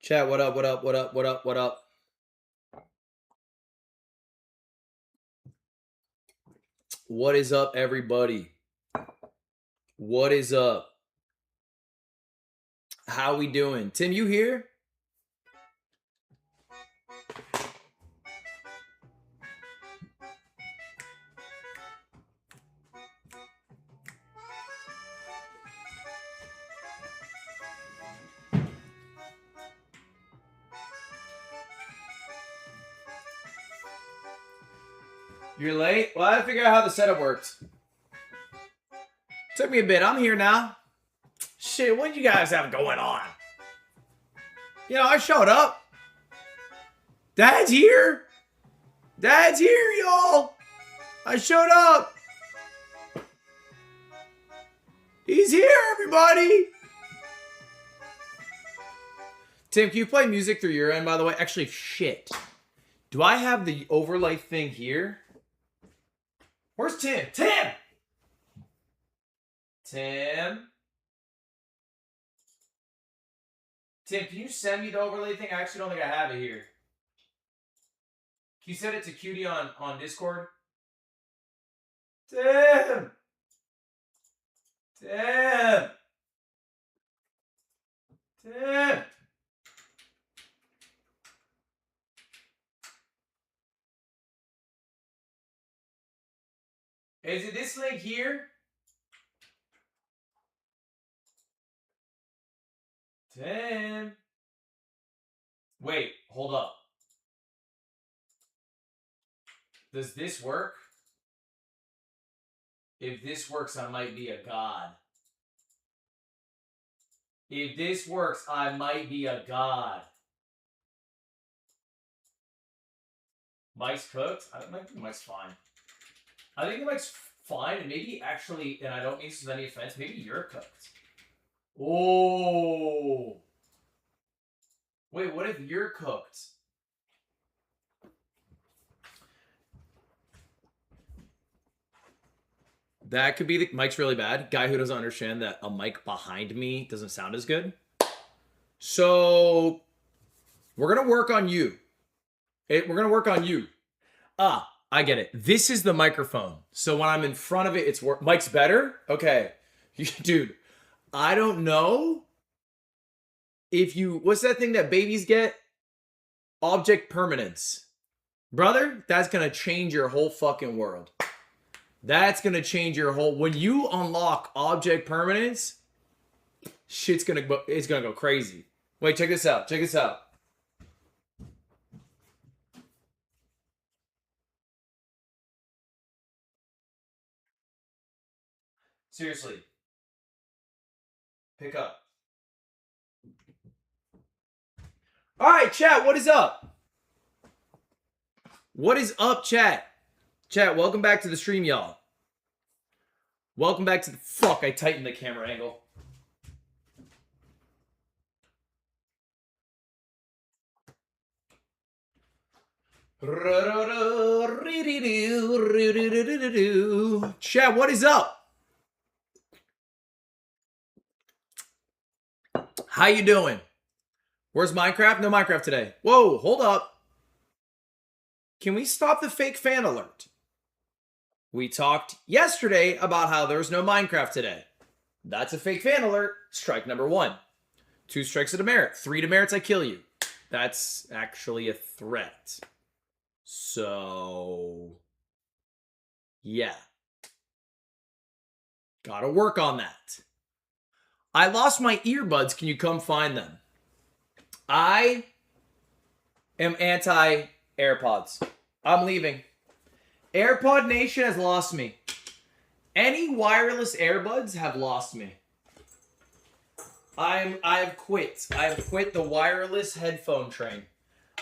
Chat, what up, what up, what up, what up, what up? What is up, everybody? What is up? How we doing? Tim, you here? You're late? Well, I had to figure out how the setup works. Took me a bit. I'm here now. Shit, what do you guys have going on? You know, I showed up. Dad's here. Dad's here, y'all. I showed up. He's here, everybody. Tim, can you play music through your end, by the way? Actually, shit. Do I have the overlay thing here? Where's Tim? Tim! Tim, can you send me the overlay thing? I actually don't think I have it here. Can you send it to Cutie on Discord? Tim! Tim! Tim! Is it this link here? Tim. Wait, hold up. Does this work? If this works, I might be a god. If this works, I might be a god. Mike's cooked? I think Mike's fine. I think Mike's fine, and maybe actually, and I don't mean this with any offense, maybe you're cooked. Oh. Wait, what if you're cooked? That could be the mic's really bad. Guy who doesn't understand that a mic behind me doesn't sound as good. So we're gonna work on you. We're gonna work on you. I get it. This is the microphone. So when I'm in front of it, it's mic's better? Okay. Dude, I don't know if you, what's that thing that babies get? Object permanence. Brother, that's going to change your whole fucking world. That's going to change your whole, when you unlock object permanence, it's going to go crazy. Wait, check this out. Check this out. Seriously. Pick up. All right, chat, what is up? What is up, chat? Chat, welcome back to the stream, y'all. Welcome back to the... Fuck, I tightened the camera angle. Chat, what is up? How you doing? Where's Minecraft? No Minecraft today. Whoa, hold up. Can we stop the fake fan alert? We talked yesterday about how there's no Minecraft today. That's a fake fan alert. Strike number 1. 2 strikes at a demerit. 3 demerits, I kill you. That's actually a threat. So, yeah. Gotta work on that. I lost my earbuds. Can you come find them? I am anti-AirPods. I'm leaving. AirPod Nation has lost me. Any wireless earbuds have lost me. I have quit. I have quit the wireless headphone train.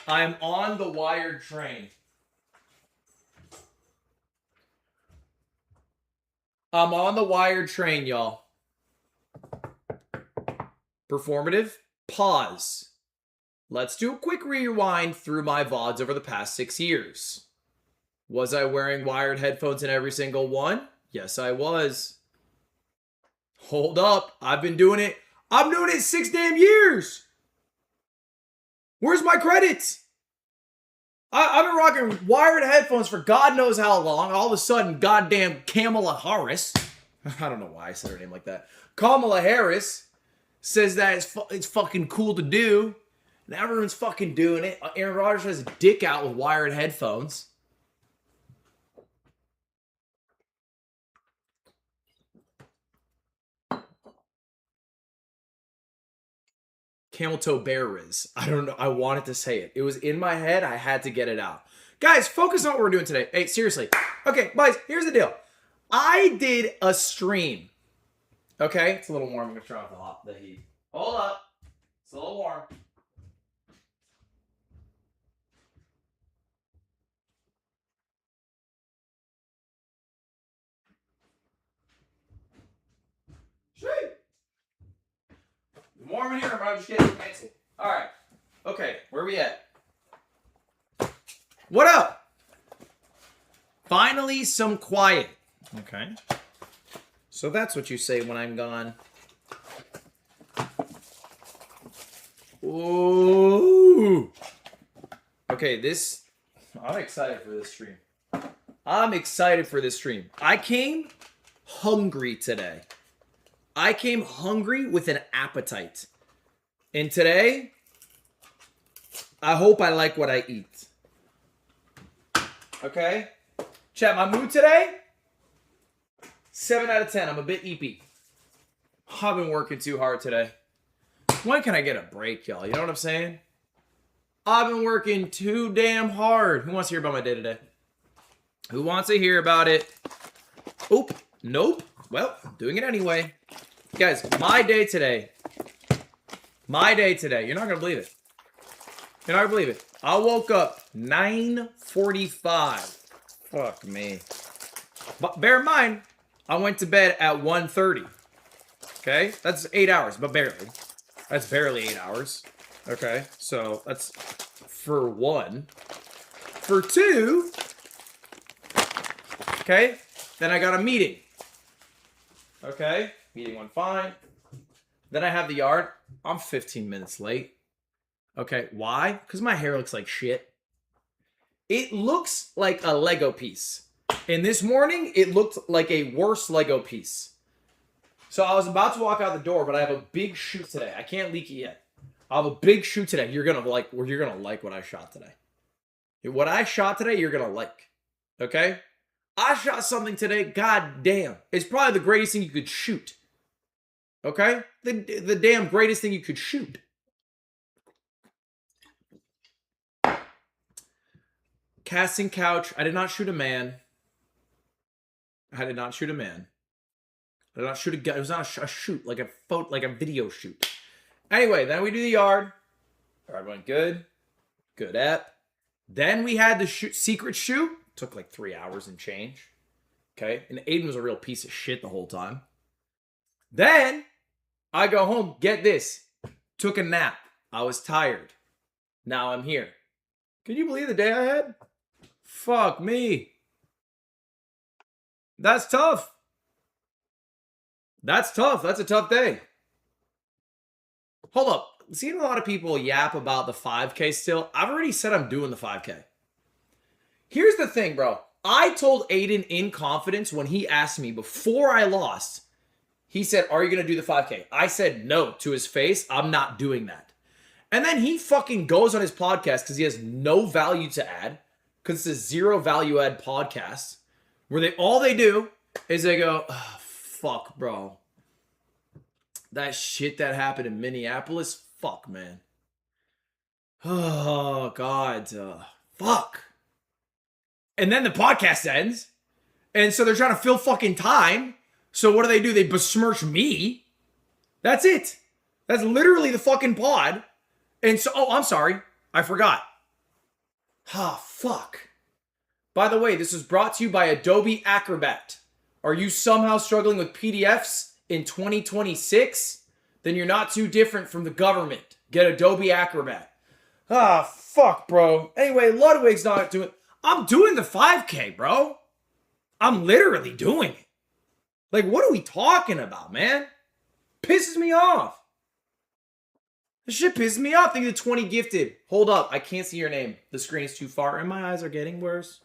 I'm on the wired train. I'm on the wired train, y'all. Performative. Pause. Let's do a quick rewind through my VODs over the past 6 years. Was I wearing wired headphones in every single one? Yes, I was. Hold up. I've been doing it. I'm doing it 6 damn years. Where's my credits? I've been rocking wired headphones for God knows how long. All of a sudden, goddamn Kamala Harris, I don't know why I said her name like that. Kamala Harris says that it's fucking cool to do. And everyone's fucking doing it. Aaron Rodgers has a dick out with wired headphones. Camel toe bear riz. I don't know. I wanted to say it. It was in my head. I had to get it out. Guys, focus on what we're doing today. Hey, seriously. Okay, guys, here's the deal. I did a stream. Okay? It's a little warm. I'm going to turn off the heat. Hold up. It's a little warm. Sweet. Warm in here, but I'm just getting fancy. All right. Okay, where are we at? What up? Finally, some quiet. Okay. So that's what you say when I'm gone. Ooh. Okay, I'm excited for this stream. I'm excited for this stream. I came hungry today. I came hungry with an appetite. And today, I hope I like what I eat. Okay? Chat, my mood today? 7 out of 10. I'm a bit eepy. I've been working too hard today. When can I get a break, y'all? You know what I'm saying? I've been working too damn hard. Who wants to hear about my day today? Who wants to hear about it? Oop. Nope. Well, I'm doing it anyway. Guys, my day today. My day today. You're not going to believe it. You're not going to believe it. I woke up 9:45. Fuck me. But bear in mind, I went to bed at 1:30. Okay? That's 8 hours, but barely. That's barely 8 hours. Okay? So, that's for one. For two, okay? Then I got a meeting. Okay? Meeting went fine. Then I have the yard. I'm 15 minutes late. Okay, why? Because my hair looks like shit. It looks like a Lego piece. And this morning, it looked like a worse Lego piece. So I was about to walk out the door, but I have a big shoot today. I can't leak it yet. I have a big shoot today. You're gonna like what I shot today. What I shot today, you're gonna like. Okay? I shot something today, god damn. It's probably the greatest thing you could shoot. Okay? The damn greatest thing you could shoot. Casting couch. I did not shoot a man. I did not shoot a man. I did not shoot a gun. It was not a shoot, like a video shoot. Anyway, then we do the yard. All right, went good. Good app. Then we had the secret shoot. Took like 3 hours and change. Okay? And Aiden was a real piece of shit the whole time. Then I go home. Get this. Took a nap. I was tired. Now I'm here. Can you believe the day I had? Fuck me. That's tough. That's tough. That's a tough day. Hold up. Seeing a lot of people yap about the 5K still. I've already said I'm doing the 5K. Here's the thing, bro. I told Aiden in confidence when he asked me before I lost. He said, are you going to do the 5K? I said no to his face. I'm not doing that. And then he fucking goes on his podcast because he has no value to add. Because it's a zero value add podcast. Where all they do is they go, oh, fuck, bro. That shit that happened in Minneapolis, fuck, man. Oh, God. Fuck. And then the podcast ends. And so they're trying to fill fucking time. So what do? They besmirch me. That's it. That's literally the fucking pod. And so, oh, I'm sorry. I forgot. Ah, fuck. By the way, this is brought to you by Adobe Acrobat. Are you somehow struggling with PDFs in 2026? Then you're not too different from the government. Get Adobe Acrobat. Ah, fuck, bro. Anyway, Ludwig's not doing... I'm doing the 5K, bro. I'm literally doing it. Like, what are we talking about, man? Pisses me off. This shit pisses me off. Think of the 20 gifted. Hold up. I can't see your name. The screen is too far and my eyes are getting worse.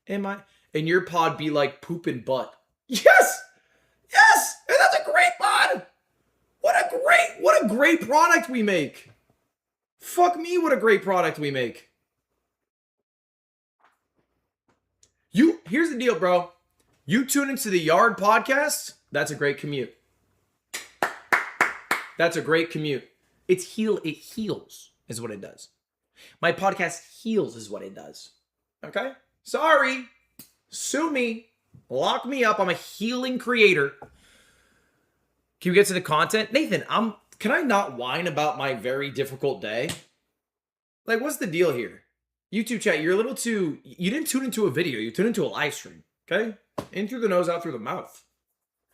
Am I? And your pod be like poop and butt. Yes! Yes! And that's a great pod! What a great product we make. Fuck me, what a great product we make. Here's the deal, bro. You tune into the Yard podcast, that's a great commute. That's a great commute. It heals is what it does. My podcast heals is what it does. Okay? Sorry. Sue me. Lock me up. I'm a healing creator. Can we get to the content? Nathan, can I not whine about my very difficult day? Like, what's the deal here? YouTube chat, you're a little too... You didn't tune into a video. You tuned into a live stream. Okay? In through the nose, out through the mouth.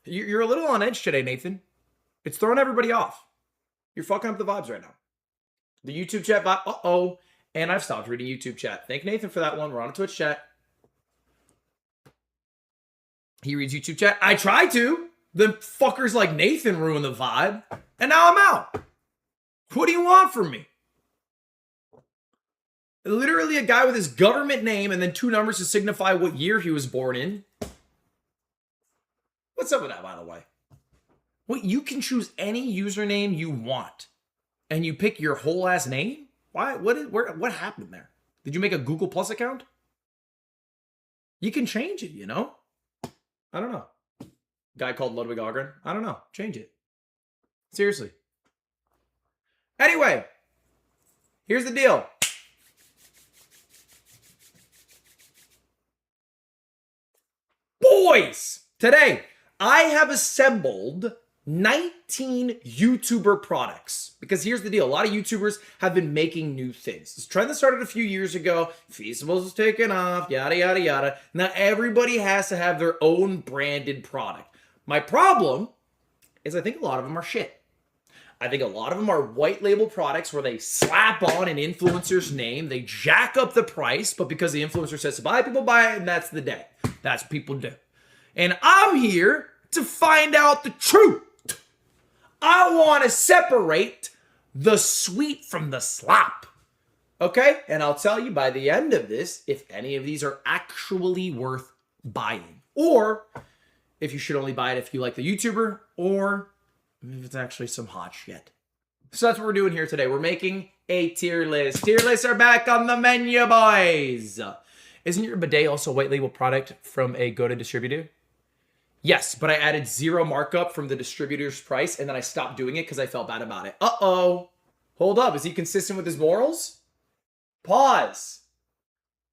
You're a little on edge today, Nathan. It's throwing everybody off. You're fucking up the vibes right now. The YouTube chat vibe... Uh-oh. And I've stopped reading YouTube chat. Thank Nathan for that one. We're on a Twitch chat. He reads YouTube chat. I try to. The fuckers like Nathan ruin the vibe. And now I'm out. What do you want from me? Literally a guy with his government name and then 2 numbers to signify what year he was born in. What's up with that, by the way? What, you can choose any username you want. And you pick your whole ass name? Why? What happened there? Did you make a Google Plus account? You can change it, you know? I don't know. Guy called Ludwig. I don't know. Change it. Seriously. Anyway, here's the deal. Boys, today I have assembled 19 YouTuber products. Because here's the deal. A lot of YouTubers have been making new things. This trend that started a few years ago. Feastables was taking off, yada, yada, yada. Now everybody has to have their own branded product. My problem is I think a lot of them are shit. I think a lot of them are white label products where they slap on an influencer's name, they jack up the price, but because the influencer says to buy, people buy it, and that's the day. That's what people do. And I'm here to find out the truth. I want to separate the sweet from the slop. Okay? And I'll tell you by the end of this if any of these are actually worth buying. Or if you should only buy it if you like the YouTuber, or if it's actually some hot shit. So that's what we're doing here today. We're making a tier list. Tier lists are back on the menu, boys. Isn't your bidet also a white label product from a go-to distributor? Yes, but I added 0 markup from the distributor's price, and then I stopped doing it because I felt bad about it. Uh-oh. Hold up. Is he consistent with his morals? Pause.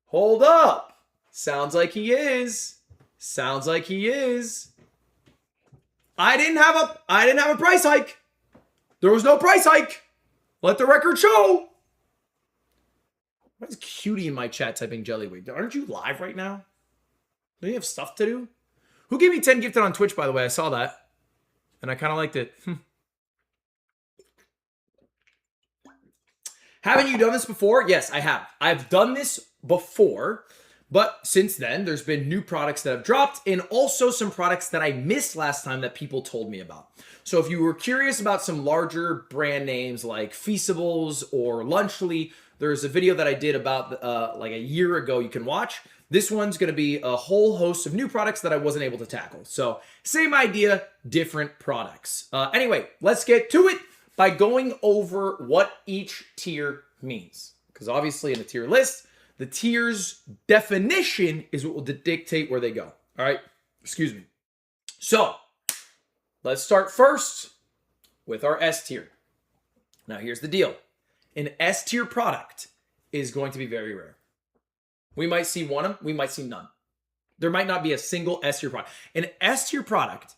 Hold up. Sounds like he is. Sounds like he is. I didn't have a price hike. There was no price hike. Let the record show. Why is Cutie in my chat typing Jellywig? Aren't you live right now? Don't you have stuff to do? Who gave me 10 gifted on Twitch, by the way? I saw that. And I kind of liked it. Haven't you done this before? Yes, I have. I've done this before. But since then, there's been new products that have dropped and also some products that I missed last time that people told me about. So if you were curious about some larger brand names like Feastables or Lunchly, there's a video that I did about like a year ago you can watch. This one's going to be a whole host of new products that I wasn't able to tackle. So same idea, different products. Anyway, let's get to it by going over what each tier means. Because obviously in a tier list, the tier's definition is what will dictate where they go. All right? Excuse me. So let's start first with our S tier. Now here's the deal. An S tier product is going to be very rare. We might see one of them, we might see none. There might not be a single S tier product. An S tier product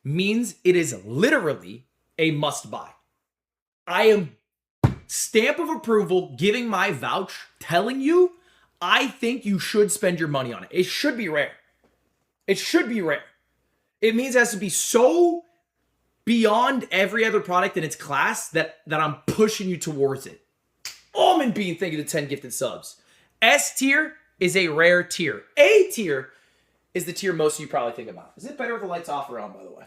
means it is literally a must buy. I am stamp of approval, giving my vouch, telling you, I think you should spend your money on it. It should be rare. It should be rare. It means it has to be so beyond every other product in its class that I'm pushing you towards it. Almond Bean, thank you to 10 gifted subs. S tier is a rare tier. A tier is the tier most of you probably think about. Is it better with the lights off or on, by the way?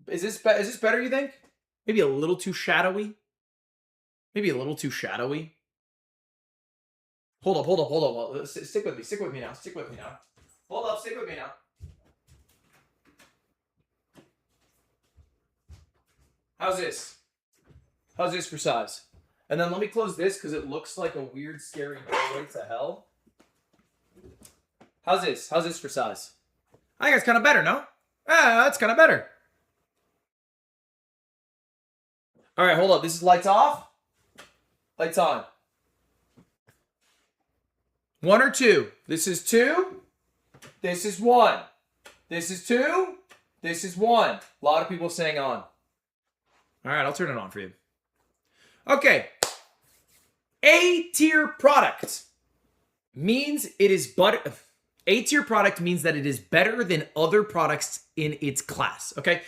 Is this better, you think? Maybe a little too shadowy? Maybe a little too shadowy? Hold up. Well, stick with me now. Hold up, stick with me now. How's this? How's this for size? And then let me close this because it looks like a weird, scary doorway to hell. How's this? How's this for size? I think it's kind of better, no? That's kind of better. All right, hold up. This is lights off. Lights on. 1 or 2? This is 2. This is 1. This is 2. This is 1. A lot of people saying on. All right, I'll turn it on for you. Okay. A-tier product means it is A-tier product means that it is better than other products in its class, okay?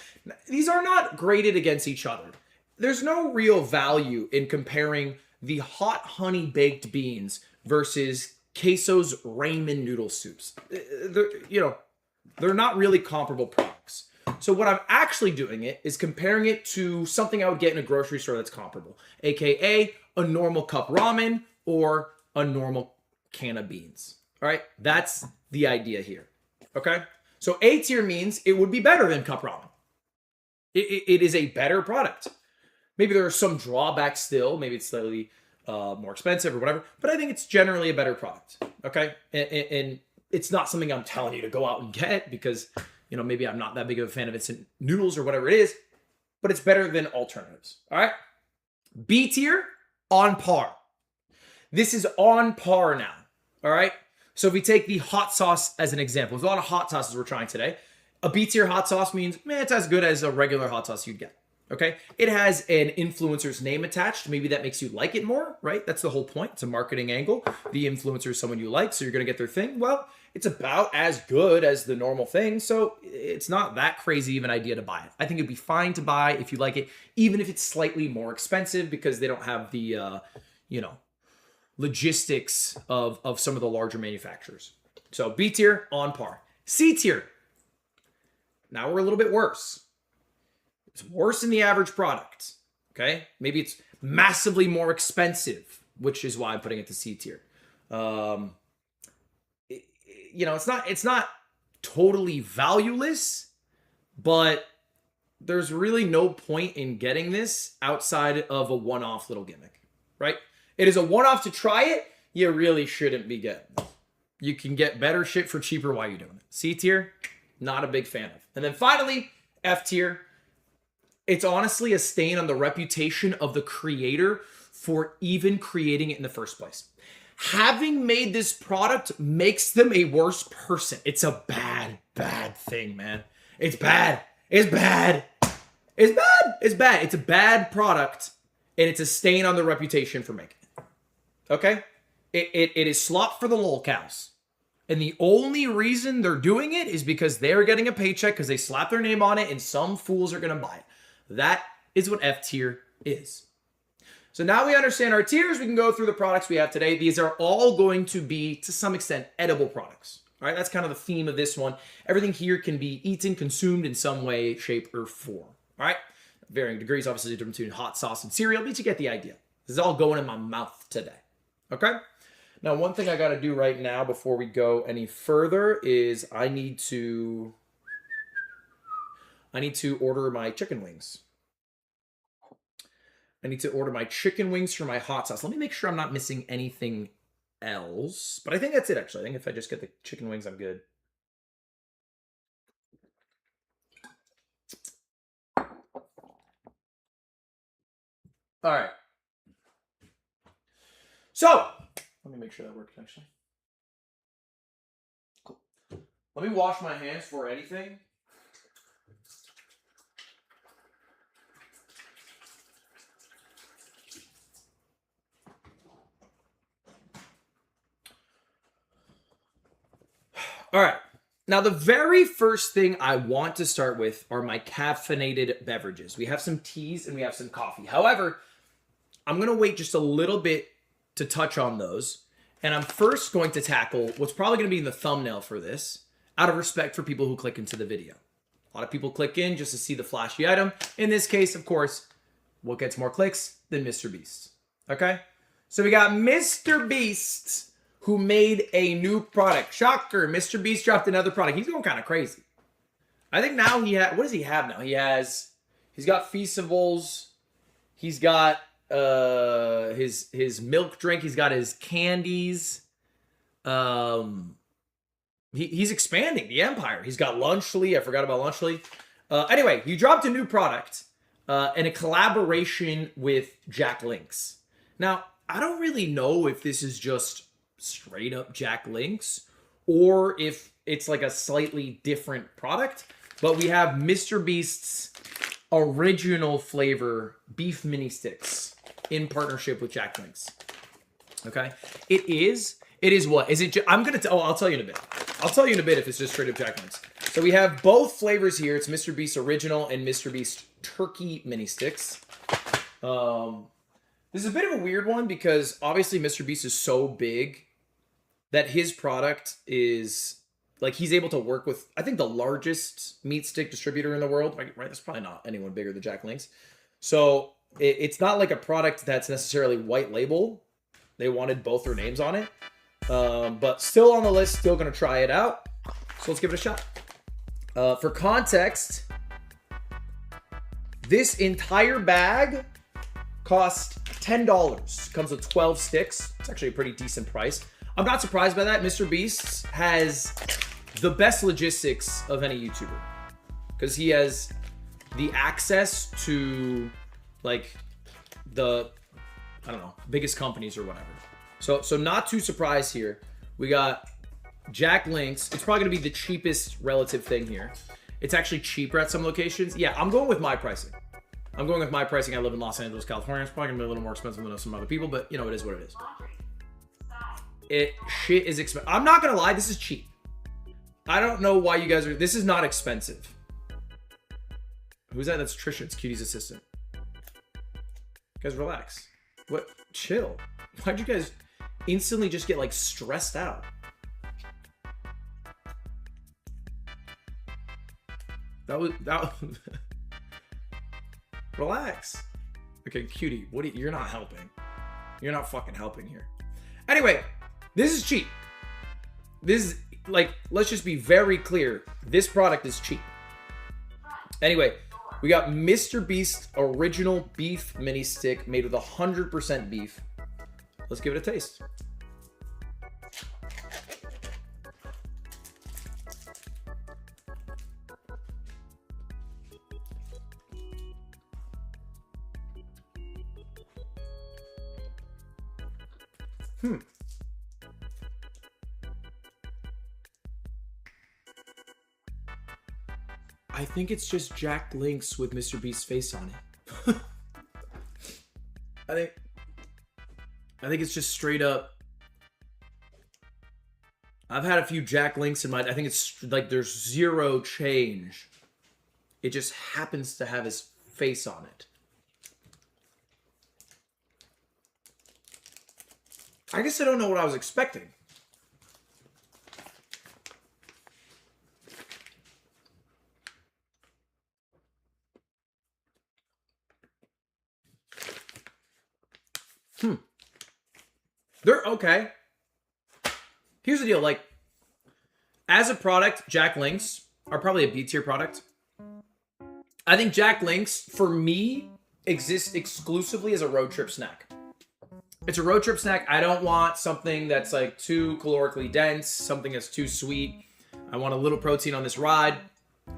These are not graded against each other. There's no real value in comparing the hot honey baked beans versus Queso's ramen noodle soups. They're not really comparable products. So what I'm actually doing is comparing it to something I would get in a grocery store that's comparable, aka a normal cup ramen or a normal can of beans. All right, that's the idea here. Okay, so A tier means it would be better than cup ramen. It is a better product. Maybe there are some drawbacks still. Maybe it's slightly more expensive or whatever, but I think it's generally a better product. Okay, and it's not something I'm telling you to go out and get because, you know, maybe I'm not that big of a fan of instant noodles or whatever it is, but it's better than alternatives. All right, B tier, on par. This is on par now. All right. So if we take the hot sauce as an example, there's a lot of hot sauces we're trying today. A B tier hot sauce means, man, it's as good as a regular hot sauce you'd get. Okay. It has an influencer's name attached. Maybe that makes you like it more, right? That's the whole point. It's a marketing angle. The influencer is someone you like, so you're going to get their thing. Well, it's about as good as the normal thing. So it's not that crazy of an idea to buy it. I think it'd be fine to buy if you like it, even if it's slightly more expensive because they don't have the, logistics of some of the larger manufacturers. So B tier, on par. C tier. Now we're a little bit worse. It's worse than the average product. Okay? Maybe it's massively more expensive, which is why I'm putting it to C tier. It's not totally valueless, but there's really no point in getting this outside of a one-off little gimmick, right? It is a one-off to try it. You really shouldn't be getting it. You can get better shit for cheaper while you're doing it. C tier, not a big fan of. And then finally, F tier. It's honestly a stain on the reputation of the creator for even creating it in the first place. Having made this product makes them a worse person. It's a bad, bad thing, man. It's bad. It's bad. It's bad. It's bad. It's a bad product, and it's a stain on the reputation for making it. Okay? It is slop for the lolcows. And the only reason they're doing it is because they're getting a paycheck because they slap their name on it and some fools are going to buy it. That is what F tier is. So now we understand our tiers. We can go through the products we have today. These are all going to be, to some extent, edible products. All right, that's kind of the theme of this one. Everything here can be eaten, consumed in some way, shape, or form. All right, varying degrees, obviously, the difference between hot sauce and cereal, but you get the idea. This is all going in my mouth today. Okay? Now, one thing I got to do right now before we go any further is I need to order my chicken wings. I need to order my chicken wings for my hot sauce. Let me make sure I'm not missing anything else. But I think that's it, actually. I think if I just get the chicken wings, I'm good. All right. So, let me make sure that worked, actually. Cool. Let me wash my hands for anything. All right. Now, the very first thing I want to start with are my caffeinated beverages. We have some teas and we have some coffee. However, I'm going to wait just a little bit to touch on those. And I'm first going to tackle what's probably going to be in the thumbnail for this, out of respect for people who click into the video. A lot of people click in just to see the flashy item. In this case, of course, what gets more clicks than Mr. Beast? Okay? So we got Mr. Beast, who made a new product. Shocker, Mr. Beast dropped another product. He's going kind of crazy. I think now what does he have now? He's got Feastables. He's got his milk drink. He's got his candies. He's expanding the empire. He's got Lunchly. I forgot about Lunchly. Anyway, he dropped a new product in a collaboration with Jack Links. Now, I don't really know if this is just straight up Jack Links or if it's like a slightly different product. But we have Mr. Beast's original flavor beef mini sticks in partnership with Jack Links. Okay, it is what is it? I'll tell you in a bit. I'll tell you in a bit if it's just straight up Jack Links. So we have both flavors here. It's Mr. Beast original and Mr. Beast turkey mini sticks. This is a bit of a weird one because obviously Mr. Beast is so big that his product is like he's able to work with, I think, the largest meat stick distributor in the world. Right? There's probably not anyone bigger than Jack Links. So it's not like a product that's necessarily white label. They wanted both their names on it. But still on the list, still going to try it out. So let's give it a shot. For context, this entire bag cost $10. Comes with 12 sticks. It's actually a pretty decent price. I'm not surprised by that. Mr. Beast has the best logistics of any YouTuber because he has the access to like the, I don't know, biggest companies or whatever. So not too surprised here. We got Jack Links. It's probably going to be the cheapest relative thing here. It's actually cheaper at some locations. Yeah, I'm going with my pricing. I live in Los Angeles, California. It's probably going to be a little more expensive than some other people, but you know, it is what it is. Shit is expensive. I'm not going to lie. This is cheap. I don't know why you guys are... This is not expensive. Who's that? That's Trisha. It's Cutie's assistant. Guys, relax. What? Chill. Why'd you guys instantly just get like stressed out? That was relax. Okay, Cutie, you're not helping. You're not fucking helping here. Anyway, this is cheap. This is like, let's just be very clear. This product is cheap. Anyway, we got Mr. Beast original beef mini stick made with 100% beef. Let's give it a taste. I think it's just Jack Links with Mr. Beast's face on it. I think it's just straight up. I've had a few Jack Links in my... I think it's like there's zero change. It just happens to have his face on it. I guess I don't know what I was expecting. They're okay. Here's the deal. Like, as a product, Jack Links are probably a B tier product. I think Jack Links, for me, exists exclusively as a road trip snack. It's a road trip snack. I don't want something that's like too calorically dense, something that's too sweet. I want a little protein on this ride.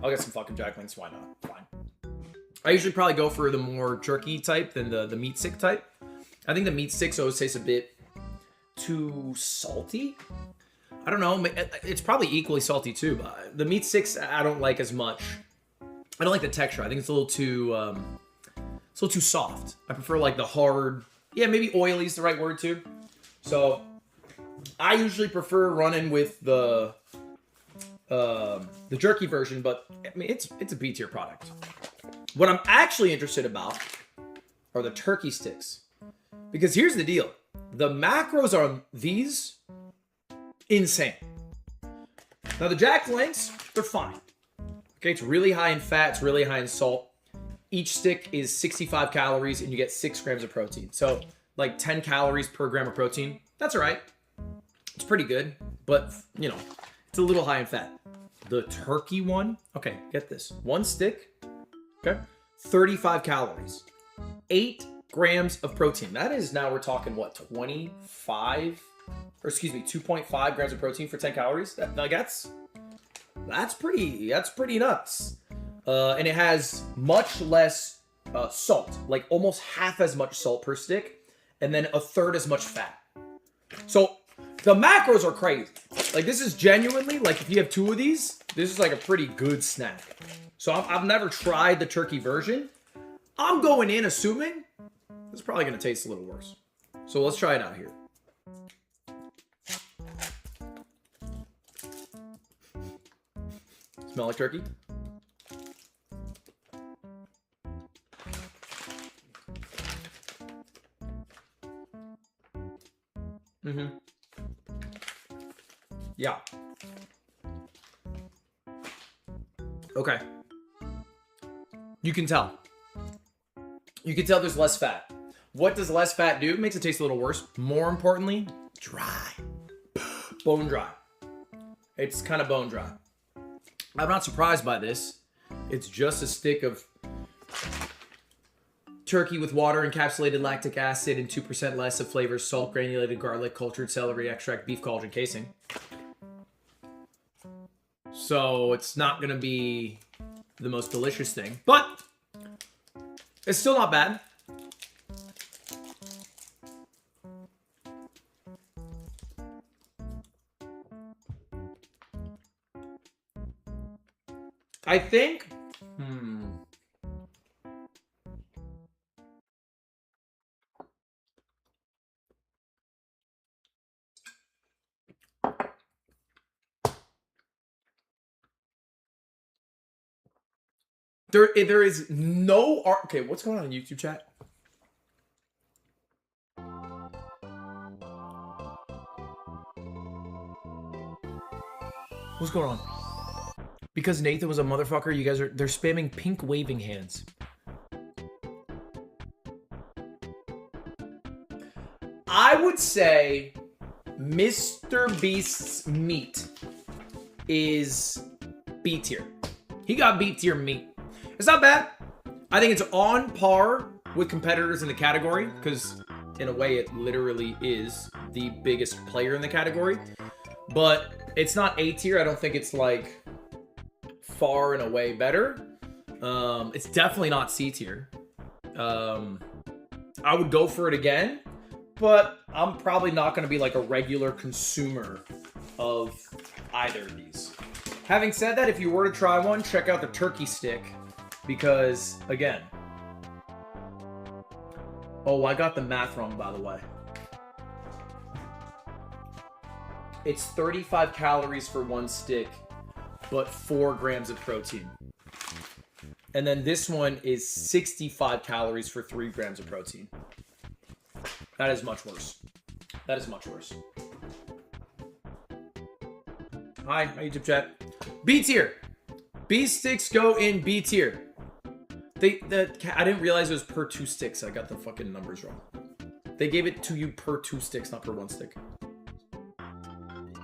I'll get some fucking Jack Links. Why not? Fine. I usually probably go for the more jerky type than the meat stick type. I think the meat sticks always taste a bit too salty. I don't know. It's probably equally salty too, but the meat sticks I don't like as much. I don't like the texture. I think it's a little too soft. I prefer like the hard. Yeah, maybe oily is the right word too. So I usually prefer running with the jerky version, but I mean it's a B tier product. What I'm actually interested about are the turkey sticks. Because here's the deal. The macros on these, insane. Now the Jack Links, they're fine. Okay, it's really high in fat, it's really high in salt. Each stick is 65 calories and you get 6 grams of protein. So like 10 calories per gram of protein. That's all right. It's pretty good, but you know, it's a little high in fat. The turkey one, okay, get this. One stick, okay, 35 calories, 8 grams of protein. That is, now we're talking what, 25, or excuse me, 2.5 grams of protein for 10 calories. That's pretty nuts. And it has much less salt, like almost half as much salt per stick, and then a third as much fat. So the macros are crazy. Like this is genuinely, like if you have 2 of these, this is like a pretty good snack. So I've never tried the turkey version. I'm going in assuming it's probably gonna taste a little worse. So let's try it out here. Smell like turkey? Mm-hmm. Yeah. Okay. You can tell. You can tell there's less fat. What does less fat do? It makes it taste a little worse. More importantly, dry. Bone dry. It's kind of bone dry. I'm not surprised by this. It's just a stick of turkey with water, encapsulated lactic acid, and 2% less of flavors, salt, granulated garlic, cultured celery extract, beef collagen casing. So it's not going to be the most delicious thing, but it's still not bad. I think, there is no art. Okay, what's going on in YouTube chat? What's going on? Because Nathan was a motherfucker, you guys they're spamming pink waving hands. I would say Mr. Beast's meat is B tier. He got B tier meat. It's not bad. I think it's on par with competitors in the category because in a way it literally is the biggest player in the category. But it's not A tier. I don't think it's like far and away better. It's definitely not C tier. I would go for it again, but I'm probably not going to be like a regular consumer of either of these. Having said that, if you were to try one, check out the turkey stick because, again... Oh, I got the math wrong, by the way. It's 35 calories for one stick, but 4 grams of protein. And then this one is 65 calories for 3 grams of protein. That is much worse. That is much worse. Hi YouTube chat. B tier. B sticks go in B tier. I didn't realize it was per 2 sticks. I got the fucking numbers wrong. They gave it to you per 2 sticks, not per 1 stick.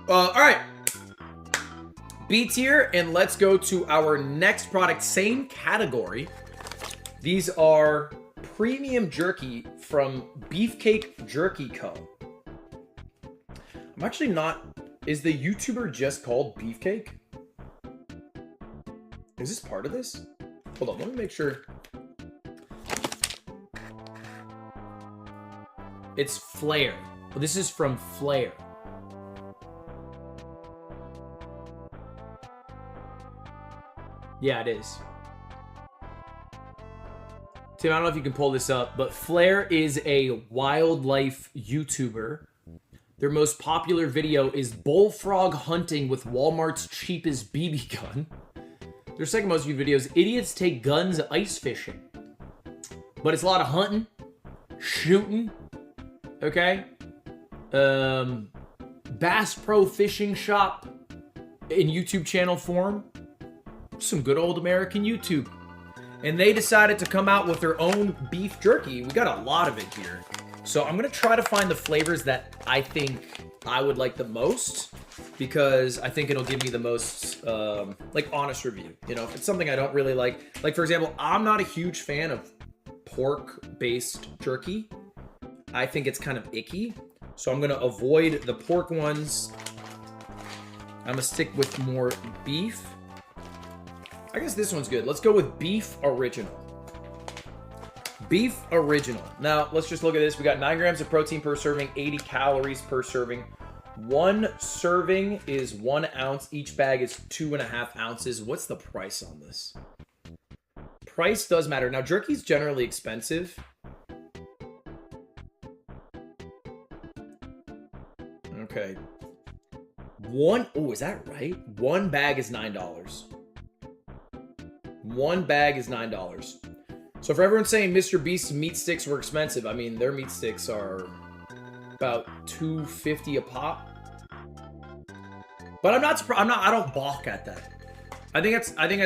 All right. B tier, and let's go to our next product, same category. These are premium jerky from Beefcake Jerky Co. I'm actually not... Is the YouTuber just called Beefcake? Is this part of this? Hold on, let me make sure. It's Flair. Well, this is from Flair. Yeah, it is. Tim, I don't know if you can pull this up, but Flair is a wildlife YouTuber. Their most popular video is bullfrog hunting with Walmart's cheapest BB gun. Their second most viewed video is idiots take guns ice fishing. But it's a lot of hunting, shooting, okay? Bass Pro Fishing Shop in YouTube channel form. some good old American YouTube. And they decided to come out with their own beef jerky. We got a lot of it here. So I'm going to try to find the flavors that I think I would like the most, because I think it'll give me the most, like, honest review. You know, if it's something I don't really like for example, I'm not a huge fan of pork-based jerky. I think it's kind of icky. So I'm going to avoid the pork ones. I'm going to stick with more beef. I guess this one's good. Let's go with beef original. Beef original. Now, let's just look at this. We got 9 grams of protein per serving, 80 calories per serving. One serving is 1 ounce. Each bag is 2.5 ounces. What's the price on this? Price does matter. Now, jerky's generally expensive. Okay. Oh, is that right? One bag is $9. One bag is $9. So for everyone saying Mr. Beast's meat sticks were expensive, I mean, their meat sticks are about $2.50 a pop. But I'm not surprised. I don't balk at that. I think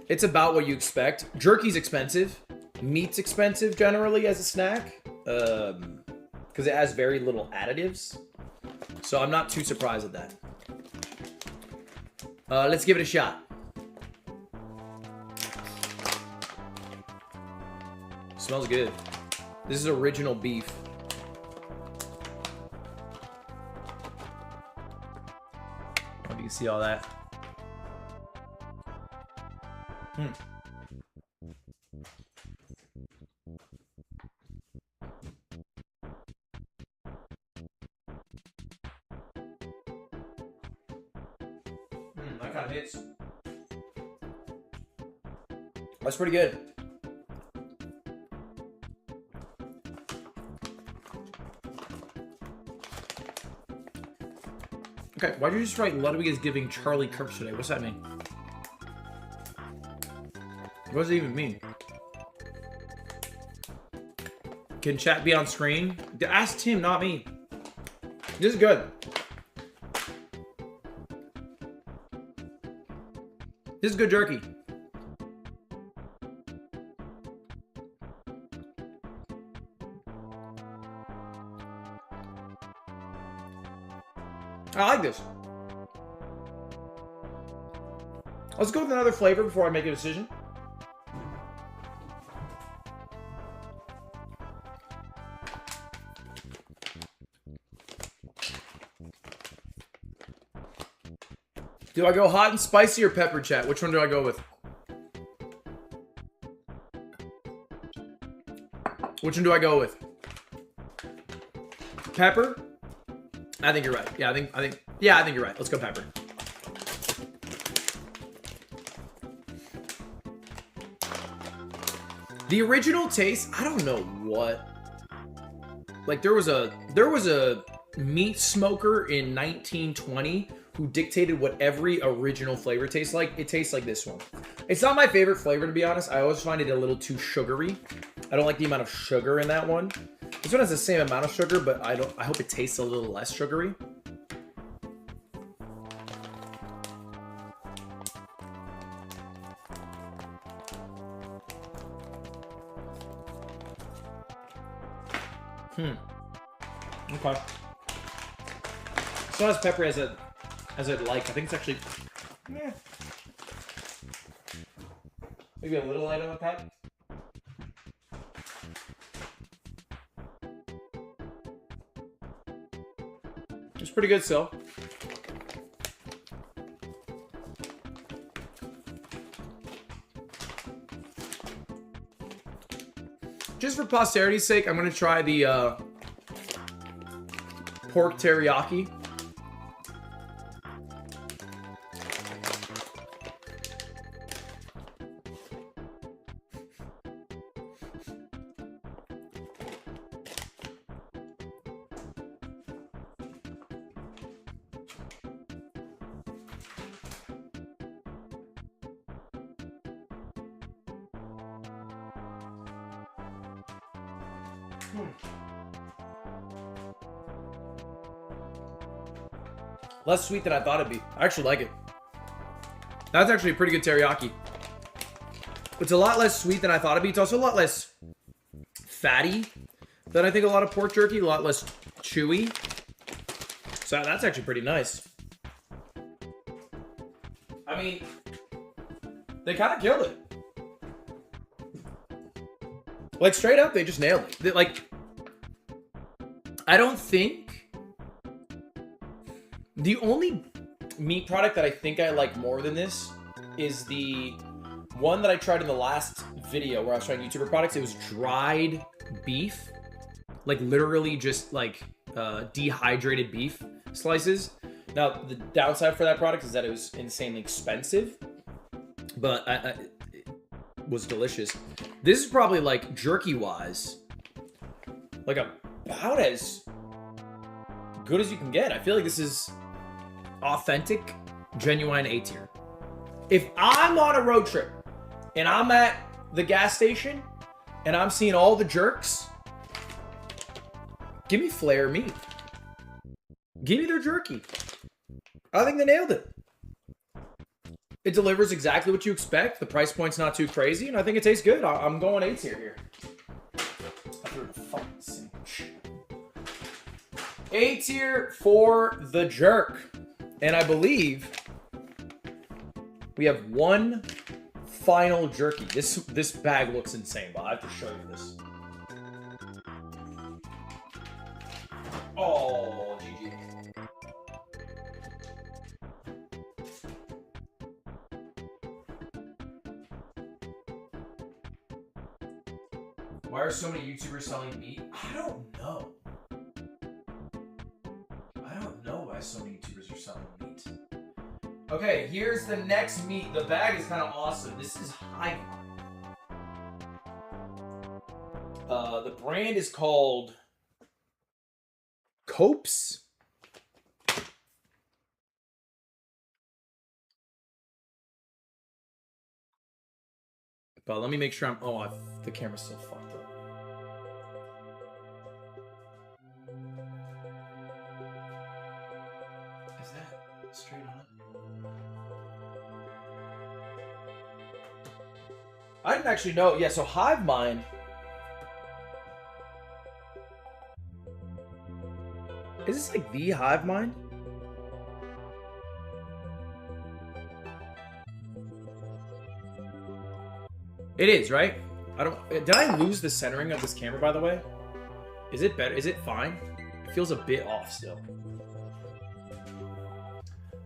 it's about what you expect. Jerky's expensive. Meat's expensive generally as a snack, because it has very little additives. So I'm not too surprised at that. Let's give it a shot. Smells good. This is original beef. Hope you can see all that. That kind of hits. That's pretty good. Okay, why'd you just write Ludwig is giving Charlie Kirk today? What's that mean? What does it even mean? Can chat be on screen? Ask Tim, not me. This is good. This is good jerky. I like this. Let's go with another flavor before I make a decision. Do I go hot and spicy or pepper, chat? Which one do I go with? Which one do I go with? Pepper? I think you're right. Yeah, I think you're right. Let's go pepper. The original taste, I don't know what. Like there was a meat smoker in 1920 who dictated what every original flavor tastes like. It tastes like this one. It's not my favorite flavor, to be honest. I always find it a little too sugary. I don't like the amount of sugar in that one. This one has the same amount of sugar, but I hope it tastes a little less sugary. Okay. So as pepper as I'd like. I think it's actually maybe a little light on the pep. It's pretty good still. Just for posterity's sake, I'm gonna try the pork teriyaki. Less sweet than I thought it'd be. I actually like it. That's actually a pretty good teriyaki. It's a lot less sweet than I thought it'd be. It's also a lot less fatty than I think a lot of pork jerky. A lot less chewy. So that's actually pretty nice. I mean, they kind of killed it. Like, straight up, they just nailed it. Like, I don't think... The only meat product that I think I like more than this is the one that I tried in the last video where I was trying YouTuber products. It was dried beef. Like, literally just, like, dehydrated beef slices. Now, the downside for that product is that it was insanely expensive. But it was delicious. This is probably, like, jerky-wise, like, about as good as you can get. I feel like this is authentic, genuine A tier. If I'm on a road trip and I'm at the gas station and I'm seeing all the jerks, give me flare meat. Give me their jerky. I think they nailed it. It delivers exactly what you expect. The price point's not too crazy, and I think it tastes good. I'm going A tier here. I threw the fucking sandwich. A tier for the jerk. And I believe we have one final jerky. This bag looks insane, but I have to show you this. Oh, GG. Why are so many YouTubers selling meat? I don't know. I don't know why so many YouTubers are selling meat. Okay, here's the next meat. The bag is kind of awesome. This is Hive. The brand is called Copes. But let me make sure I'm... Oh, the camera's still fucked up. Is that straight on? I didn't actually know. Yeah, so Hive Mind... Is this like the Hive Mind? It is, right? I don't... Did I lose the centering of this camera, by the way? Is it better? Is it fine? It feels a bit off still.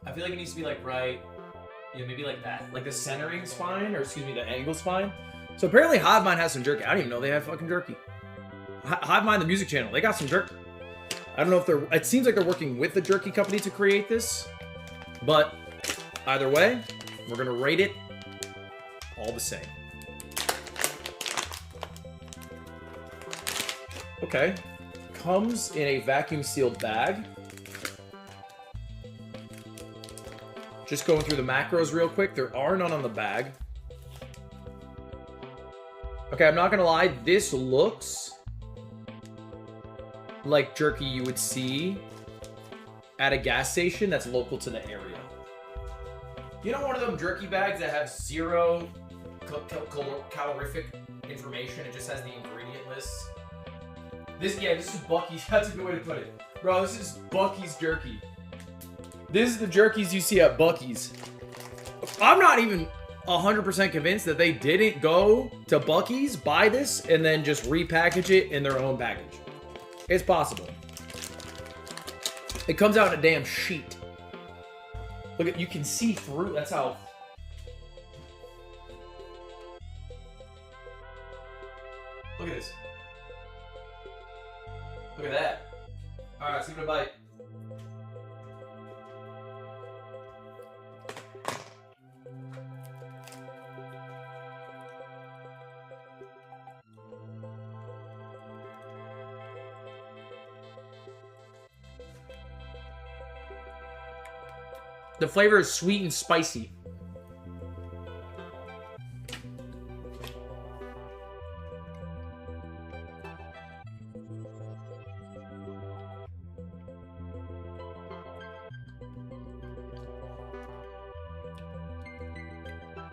I feel like it needs to be like right... Yeah, maybe like that. Like the centering's fine, or excuse me, the angle's fine. So apparently Hive Mind has some jerky. I didn't even know they had fucking jerky. Hive Mind, the music channel, they got some jerky. I don't know if they're... It seems like they're working with the jerky company to create this. But either way, we're going to rate it all the same. Okay. Comes in a vacuum sealed bag. Just going through the macros real quick. There are none on the bag. Okay, I'm not going to lie. This looks like jerky you would see at a gas station that's local to the area. You know, one of them jerky bags that have zero calorific information. It just has the ingredient list. This is Buc-ee's. That's a good way to put it. Bro, this is Buc-ee's jerky. This is the jerkies you see at Buc-ee's. I'm not even 100% convinced that they didn't go to Buc-ee's, buy this, and then just repackage it in their own package. It's possible. It comes out in a damn sheet. Look at, you can see through. That's how. Look at this. Look at that. All right, let's give it a bite. The flavor is sweet and spicy.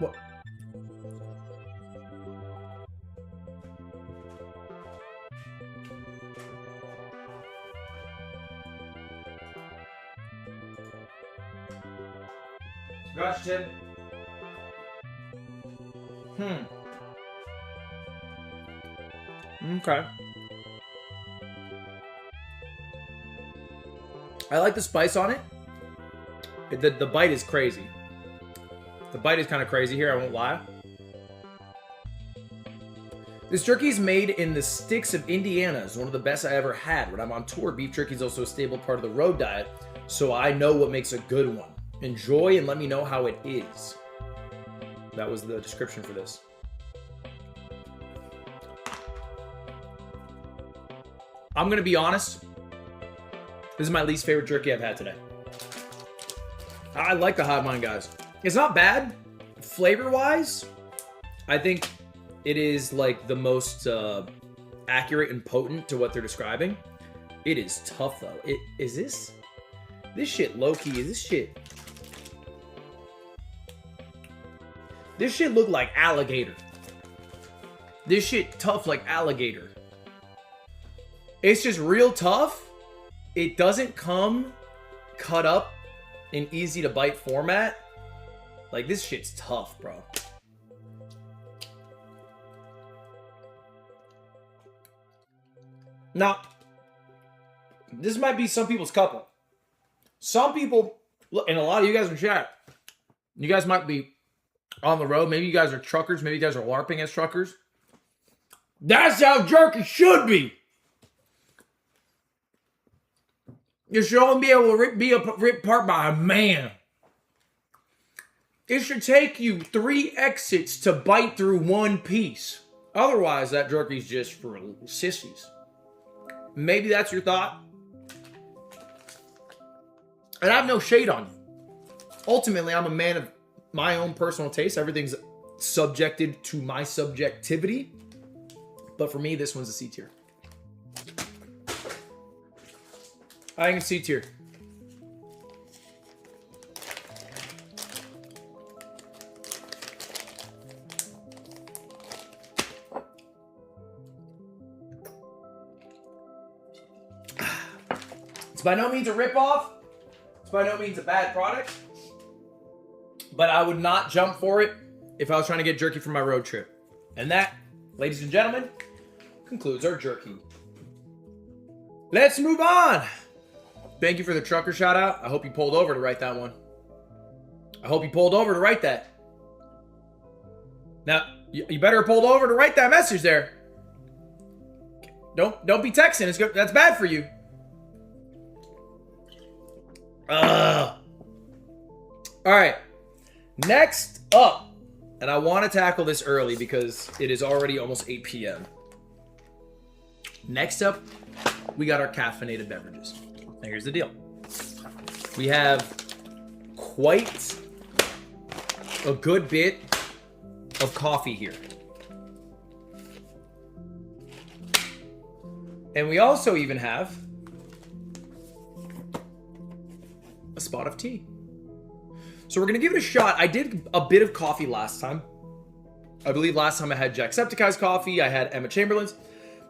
What? Gotcha, Tim. Okay. I like the spice on it. The bite is crazy. The bite is kind of crazy here, I won't lie. This jerky is made in the sticks of Indiana. It's one of the best I ever had. When I'm on tour, beef jerky is also a staple part of the road diet, so I know what makes a good one. Enjoy and let me know how it is. That was the description for this. I'm going to be honest. This is my least favorite jerky I've had today. I like the Hive Mind, guys. It's not bad. Flavor-wise, I think it is like the most accurate and potent to what they're describing. It is tough, though. Is this shit low-key? Is this shit... This shit look like alligator. This shit tough like alligator. It's just real tough. It doesn't come cut up in easy to bite format. Like, this shit's tough, bro. Now, this might be some people's couple. Some people, and a lot of you guys in chat, you guys might be on the road. Maybe you guys are truckers. Maybe you guys are LARPing as truckers. That's how jerky should be. You should only be able to be ripped apart by a man. It should take you 3 exits to bite through one piece. Otherwise, that jerky's just for sissies. Maybe that's your thought. And I have no shade on you. Ultimately, I'm a man of my own personal taste. Everything's subjected to my subjectivity. But for me, this one's a C tier. I think it's C tier. It's by no means a ripoff. It's by no means a bad product. But I would not jump for it if I was trying to get jerky for my road trip. And that, ladies and gentlemen, concludes our jerky. Let's move on. Thank you for the trucker shout out. I hope you pulled over to write that one. I hope you pulled over to write that. Now, you better have pulled over to write that message there. Don't be texting. It's good. That's bad for you. All right. Next up, and I want to tackle this early because it is already almost 8 p.m. Next up, we got our caffeinated beverages. Now here's the deal. We have quite a good bit of coffee here. And we also even have a spot of tea. So we're going to give it a shot. I did a bit of coffee last time. I believe last time I had Jacksepticeye's coffee. I had Emma Chamberlain's.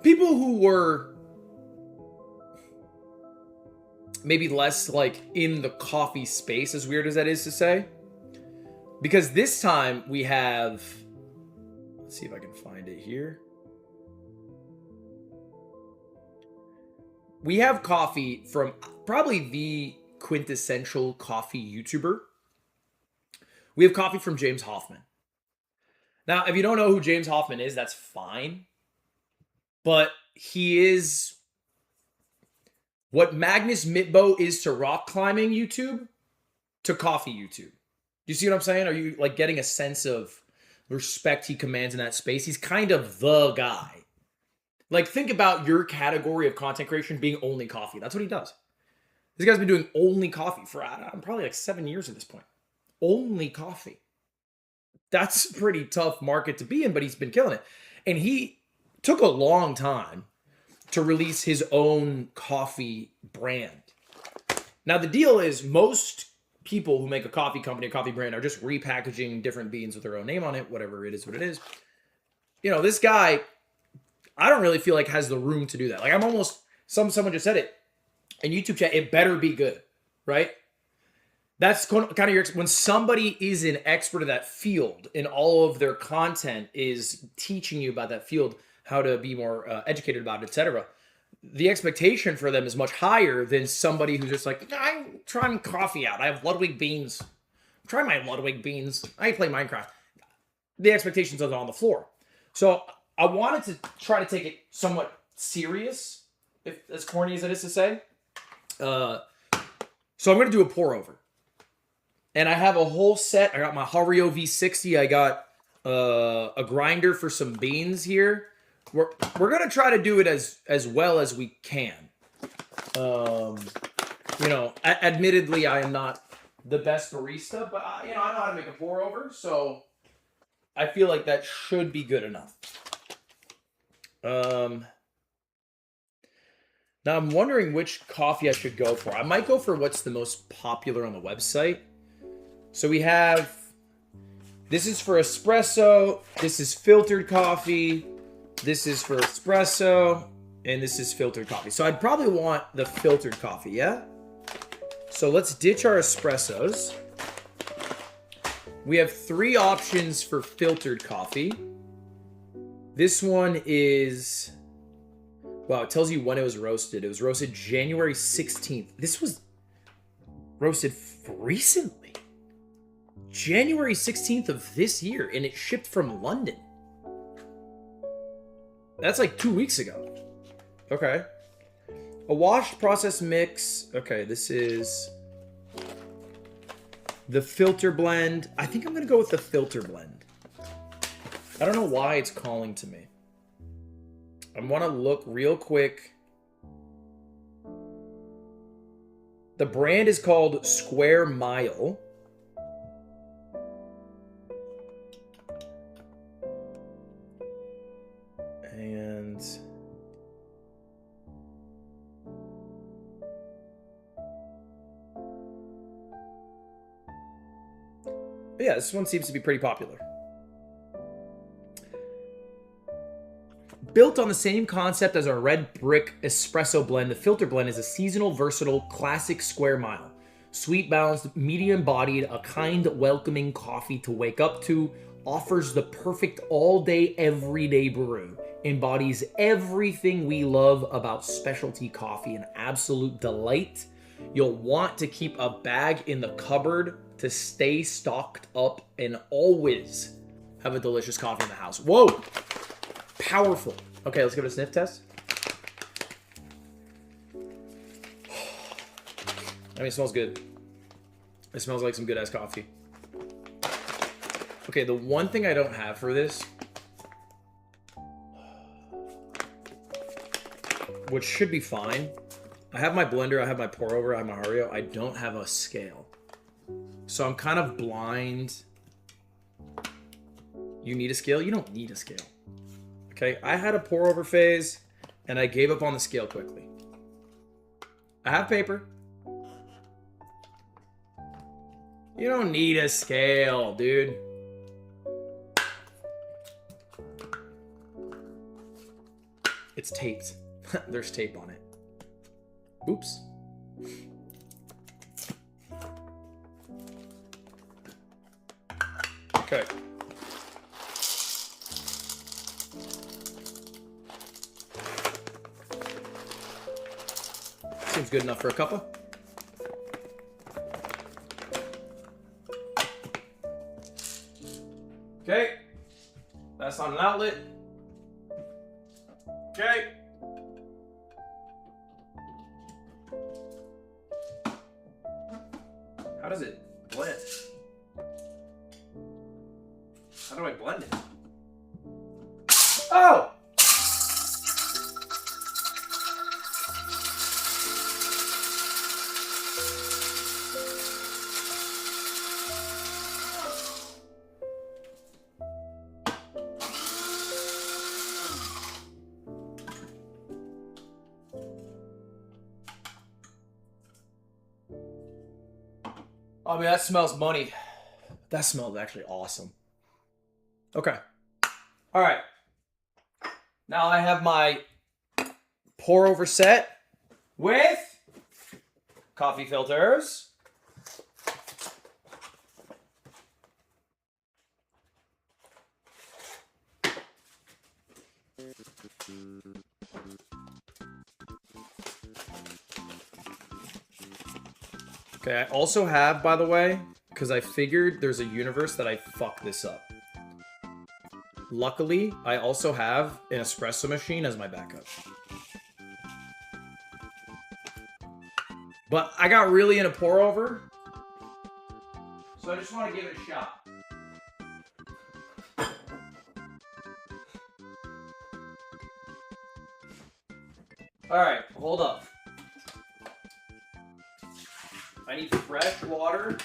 People who were maybe less like in the coffee space, as weird as that is to say. Because this time we have, let's see if I can find it here. We have coffee from probably the quintessential coffee YouTuber. We have coffee from James Hoffman. Now, if you don't know who James Hoffman is, that's fine. But he is what Magnus Mitbo is to rock climbing YouTube to coffee YouTube. You see what I'm saying? Are you like getting a sense of respect he commands in that space? He's kind of the guy. Like, think about your category of content creation being only coffee. That's what he does. This guy's been doing only coffee for probably like 7 years at this point. Only coffee. That's a pretty tough market to be in, but he's been killing it. And he took a long time to release his own coffee brand. Now, the deal is most people who make a coffee company, a coffee brand, are just repackaging different beans with their own name on it, whatever it is, what it is. You know, this guy, I don't really feel like has the room to do that. Like I'm almost, someone just said it in YouTube chat, it better be good, right? That's kind of your, when somebody is an expert in that field and all of their content is teaching you about that field, how to be more educated about it, etc. The expectation for them is much higher than somebody who's just like, I'm trying coffee out. I have Ludwig beans. Try my Ludwig beans. I play Minecraft. The expectations are on the floor. So I wanted to try to take it somewhat serious, if as corny as it is to say. So I'm going to do a pour over. And I have a whole set. I got my Hario V60. I got a grinder for some beans here. We're going to try to do it as well as we can. You know, admittedly, I am not the best barista, but I know how to make a pour over. So I feel like that should be good enough. Now I'm wondering which coffee I should go for. I might go for what's the most popular on the website. So we have, this is for espresso, this is filtered coffee, this is for espresso, and this is filtered coffee. So I'd probably want the filtered coffee, yeah? So let's ditch our espressos. We have 3 options for filtered coffee. This one is, wow, it tells you when it was roasted. It was roasted January 16th. This was roasted recently. January 16th of this year, and it shipped from London. That's like 2 weeks ago. Okay. A washed process mix. Okay, this is the filter blend. I think I'm going to go with the filter blend. I don't know why it's calling to me. I want to look real quick. The brand is called Square Mile. And yeah, this one seems to be pretty popular. Built on the same concept as our red brick espresso blend, the filter blend is a seasonal, versatile, classic Square Mile. Sweet, balanced, medium-bodied, a kind, welcoming coffee to wake up to, offers the perfect all-day, everyday brew, embodies everything we love about specialty coffee, an absolute delight. You'll want to keep a bag in the cupboard to stay stocked up and always have a delicious coffee in the house. Whoa! Powerful. Okay, let's give it a sniff test. I mean, it smells good. It smells like some good-ass coffee. Okay, the one thing I don't have for this, which should be fine, I have my blender, I have my pour over, I have my Hario. I don't have a scale. So I'm kind of blind. You need a scale? You don't need a scale. Okay, I had a pour over phase and I gave up on the scale quickly. I have paper. You don't need a scale, dude. It's taped. There's tape on it. Oops. Okay. Seems good enough for a cuppa. Okay. That's on an outlet. Okay. How does it blend? How do I blend it? Oh! I mean, that smells money. That smells actually awesome. Okay. All right. Now I have my pour over set with coffee filters. Okay, I also have, by the way, because I figured there's a universe that I fuck this up. Luckily, I also have an espresso machine as my backup. But I got really into pour over, so I just want to give it a shot. Alright, hold up. I need fresh water.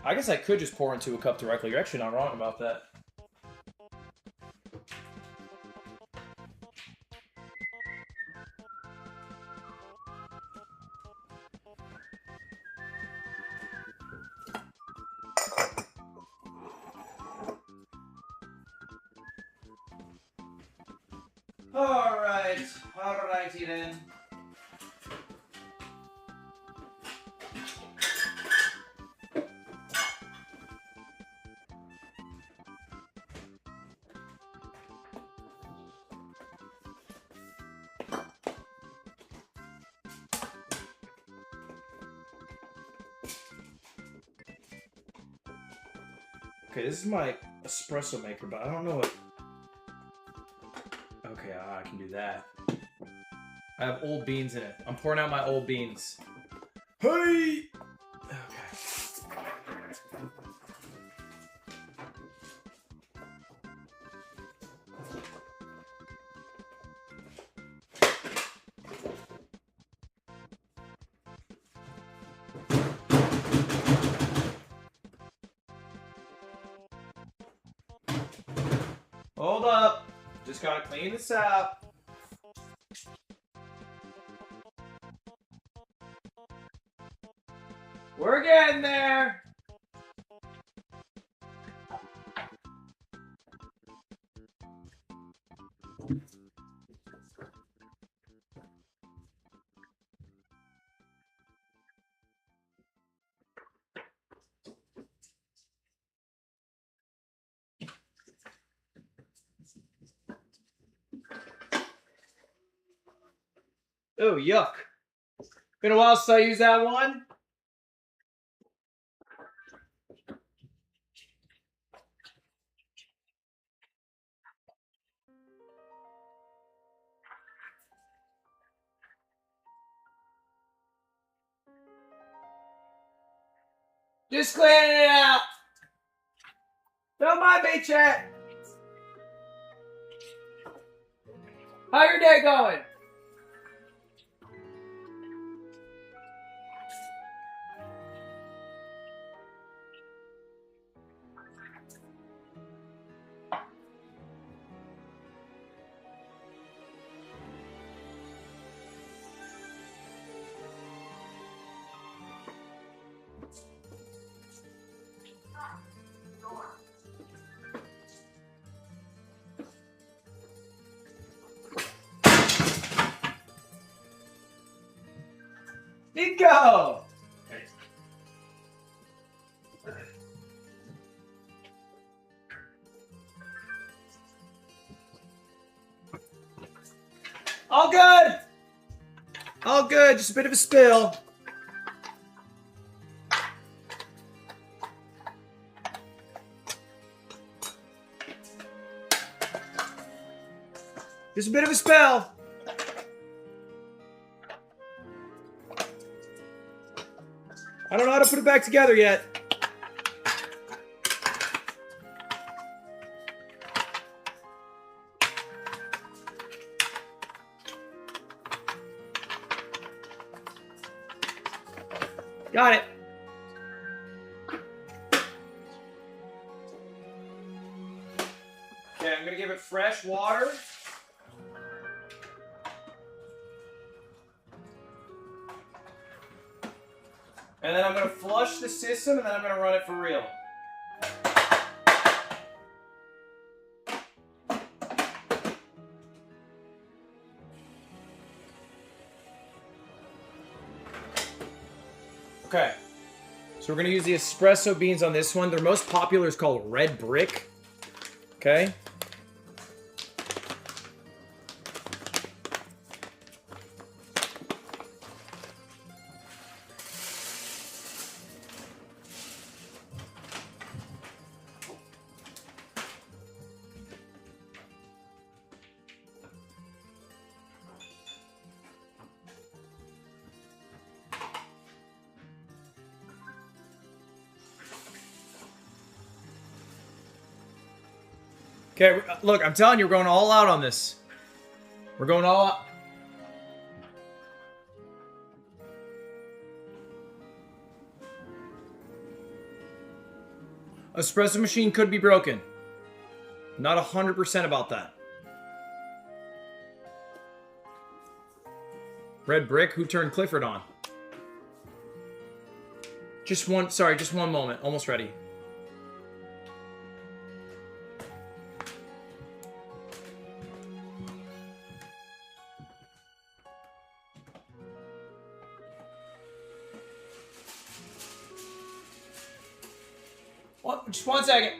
I guess I could just pour into a cup directly. You're actually not wrong about that. Alrighty then. Okay, this is my espresso maker, but I don't know what... Okay, I can do that. I have old beans in it. I'm pouring out my old beans. Hey! Okay. Hold up. Just gotta clean this out. We're getting there. Oh, yuck. Been a while since I used that one. Just cleaning it out. Don't mind me, chat. How your day going? Nico! All good! All good, just a bit of a spill. Just a bit of a spill. I don't know how to put it back together yet. Got it. Okay, I'm gonna give it fresh water. And then I'm gonna flush the system, and then I'm gonna run it for real. Okay, so we're gonna use the espresso beans on this one. Their most popular is called Red Brick. Okay. Okay, look, I'm telling you, we're going all out on this. We're going all out. Espresso machine could be broken. Not 100% about that. Red Brick, who turned Clifford on? Just one moment. Almost ready. Just 1 second.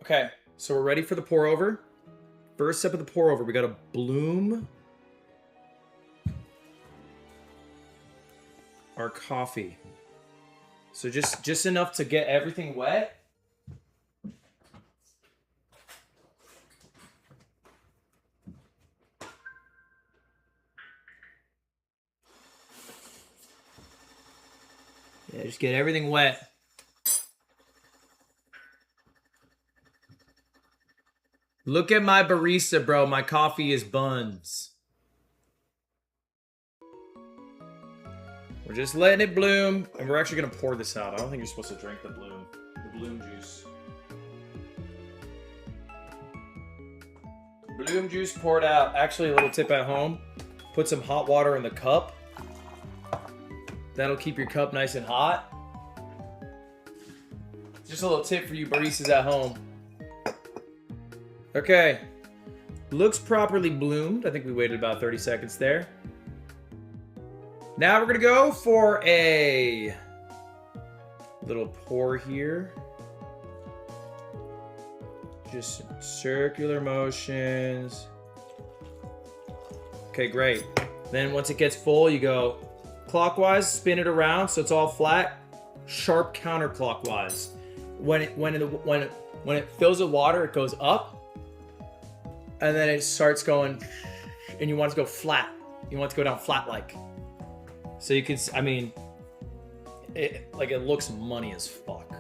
Okay, so we're ready for the pour over. First step of the pour over, we gotta bloom our coffee. So just enough to get everything wet. Yeah, just get everything wet. Look at my barista, bro. My coffee is buns. We're just letting it bloom, and we're actually gonna pour this out. I don't think you're supposed to drink the bloom juice. Bloom juice poured out. Actually, a little tip at home. Put some hot water in the cup. That'll keep your cup nice and hot. Just a little tip for you baristas at home. Okay. Looks properly bloomed. I think we waited about 30 seconds there. Now we're gonna go for a little pour here. Just circular motions. Okay, great. Then once it gets full, you go clockwise, spin it around so it's all flat. Sharp counterclockwise. When it fills with water, it goes up, and then it starts going, and you want it to go flat. You want it to go down flat like. So you can, I mean, it looks money as fuck.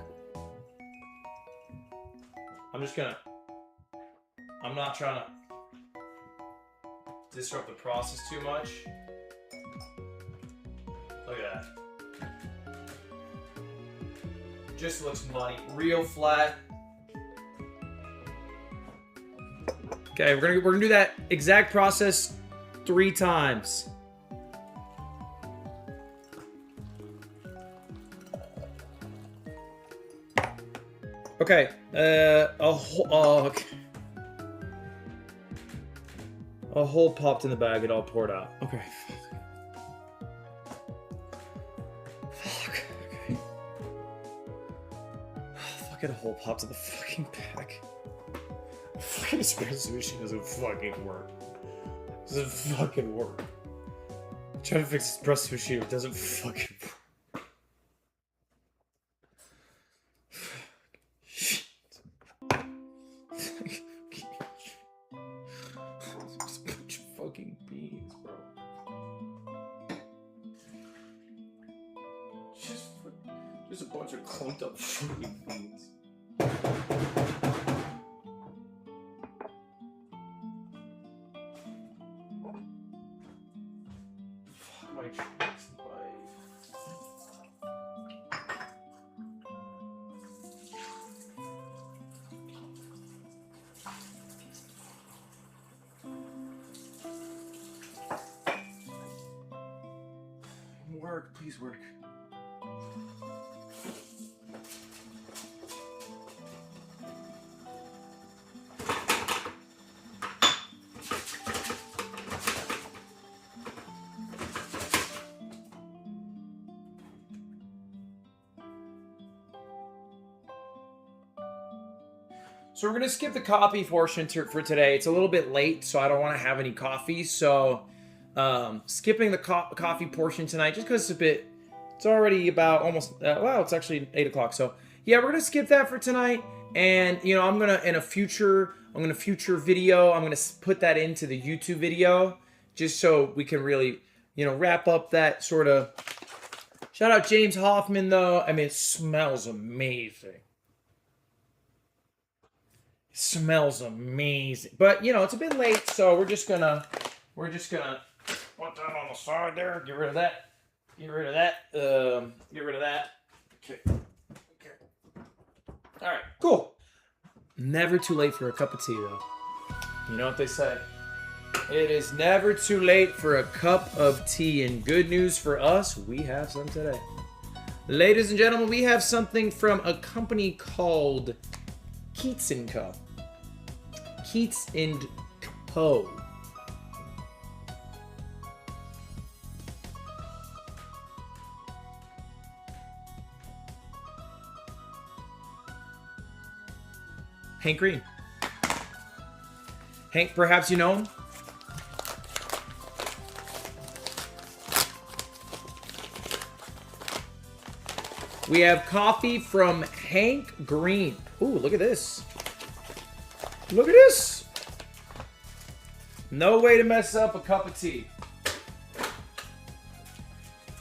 I'm not trying to disrupt the process too much. Look at that. Just looks money. Real flat. Okay, we're gonna do that exact process 3 times. Okay, okay. A hole popped in the bag, it all poured out. Okay. Fuck. Okay. Fucking hole popped in the fucking bag. Fucking espresso machine doesn't fucking work. Doesn't fucking work. I'm trying to fix espresso machine, it doesn't fucking work. Just a bunch of clumped up fucking beans. Mike. Work, please work. So we're going to skip the coffee portion for today. It's a little bit late, so I don't want to have any coffee. So skipping the coffee portion tonight just because it's already about almost, wow, it's actually 8 o'clock. So yeah, we're going to skip that for tonight. And, you know, I'm going to, in a future video, I'm going to put that into the YouTube video just so we can really, you know, wrap up that sort of. Shout out James Hoffman, though. I mean, it smells amazing. Smells amazing, but you know it's a bit late, so we're just gonna put that on the side there. Get rid of that. Get rid of that. Get rid of that. Okay. All right. Cool. Never too late for a cup of tea, though. You know what they say. It is never too late for a cup of tea, and good news for us, we have some today. Ladies and gentlemen, we have something from a company called Keats & Co. Keats & Co. Hank Green. Hank, perhaps you know him? We have coffee from Hank Green. Ooh, look at this. Look at this. No way to mess up a cup of tea.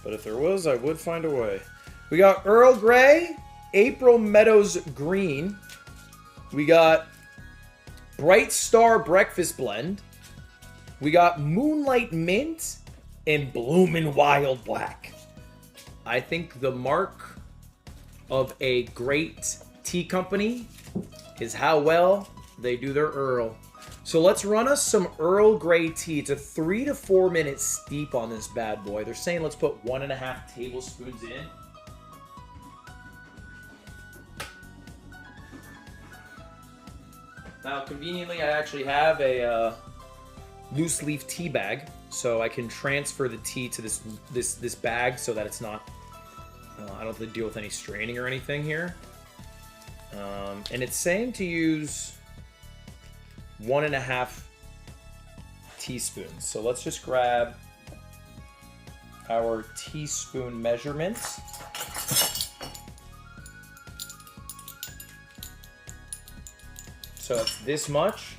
But if there was, I would find a way. We got Earl Grey, April Meadows Green. We got Bright Star Breakfast Blend. We got Moonlight Mint and Bloomin' Wild Black. I think the mark of a great tea company is how well they do their Earl. So let's run us some Earl Grey tea. It's a 3 to 4 minute steep on this bad boy. They're saying let's put 1.5 tablespoons in. Now, conveniently, I actually have a loose leaf tea bag, so I can transfer the tea to this bag so that it's not. I don't have to deal with any straining or anything here. And it's saying to use 1.5 teaspoons. So let's just grab our teaspoon measurements. So it's this much.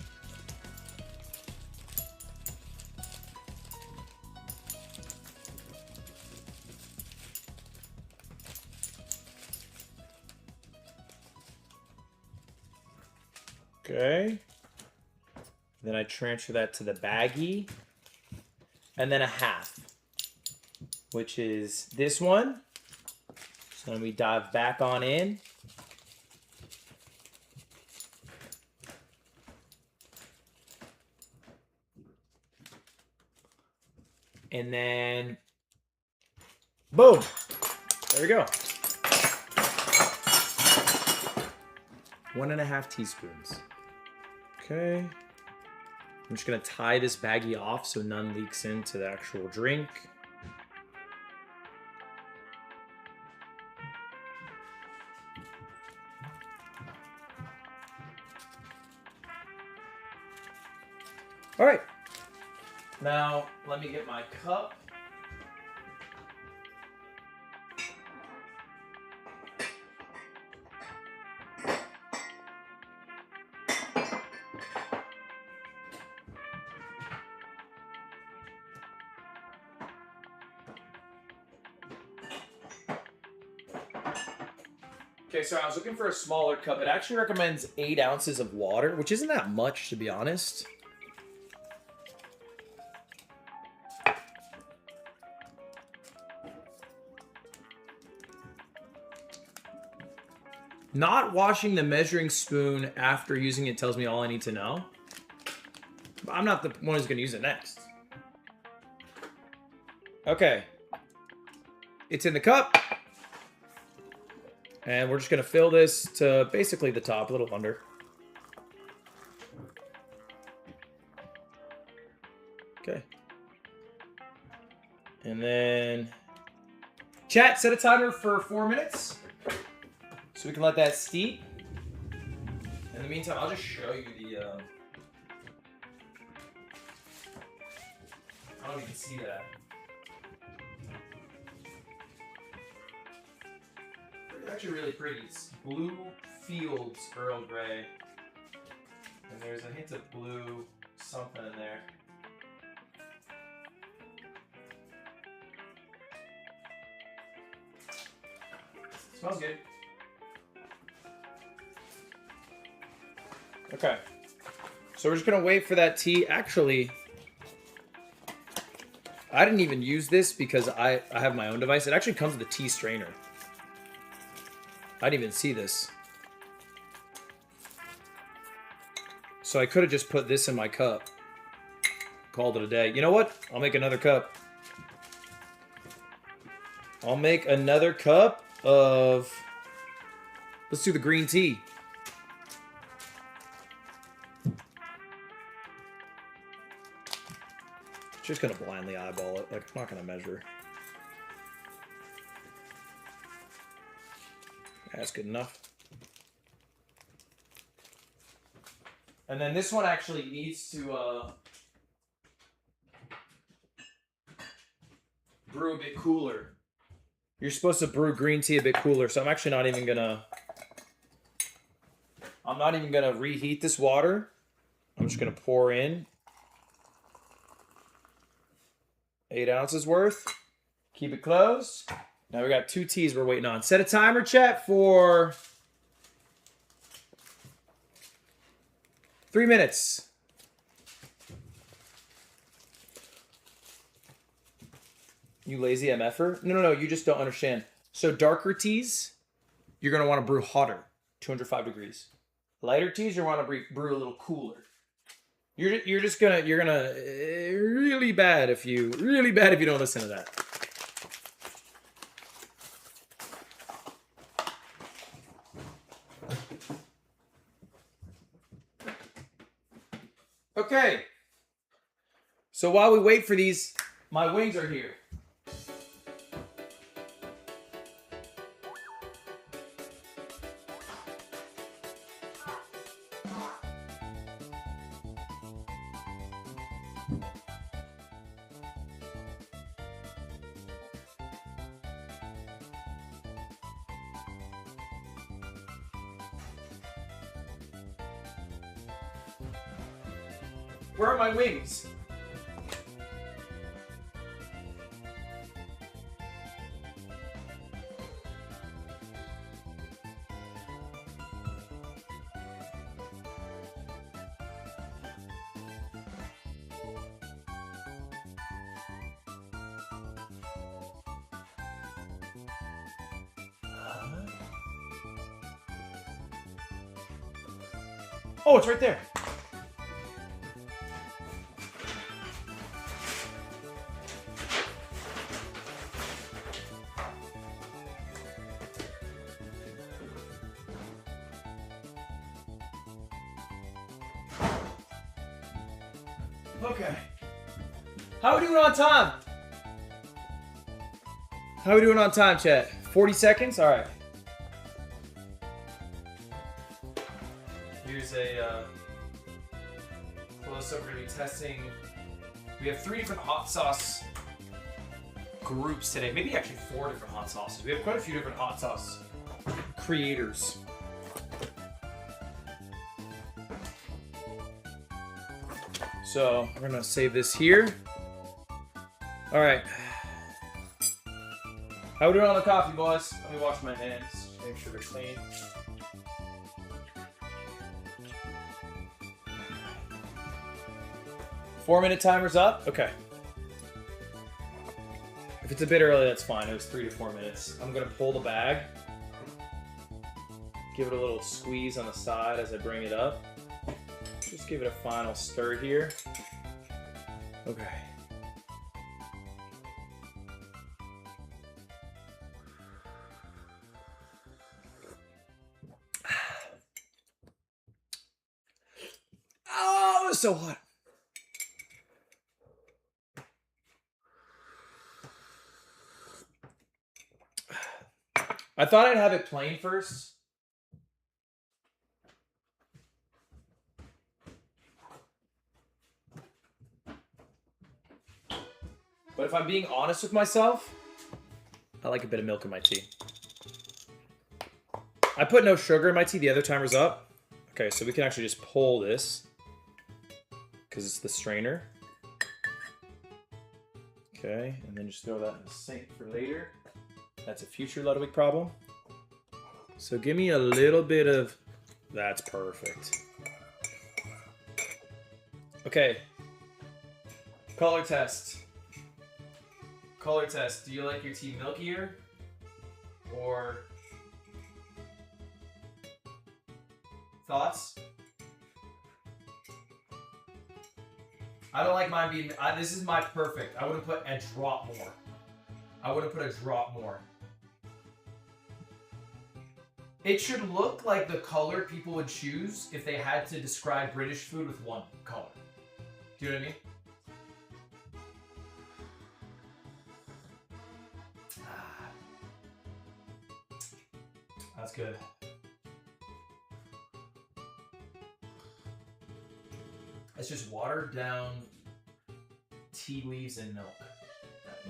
Okay. Then I transfer that to the baggie. And then 1/2, which is this one. So then we dive back on in. And then, boom. There we go. 1.5 teaspoons. Okay. I'm just going to tie this baggie off so none leaks into the actual drink. All right. Now, let me get my cup. Okay, so I was looking for a smaller cup. It actually recommends 8 ounces of water, which isn't that much, to be honest. Not washing the measuring spoon after using it tells me all I need to know. But I'm not the one who's going to use it next. Okay. It's in the cup. And we're just going to fill this to basically the top, a little under. Okay. And then... Chat, set a timer for 4 minutes. So we can let that steep. In the meantime, I'll just show you the... I don't even see that. It's actually really pretty. It's Blue Fields Earl Grey. And there's a hint of blue something in there. Smells good. Okay. So we're just going to wait for that tea. Actually, I didn't even use this because I have my own device. It actually comes with a tea strainer. I didn't even see this. So I could have just put this in my cup. Called it a day. You know what? I'll make another cup. I'll make another cup of... Let's do the green tea. Just gonna blindly eyeball it. Like, I'm not gonna measure. That's good enough. And then this one actually needs to brew a bit cooler. You're supposed to brew green tea a bit cooler, so I'm actually not even gonna... I'm not even gonna reheat this water. I'm just gonna pour in 8 ounces worth. Keep it closed. Now we got 2 teas we're waiting on. Set a timer, chat, for 3 minutes. You lazy MFer? No, you just don't understand. So darker teas, you're going to want to brew hotter, 205 degrees. Lighter teas, you want to brew a little cooler. You're gonna really bad if you don't listen to that. Okay. So while we wait for these, my wings are here. Where are my wings? Oh, it's right there. Okay. How are we doing on time? How are we doing on time, chat? 40 seconds? All right. Here's a close-up. We're going to be testing. We have 3 different hot sauce groups today. Maybe actually 4 different hot sauces. We have quite a few different hot sauce creators. So we're gonna save this here. All right. How we doing on the coffee, boys? Let me wash my hands. Make sure they're clean. Four-minute timer's up. Okay. If it's a bit early, that's fine. It was 3 to 4 minutes. I'm gonna pull the bag. Give it a little squeeze on the side as I bring it up. Just give it a final stir here. Okay. Oh, it's so hot. I thought I'd have it plain first. But if I'm being honest with myself, I like a bit of milk in my tea. I put no sugar in my tea. The other timer's up. Okay, so we can actually just pull this because it's the strainer. Okay, and then just throw that in the sink for later. That's a future Ludwig problem. So give me a little bit of... That's perfect. Okay. Color test. Color test. Do you like your tea milkier? Or... Thoughts? I don't like mine being... this is my perfect. I would have put a drop more. I would have put a drop more. It should look like the color people would choose if they had to describe British food with one color. Do you know what I mean? That's good. It's just watered down tea leaves and milk.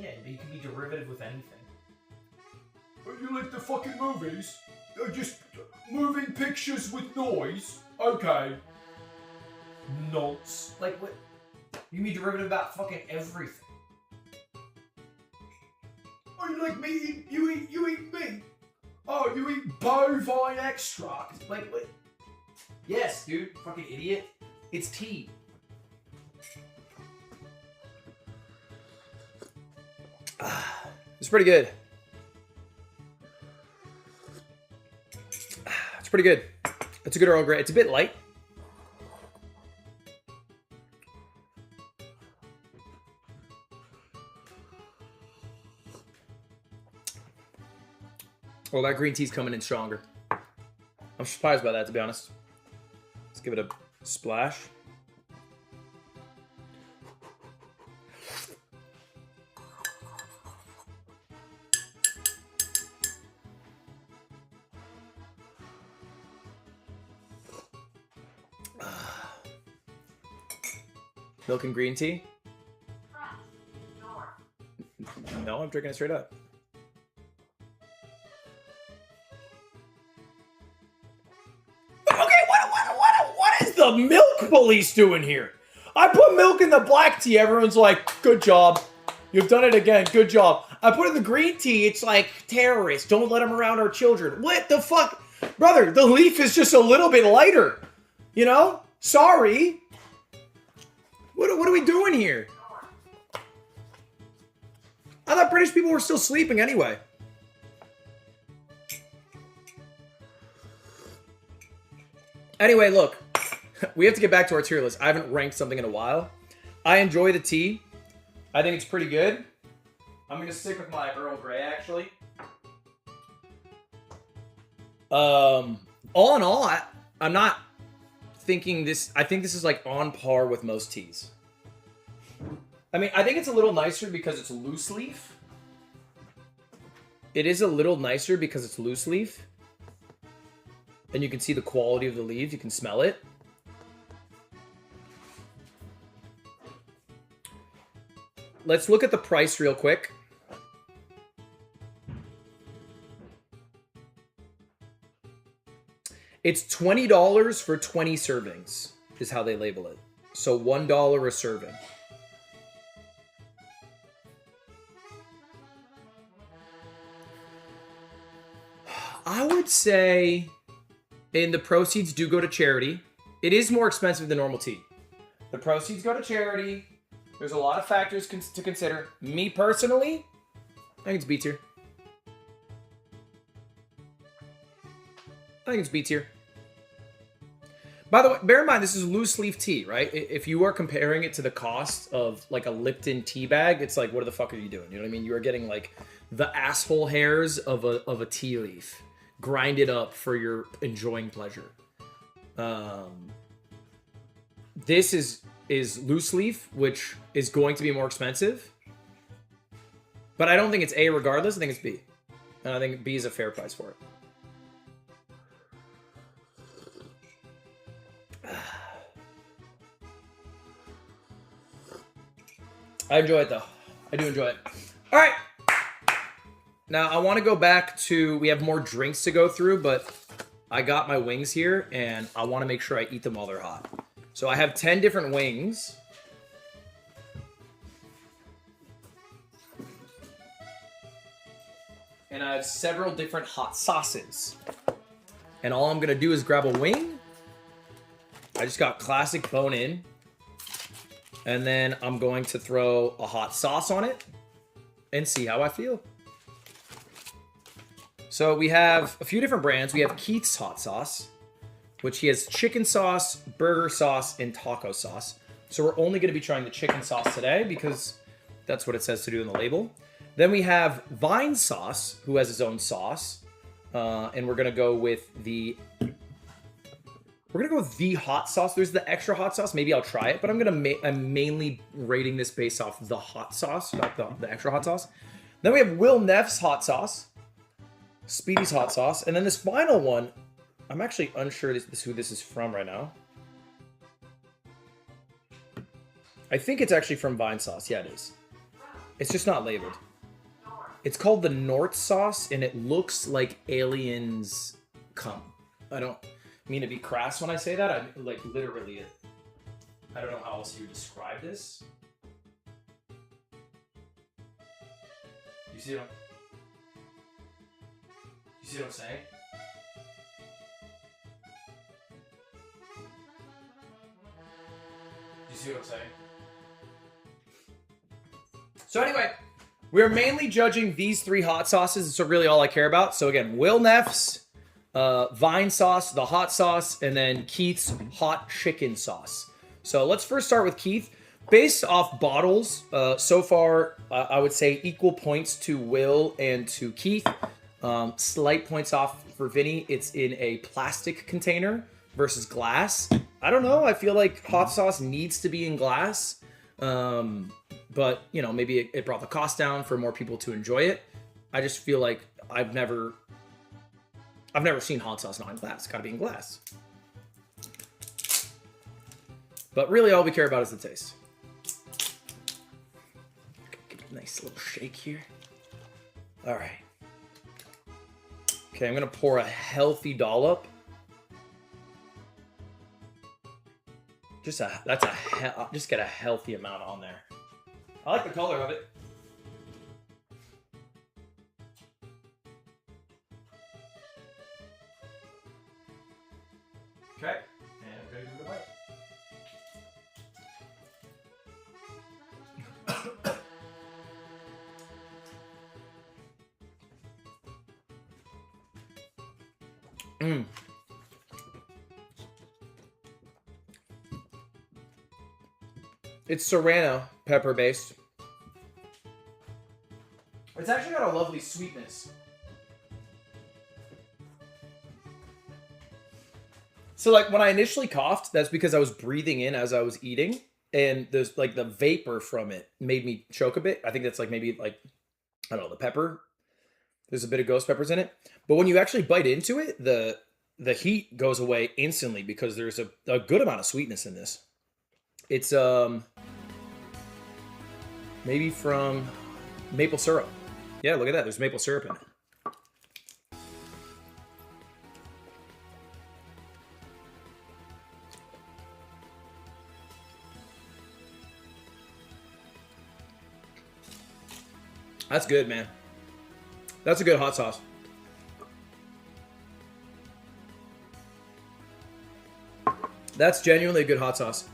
Yeah, you can be derivative with anything. You like the fucking movies? Just moving pictures with noise? Okay. Nonce. Like, what? You can be derivative about fucking everything. Oh, you like meat? You eat meat? Oh, you eat bovine extract? Like, what? Yes, dude. Fucking idiot. It's tea. It's pretty good. It's pretty good. It's a good Earl Grey. It's a bit light. Well, that green tea's coming in stronger. I'm surprised by that, to be honest. Let's give it a splash. Milk and green tea? No, I'm drinking it straight up. Okay, what is the milk police doing here? I put milk in the black tea, everyone's like, good job. You've done it again, good job. I put in the green tea, it's like, terrorists, don't let them around our children. What the fuck? Brother, the leaf is just a little bit lighter. You know? Sorry. What are we doing here? I thought British people were still sleeping anyway. Anyway, look. We have to get back to our tier list. I haven't ranked something in a while. I enjoy the tea. I think it's pretty good. I'm going to stick with my Earl Grey, actually. All in all, I'm not thinking this... I think this is like on par with most teas. I mean, I think it's a little nicer because it's loose leaf. It is a little nicer because it's loose leaf. And you can see the quality of the leaves. You can smell it. Let's look at the price real quick. It's $20 for 20 servings, is how they label it. So $1 a serving. I would say, and the proceeds do go to charity. It is more expensive than normal tea. The proceeds go to charity. There's a lot of factors to consider. Me personally, I think it's B tier. I think it's B tier. By the way, bear in mind, this is loose leaf tea, right? If you are comparing it to the cost of like a Lipton tea bag, it's like, what the fuck are you doing? You know what I mean? You are getting like the asshole hairs of a tea leaf grinded up for your enjoying pleasure. This is loose leaf, which is going to be more expensive. But I don't think it's A regardless. I think it's B. And I think B is a fair price for it. I enjoy it, though. I do enjoy it. All right. Now, I want to go back to... We have more drinks to go through, but I got my wings here, and I want to make sure I eat them while they're hot. So I have 10 different wings. And I have several different hot sauces. And all I'm going to do is grab a wing. I just got classic bone-in. And then I'm going to throw a hot sauce on it and see how I feel. So we have a few different brands. We have Keith's hot sauce, which he has chicken sauce, burger sauce, and taco sauce. So we're only going to be trying the chicken sauce today because that's what it says to do in the label. Then we have Vine Sauce, who has his own sauce. And we're going to go with the... We're going to go with the hot sauce. There's the extra hot sauce. Maybe I'll try it, but I'm mainly rating this based off the hot sauce, not the extra hot sauce. Then we have Will Neff's hot sauce, Speedy's hot sauce, and then this final one, I'm actually unsure who this is from right now. I think it's actually from Vine Sauce. Yeah, it is. It's just not labeled. It's called the North sauce, and it looks like aliens cum. I don't mean to be crass when I say that. I like literally it. I don't know how else you would describe this. You see what I'm saying? You see what I'm saying? So anyway, we're mainly judging these three hot sauces. So really all I care about. So again, Will Neff's, Vine Sauce, the hot sauce, and then Keith's hot chicken sauce. So let's first start with Keith. Based off bottles, so far, I would say equal points to Will and to Keith. Slight points off for Vinny. It's in a plastic container versus glass. I don't know. I feel like hot sauce needs to be in glass. But, you know, maybe it brought the cost down for more people to enjoy it. I just feel like I've never seen hot sauce not in glass. It's gotta be in glass. But really all we care about is the taste. Give it a nice little shake here. All right. Okay, I'm gonna pour a healthy dollop. Just get a healthy amount on there. I like the color of it. Okay, and I'm gonna give it a bite. It's serrano pepper based. It's actually got a lovely sweetness. So like when I initially coughed, that's because I was breathing in as I was eating, and there's like the vapor from it made me choke a bit. I think that's like maybe like, I don't know, the pepper. There's a bit of ghost peppers in it. But when you actually bite into it, the heat goes away instantly because there's a good amount of sweetness in this. It's maybe from maple syrup. Yeah, look at that. There's maple syrup in it. That's good, man. That's a good hot sauce. That's genuinely a good hot sauce.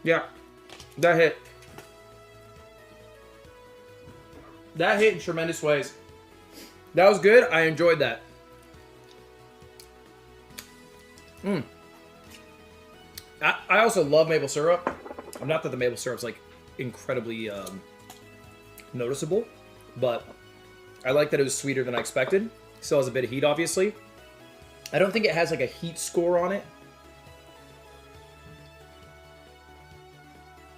Yeah, that hit. That hit in tremendous ways. That was good. I enjoyed that. I also love maple syrup. Not that the maple syrup's like incredibly noticeable, but I like that it was sweeter than I expected. Still has a bit of heat, obviously. I don't think it has like a heat score on it.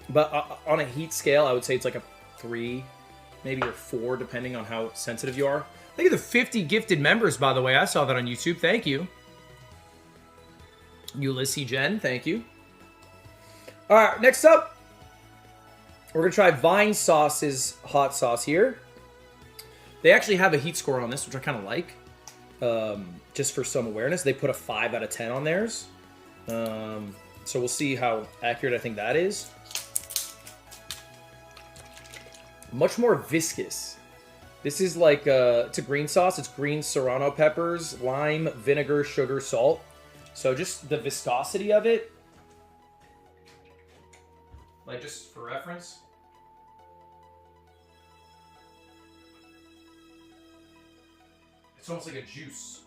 But on a heat scale, I would say it's like a 3, maybe a 4, depending on how sensitive you are. Look at the 50 gifted members, by the way. I saw that on YouTube. Thank you. Ulysses Jen, thank you. All right, next up, we're going to try Vine Sauce's hot sauce here. They actually have a heat score on this, which I kind of like. Just for some awareness. They put a 5 out of 10 on theirs. So we'll see how accurate I think that is. Much more viscous. This is like, it's a green sauce. It's green serrano peppers, lime, vinegar, sugar, salt. So just the viscosity of it. Like just for reference. It's almost like a juice.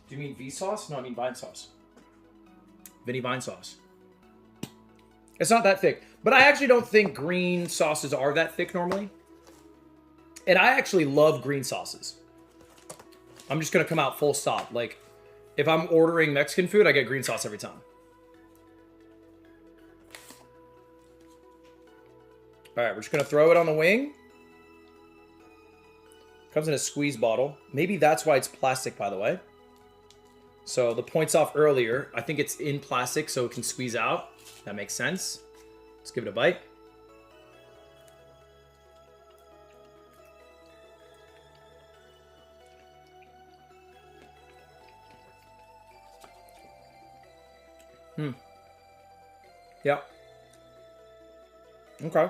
Do you mean V sauce? No, I mean vine sauce. Vinny vine sauce. It's not that thick. But I actually don't think green sauces are that thick normally. And I actually love green sauces. I'm just going to come out full stop. Like, if I'm ordering Mexican food, I get green sauce every time. All right, we're just going to throw it on the wing. Comes in a squeeze bottle. Maybe that's why it's plastic, by the way. So the points off earlier, I think it's in plastic so it can squeeze out. That makes sense. Let's give it a bite. Yeah. Okay.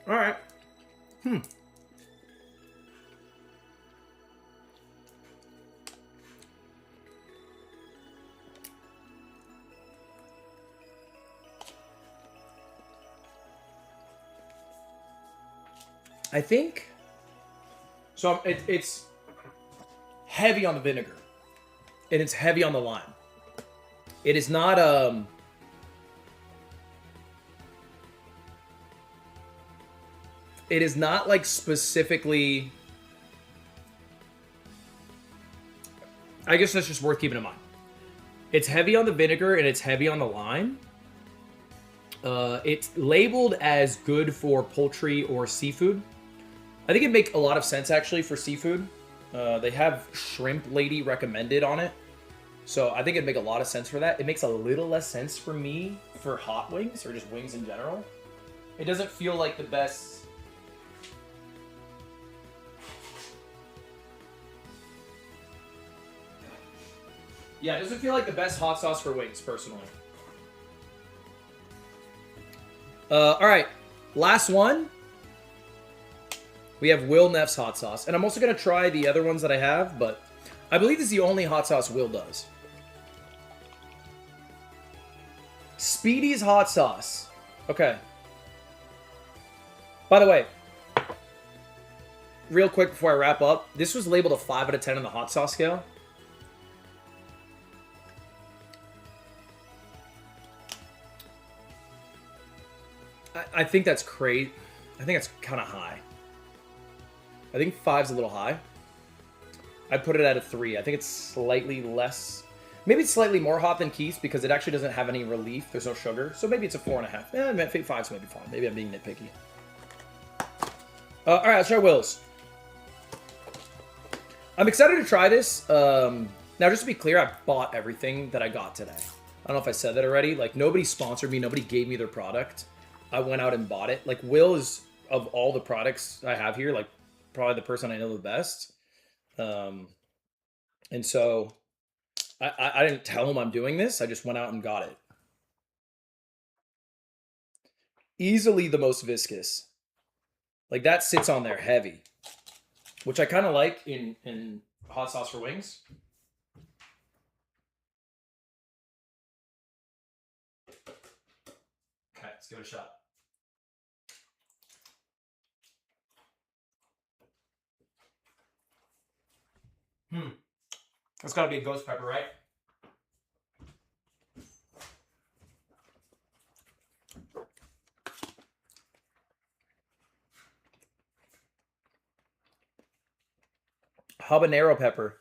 All right. I think so. It's heavy on the vinegar, and it's heavy on the lime. It is not It is not like specifically. I guess that's just worth keeping in mind. It's heavy on the vinegar and it's heavy on the lime. It's labeled as good for poultry or seafood. I think it'd make a lot of sense actually for seafood. They have shrimp lady recommended on it. So I think it'd make a lot of sense for that. It makes a little less sense for me for hot wings or just wings in general. It doesn't feel like the best. Yeah, it doesn't feel like the best hot sauce for wings, personally. All right, last one. We have Will Neff's hot sauce. And I'm also going to try the other ones that I have, but I believe this is the only hot sauce Will does. Speedy's hot sauce. Okay. By the way, real quick before I wrap up, this was labeled a 5 out of 10 on the hot sauce scale. I think that's crazy. I think that's kind of high. I think 5's a little high. I'd put it at a 3. I think it's slightly less. Maybe it's slightly more hot than Keith's because it actually doesn't have any relief. There's no sugar. So maybe it's a 4.5. I think 5's maybe fine. Maybe I'm being nitpicky. All right, let's try Will's. I'm excited to try this. Now, just to be clear, I bought everything that I got today. I don't know if I said that already. Like, nobody sponsored me. Nobody gave me their product. I went out and bought it. Like, Will is, of all the products I have here, like, probably the person I know the best. And so I didn't tell him I'm doing this. I just went out and got it. Easily the most viscous. Like, that sits on there heavy. which I kind of like in hot sauce for wings. Okay, let's give it a shot. That's gotta be a ghost pepper, right? Habanero pepper.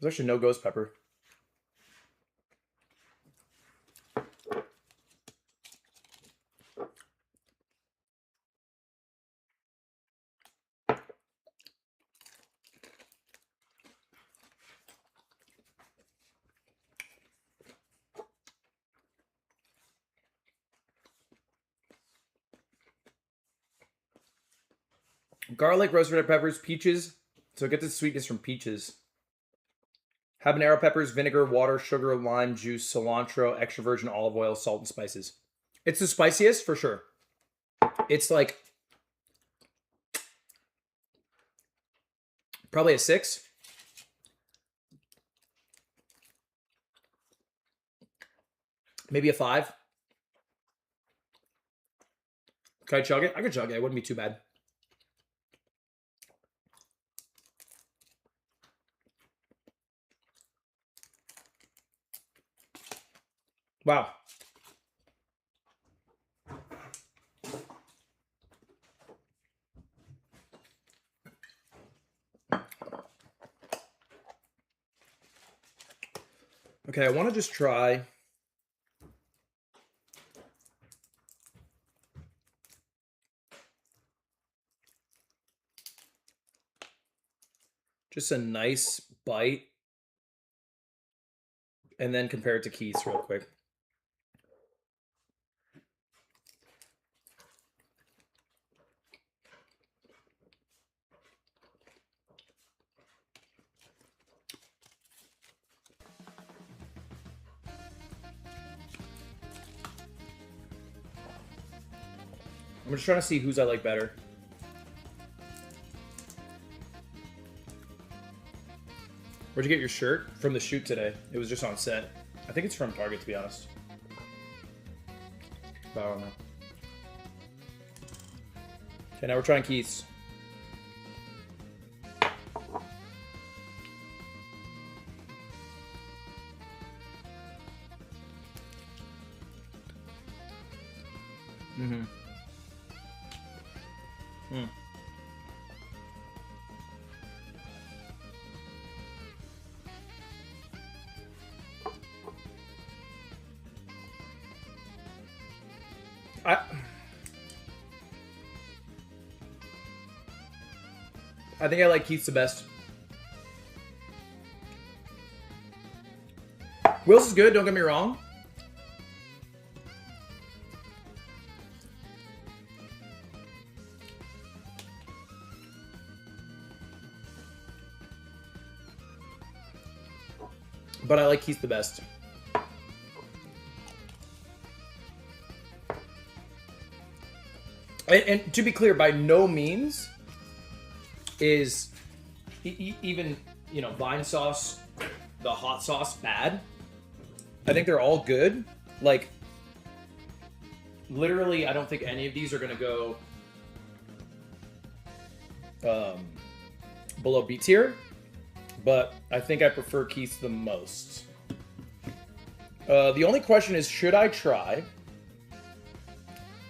There's actually no ghost pepper. Garlic, roasted red peppers, peaches. So get the sweetness from peaches. Habanero peppers, vinegar, water, sugar, lime juice, cilantro, extra virgin olive oil, salt, and spices. It's the spiciest for sure. It's like probably a 6. Maybe a 5. Can I chug it? I could chug it. It wouldn't be too bad. Wow. Okay, I want to just try just a nice bite and then compare it to Keith's real quick. I'm just trying to see whose I like better. Where'd you get your shirt? From the shoot today. It was just on set. I think it's from Target, to be honest. But I don't know. Okay, now we're trying Keith's. Mm-hmm. I think I like Keith's the best. Will's is good, don't get me wrong. But I like Keith's the best. And to be clear, by no means is even, you know, vine sauce, the hot sauce, bad. I think they're all good. Like, literally, I don't think any of these are going to go below B tier. But I think I prefer Keith's the most. The only question is, should I try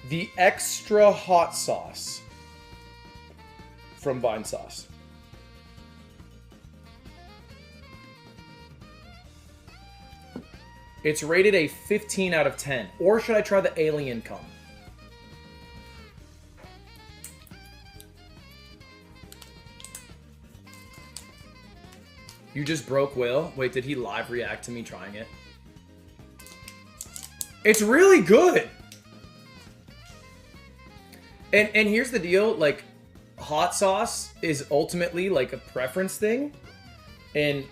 the extra hot sauce from Vine Sauce? It's rated a 15 out of 10. Or should I try the Alien Cum? You just broke Will? Wait, did he live react to me trying it? It's really good! And here's the deal, like, hot sauce is ultimately like a preference thing, and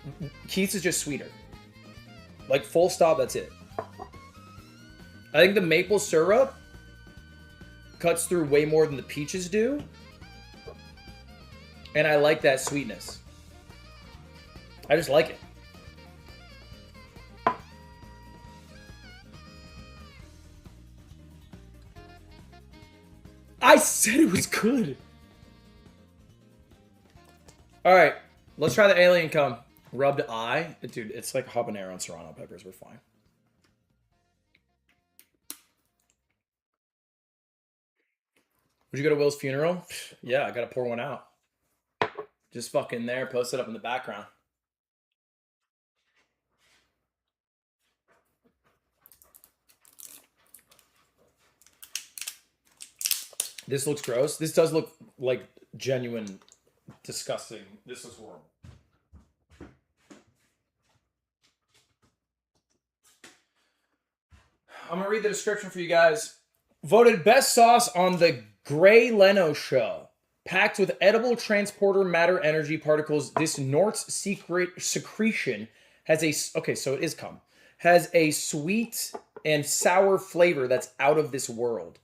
Keith's is just sweeter. Like, full stop, that's it. I think the maple syrup cuts through way more than the peaches do. And I like that sweetness. I just like it. I said it was good. All right, let's try the alien cum. Rubbed eye. Dude, it's like habanero and serrano peppers. We're fine. Would you go to Will's funeral? Yeah, I gotta pour one out. Just fucking there, post it up in the background. This looks gross. This does look like genuine disgusting. This looks horrible. I'm gonna read the description for you guys. Voted best sauce on the Gray Leno show. Packed with edible transporter matter energy particles, this Nort's secret secretion has a... Okay, so it is cum. Has a sweet and sour flavor that's out of this world.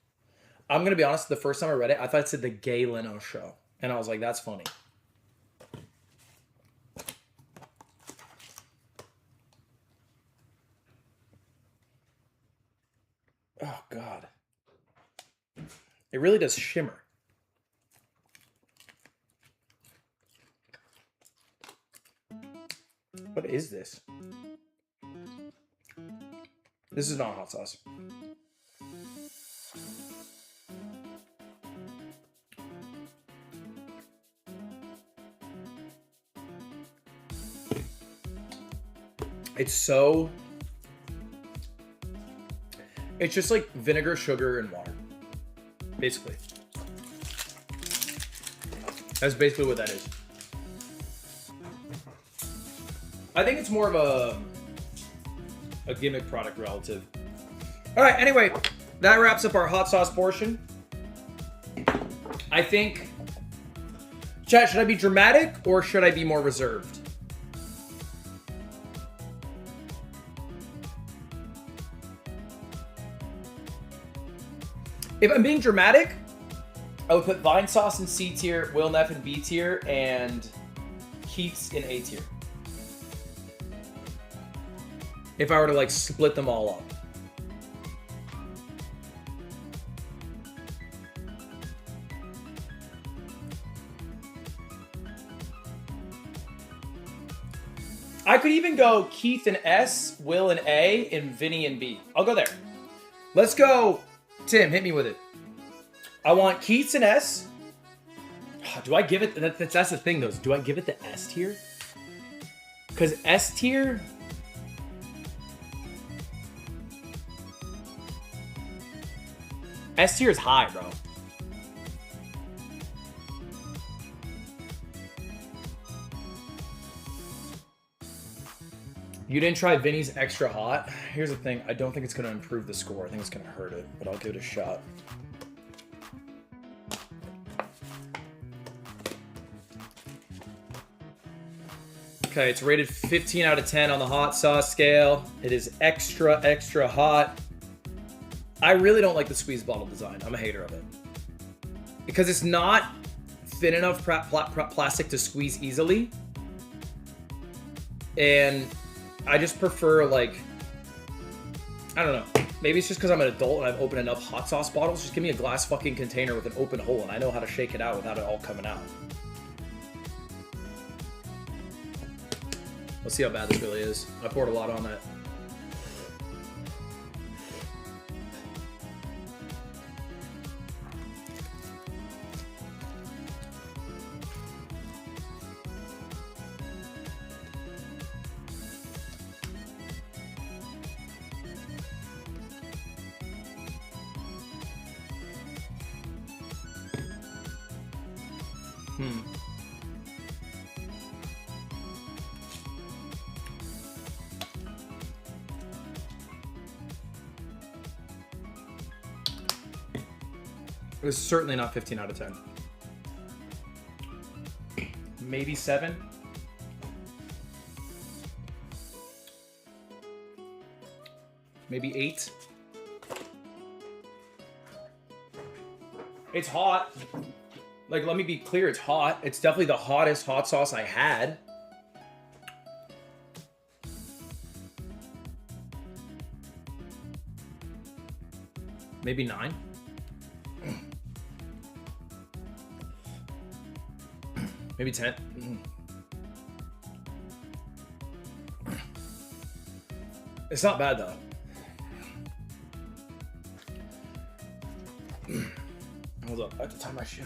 I'm going to be honest, the first time I read it, I thought it said the Gay Leno show. And I was like, that's funny. Oh, God. It really does shimmer. What is this? This is not hot sauce. It's so... It's just like vinegar, sugar, and water. Basically. That's basically what that is. I think it's more of a gimmick product relative. All right, anyway, that wraps up our hot sauce portion. I think... Chat, should I be dramatic or should I be more reserved? If I'm being dramatic, I would put Vine Sauce in C tier, Will Neff in B tier, and Keith's in A tier. If I were to like split them all up. I could even go Keith in S, Will in A, and Vinny in B. I'll go there. Let's go. Tim, hit me with it. I want Keith's in S. Do I give it... That's the thing, though. Do I give it the S tier? Because S tier... S tier is high, bro. You didn't try Vinny's Extra Hot? Here's the thing. I don't think it's going to improve the score. I think it's going to hurt it, but I'll give it a shot. Okay, it's rated 15 out of 10 on the hot sauce scale. It is extra, extra hot. I really don't like the squeeze bottle design. I'm a hater of it. Because it's not thin enough plastic to squeeze easily. And I just prefer, like, I don't know. Maybe it's just because I'm an adult and I've opened enough hot sauce bottles. Just give me a glass fucking container with an open hole and I know how to shake it out without it all coming out. Let's see how bad this really is. I poured a lot on that. It was certainly not 15 out of 10. Maybe 7. Maybe 8. It's hot. Like, let me be clear, it's hot. It's definitely the hottest hot sauce I had. Maybe 9. Maybe 10. It's not bad though. Hold up, I have to tie my shoe.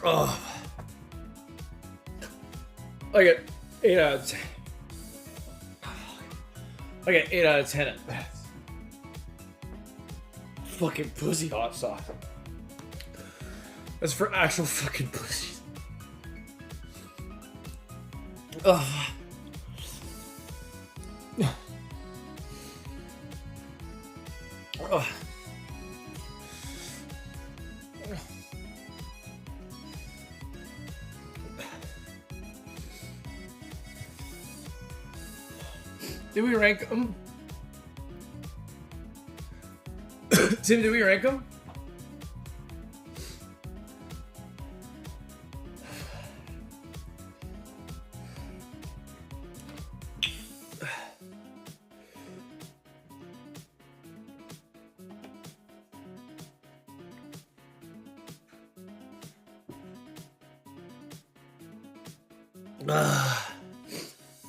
Oh, I get 8 out of 10. I get 8 out of 10 at best. Fucking pussy hot sauce. That's for actual fucking pussies. Ugh. Ugh. Did we rank them? Tim, did we rank them?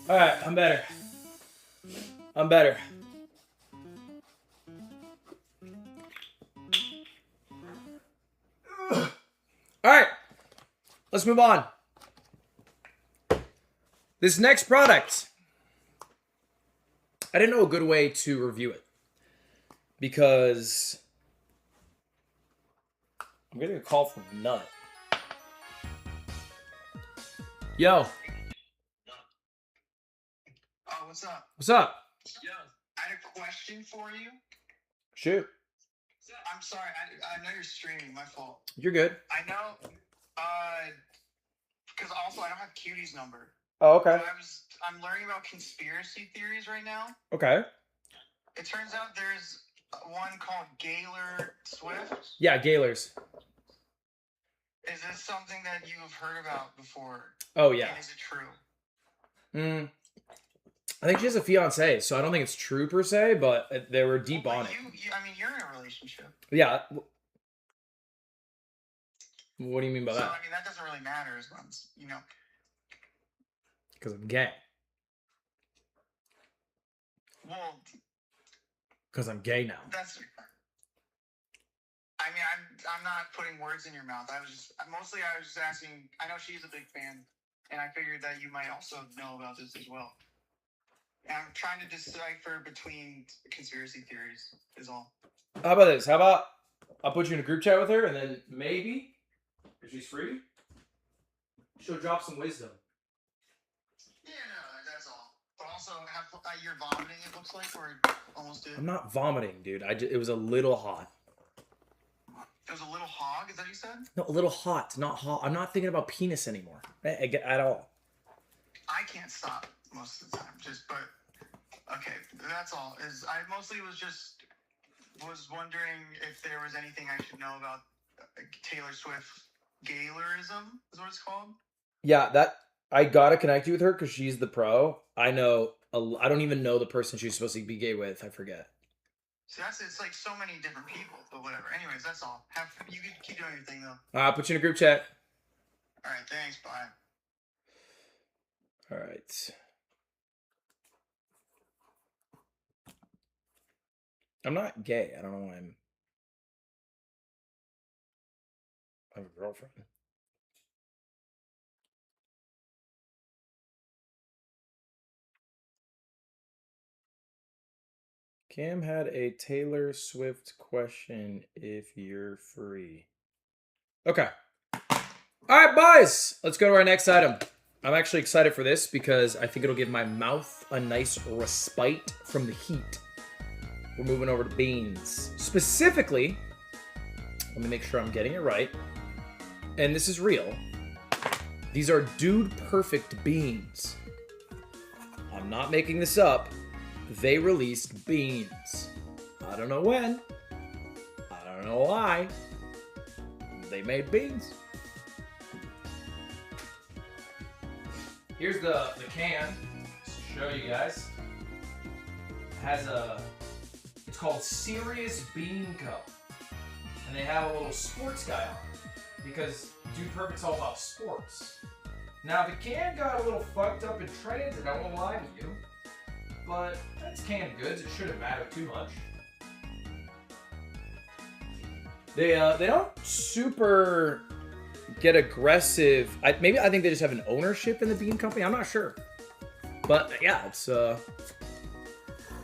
All right, I'm better. I'm better. All right, let's move on. This next product, I didn't know a good way to review it because I'm getting a call from Nut. Yo. Oh, what's up? What's up? Yo, I had a question for you. Shoot. I'm sorry, I know you're streaming, my fault. You're good. I know, because also I don't have Cutie's number. Oh, okay. So I'm learning about conspiracy theories right now. Okay. It turns out there's one called Gaylor Swift. Yeah, Gaylor's. Is this something that you've heard about before? Oh, yeah. And is it true? I think she has a fiance, so I don't think it's true per se, but they were deep on it. I mean, you're in a relationship. Yeah. What do you mean by that? I mean, that doesn't really matter as long as, you know. Because I'm gay. Well. Because I'm gay now. That's. I mean, I'm not putting words in your mouth. I was just asking. I know she's a big fan, and I figured that you might also know about this as well. And I'm trying to decipher between conspiracy theories. Is all. How about this? How about I'll put you in a group chat with her, and then maybe if she's free, she'll drop some wisdom. Yeah, no, that's all. But also, you're vomiting. It looks like, or almost did. I'm not vomiting, dude. It was a little hot. It was a little hog, is that what you said? No, a little hot, not hot. I'm not thinking about penis anymore at all. I can't stop most of the time. Okay, that's all. I mostly was wondering if there was anything I should know about Taylor Swift Gaylorism, is what it's called. Yeah, I gotta connect you with her because she's the pro. I know. I don't even know the person she's supposed to be gay with. I forget. So it's like so many different people, but whatever. Anyways, that's all. You can keep doing your thing though. I'll put you in a group chat. All right, thanks. Bye. All right. I'm not gay. I don't know why I have a girlfriend. Cam had a Taylor Swift question if you're free. Okay. All right, boys. Let's go to our next item. I'm actually excited for this because I think it'll give my mouth a nice respite from the heat. We're moving over to beans. Specifically, let me make sure I'm getting it right. and this is real, these are Dude Perfect beans. I'm not making this up. They released beans. I don't know when. I don't know why. They made beans. Here's the can, just to show you guys. It has it's called Serious Bean Co. And they have a little sports guy on it, because Dude Perfect's all about sports. Now the can got a little fucked up in transit, I won't lie to you. But that's canned goods, it shouldn't matter too much. They don't super get aggressive. I think they just have an ownership in the bean company. I'm not sure. But yeah, it's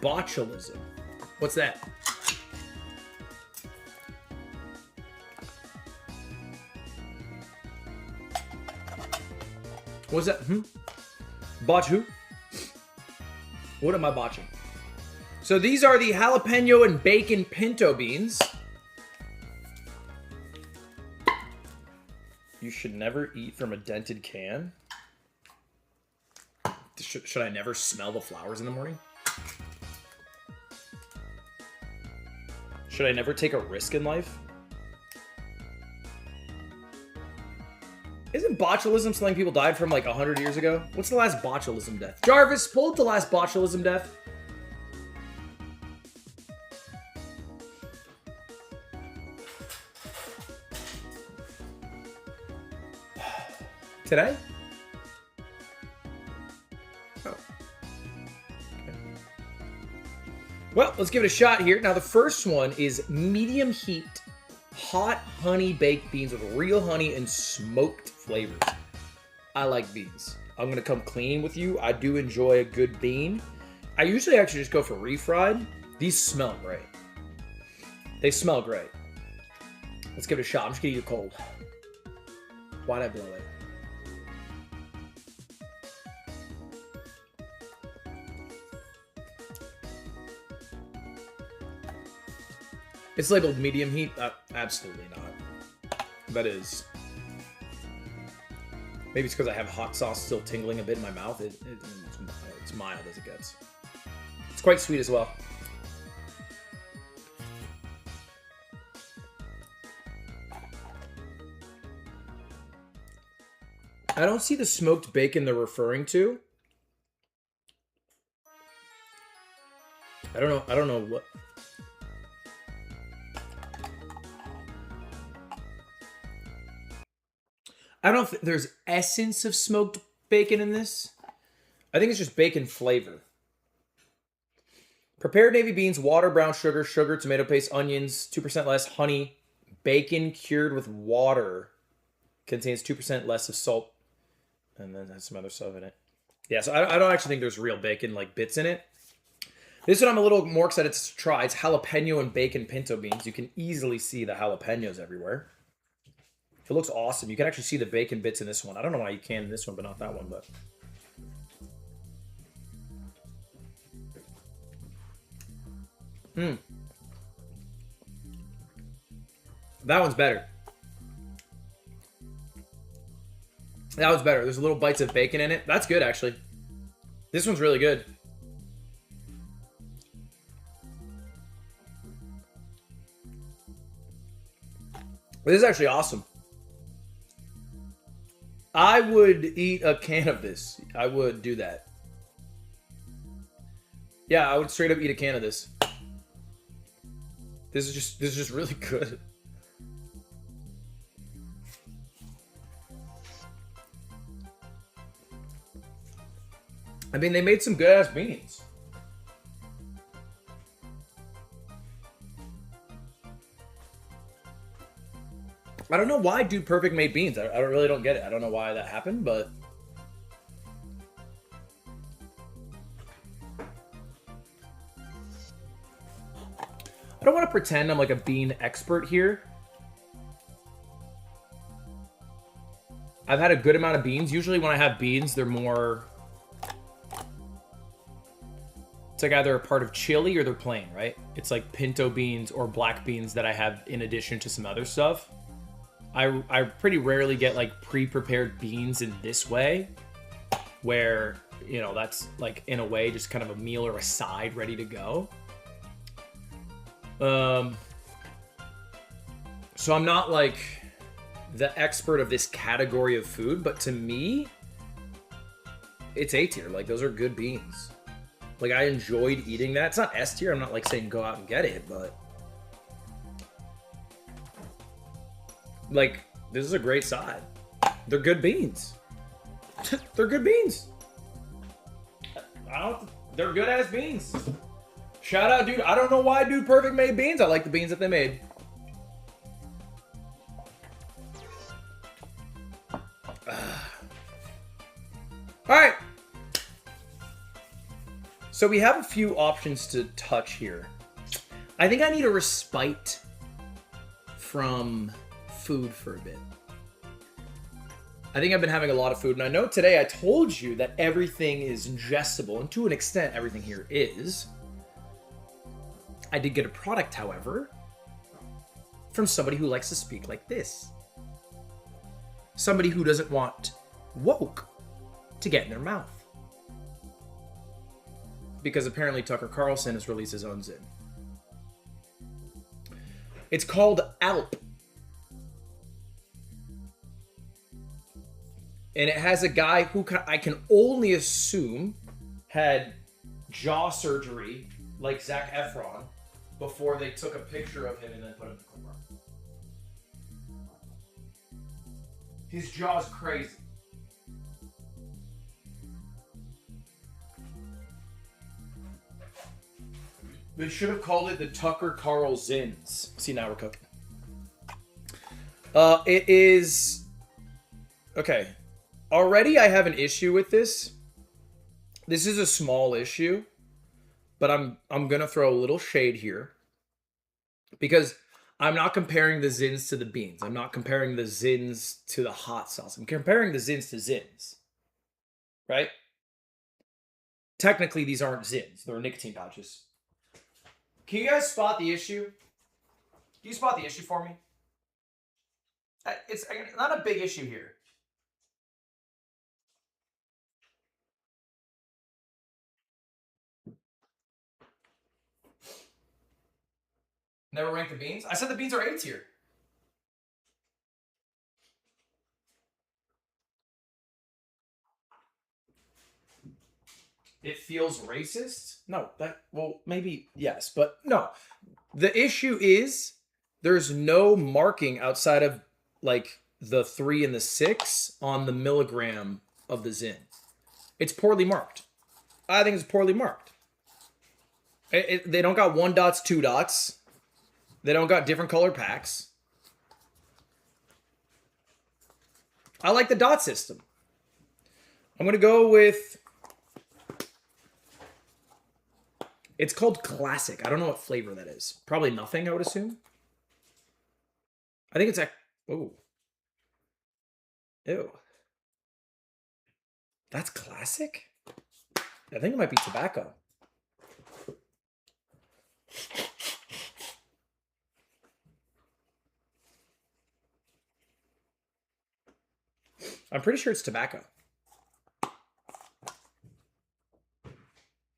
botulism. What's that? What's that? Botch who? What am I botching? So these are the jalapeno and bacon pinto beans. You should never eat from a dented can. Should I never smell the flowers in the morning? Should I never take a risk in life? Isn't botulism something people died from like 100 years ago? What's the last botulism death? Jarvis, pull up the last botulism death. Today? Oh. Okay. Well, let's give it a shot here. Now, the first one is medium heat, hot honey baked beans with real honey and smoked flavors. I like beans. I'm going to come clean with you. I do enjoy a good bean. I usually actually just go for refried. These smell great. They smell great. Let's give it a shot. I'm just going to eat it cold. Why'd I blow it? It's labeled medium heat. Absolutely not. That is. Maybe it's because I have hot sauce still tingling a bit in my mouth. It's mild as it gets. It's quite sweet as well. I don't see the smoked bacon they're referring to. I don't know what. I don't think there's essence of smoked bacon in this. I think it's just bacon flavor. Prepared navy beans, water, brown sugar, tomato paste, onions, 2% less, honey, bacon cured with water, contains 2% less of salt, and then has some other stuff in it. Yeah, so I don't actually think there's real bacon like bits in it. This one I'm a little more excited to try. It's jalapeno and bacon pinto beans. You can easily see the jalapenos everywhere. It looks awesome. You can actually see the bacon bits in this one. I don't know why you can in this one, but not that one, but. That one's better. That one's better. There's little bites of bacon in it. That's good, actually. This one's really good. This is actually awesome. I would eat a can of this. I would do that. Yeah, I would straight up eat a can of this. This is just really good. I mean, they made some good ass beans. I don't know why Dude Perfect made beans. I really don't get it. I don't know why that happened, but I don't want to pretend I'm like a bean expert here. I've had a good amount of beans. Usually when I have beans, they're more... It's like either a part of chili or they're plain, right? It's like pinto beans or black beans that I have in addition to some other stuff. I pretty rarely get like pre-prepared beans in this way, where, you know, that's like in a way just kind of a meal or a side ready to go. So I'm not like the expert of this category of food, but to me, it's A tier. Like, those are good beans. Like, I enjoyed eating that. It's not S tier. I'm not like saying go out and get it, but like, this is a great side. They're good beans. They're good beans. They're good ass beans. Shout out, dude. I don't know why Dude Perfect made beans. I like the beans that they made. All right. So we have a few options to touch here. I think I need a respite from food for a bit. I think I've been having a lot of food, and I know today I told you that everything is ingestible, and to an extent, everything here is. I did get a product, however, from somebody who likes to speak like this. Somebody who doesn't want woke to get in their mouth. Because apparently Tucker Carlson has released his own Zin. It's called Alp. And it has a guy who I can only assume had jaw surgery, like Zac Efron, before they took a picture of him and then put him in the clip art. His jaw's crazy. They should have called it the Tucker Carl Zins. See, now we're cooking. It is... Okay. Already I have an issue with this. This is a small issue, but I'm going to throw a little shade here. Because I'm not comparing the Zins to the beans. I'm not comparing the Zins to the hot sauce. I'm comparing the Zins to Zins. Right? Technically, these aren't Zins. They're nicotine pouches. Can you guys spot the issue? Can you spot the issue for me? It's not a big issue here. Never ranked the beans? I said the beans are A tier. It feels racist? No, well, maybe yes, but no. The issue is there's no marking outside of like the 3 and the 6 on the milligram of the Zin. It's poorly marked. I think it's poorly marked. They don't got 1 dots, 2 dots. They don't got different color packs. I like the dot system. I'm going to go with... It's called Classic. I don't know what flavor that is. Probably nothing, I would assume. I think it's a... Oh. Ew. That's Classic? I think it might be tobacco. I'm pretty sure it's tobacco.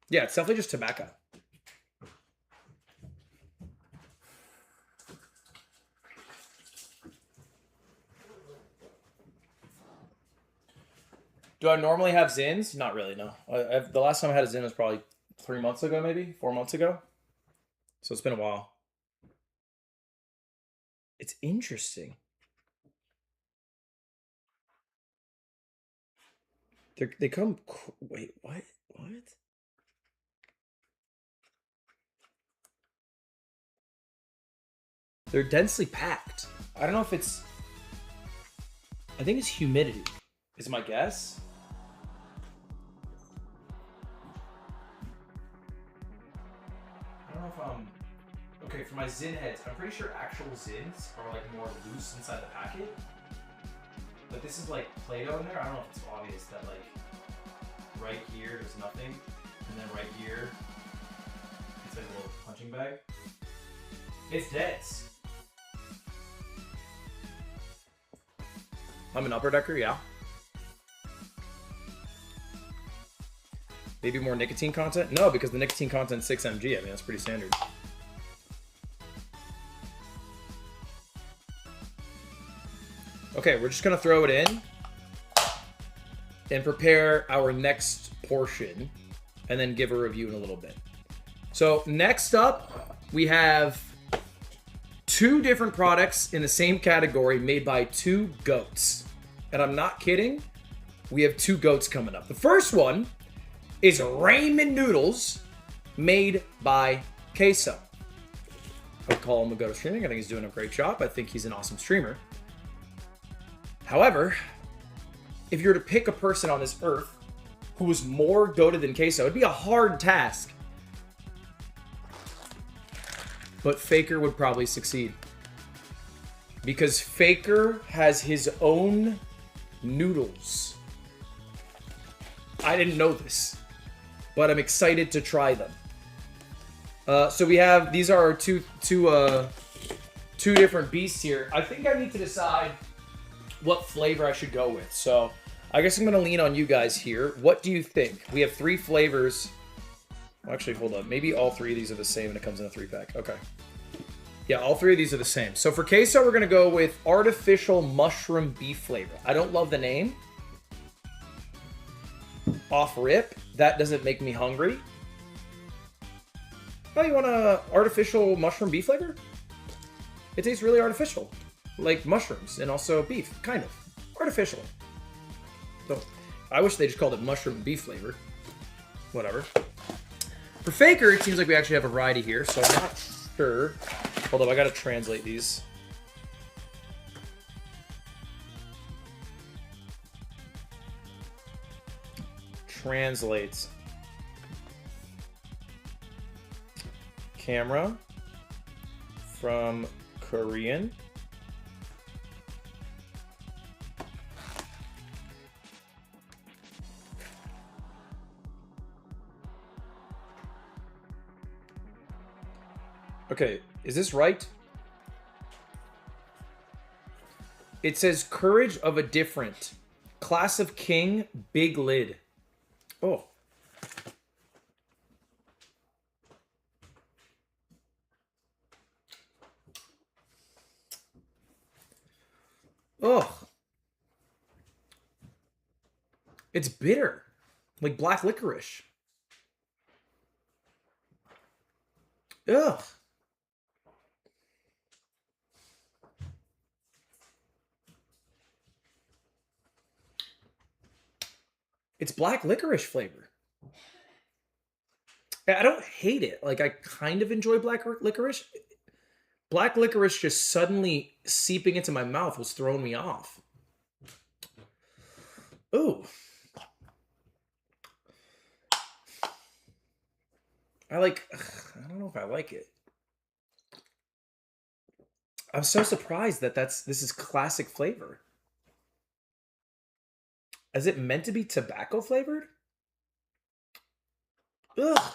Yeah, it's definitely just tobacco. Do I normally have Zins? Not really, no. The last time I had a Zin was probably 3 months ago, maybe 4 months ago. So it's been a while. It's interesting. They come... Wait, what? What? They're densely packed. I don't know if it's... I think it's humidity, is my guess. I don't know if I'm... Okay, for my Zin heads, I'm pretty sure actual Zins are like more loose inside the packet. But this is like Play-Doh in there. I don't know if it's obvious that like right here there's nothing, and then right here it's like a little punching bag. It's dense. I'm an upper decker, yeah. Maybe more nicotine content? No, because the nicotine content's 6 mg. I mean, that's pretty standard. Okay, we're just gonna throw it in and prepare our next portion and then give a review in a little bit. So next up, we have 2 different products in the same category made by 2 goats. And I'm not kidding, we have 2 goats coming up. The first one is ramen noodles made by Queso. I would call him a goat of streaming. I think he's doing a great job. I think he's an awesome streamer. However, if you were to pick a person on this earth who was more goated than Queso, it'd be a hard task. But Faker would probably succeed. Because Faker has his own noodles. I didn't know this, but I'm excited to try them. So we have, these are our two different beasts here. I think I need to decide what flavor I should go with. So I guess I'm going to lean on you guys here. What do you think? We have 3 flavors. Actually, hold up. Maybe all 3 of these are the same and it comes in a 3-pack. Okay. Yeah, all 3 of these are the same. So for Queso, we're going to go with artificial mushroom beef flavor. I don't love the name. Off rip. That doesn't make me hungry. Oh, you want a artificial mushroom beef flavor? It tastes really artificial. Like mushrooms and also beef. Kind of. Artificial. So, I wish they just called it mushroom beef flavor. Whatever. For Faker, it seems like we actually have a variety here, so I'm not sure. Hold up, I gotta translate these. Translate. Camera from Korean. Okay, is this right? It says Courage of a Different. Class of King, Big Lid. Oh. Ugh. It's bitter. Like black licorice. Ugh. It's black licorice flavor. I don't hate it. Like, I kind of enjoy black licorice. Black licorice just suddenly seeping into my mouth was throwing me off. Ooh. I don't know if I like it. I'm so surprised that this is classic flavor. Is it meant to be tobacco flavored? Ugh.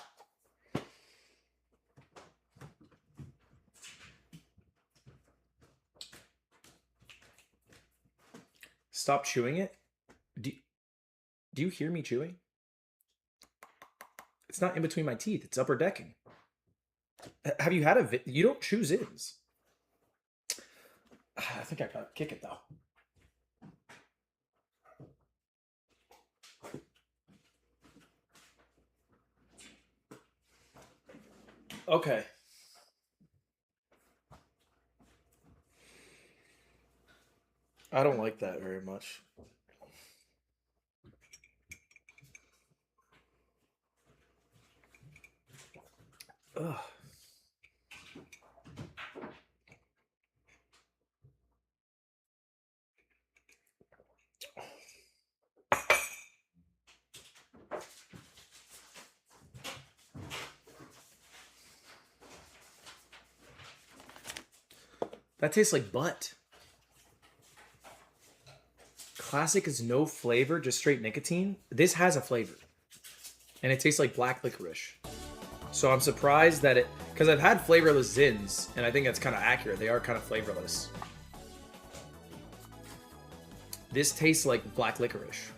Stop chewing it. Do you hear me chewing? It's not in between my teeth. It's upper decking. Have you had you don't chew Zins. I think I gotta kick it though. Okay. I don't like that very much. Ugh. That tastes like butt. Classic is no flavor, just straight nicotine. This has a flavor. And it tastes like black licorice. So I'm surprised that because I've had flavorless Zins, and I think that's kind of accurate. They are kind of flavorless. This tastes like black licorice.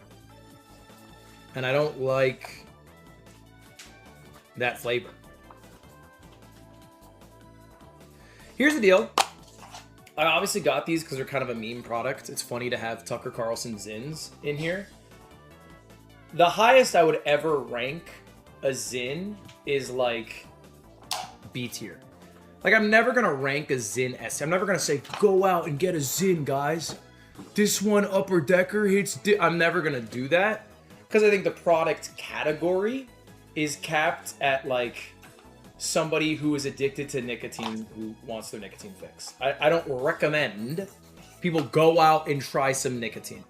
And I don't like that flavor. Here's the deal. I obviously got these because they're kind of a meme product. It's funny to have Tucker Carlson Zins in here. The highest I would ever rank a Zin is like B tier. Like, I'm never gonna rank a Zin S. I'm never gonna say, go out and get a Zin, guys. This one upper decker hits. I'm never gonna do that because I think the product category is capped at like somebody who is addicted to nicotine who wants their nicotine fix. I don't recommend people go out and try some nicotine.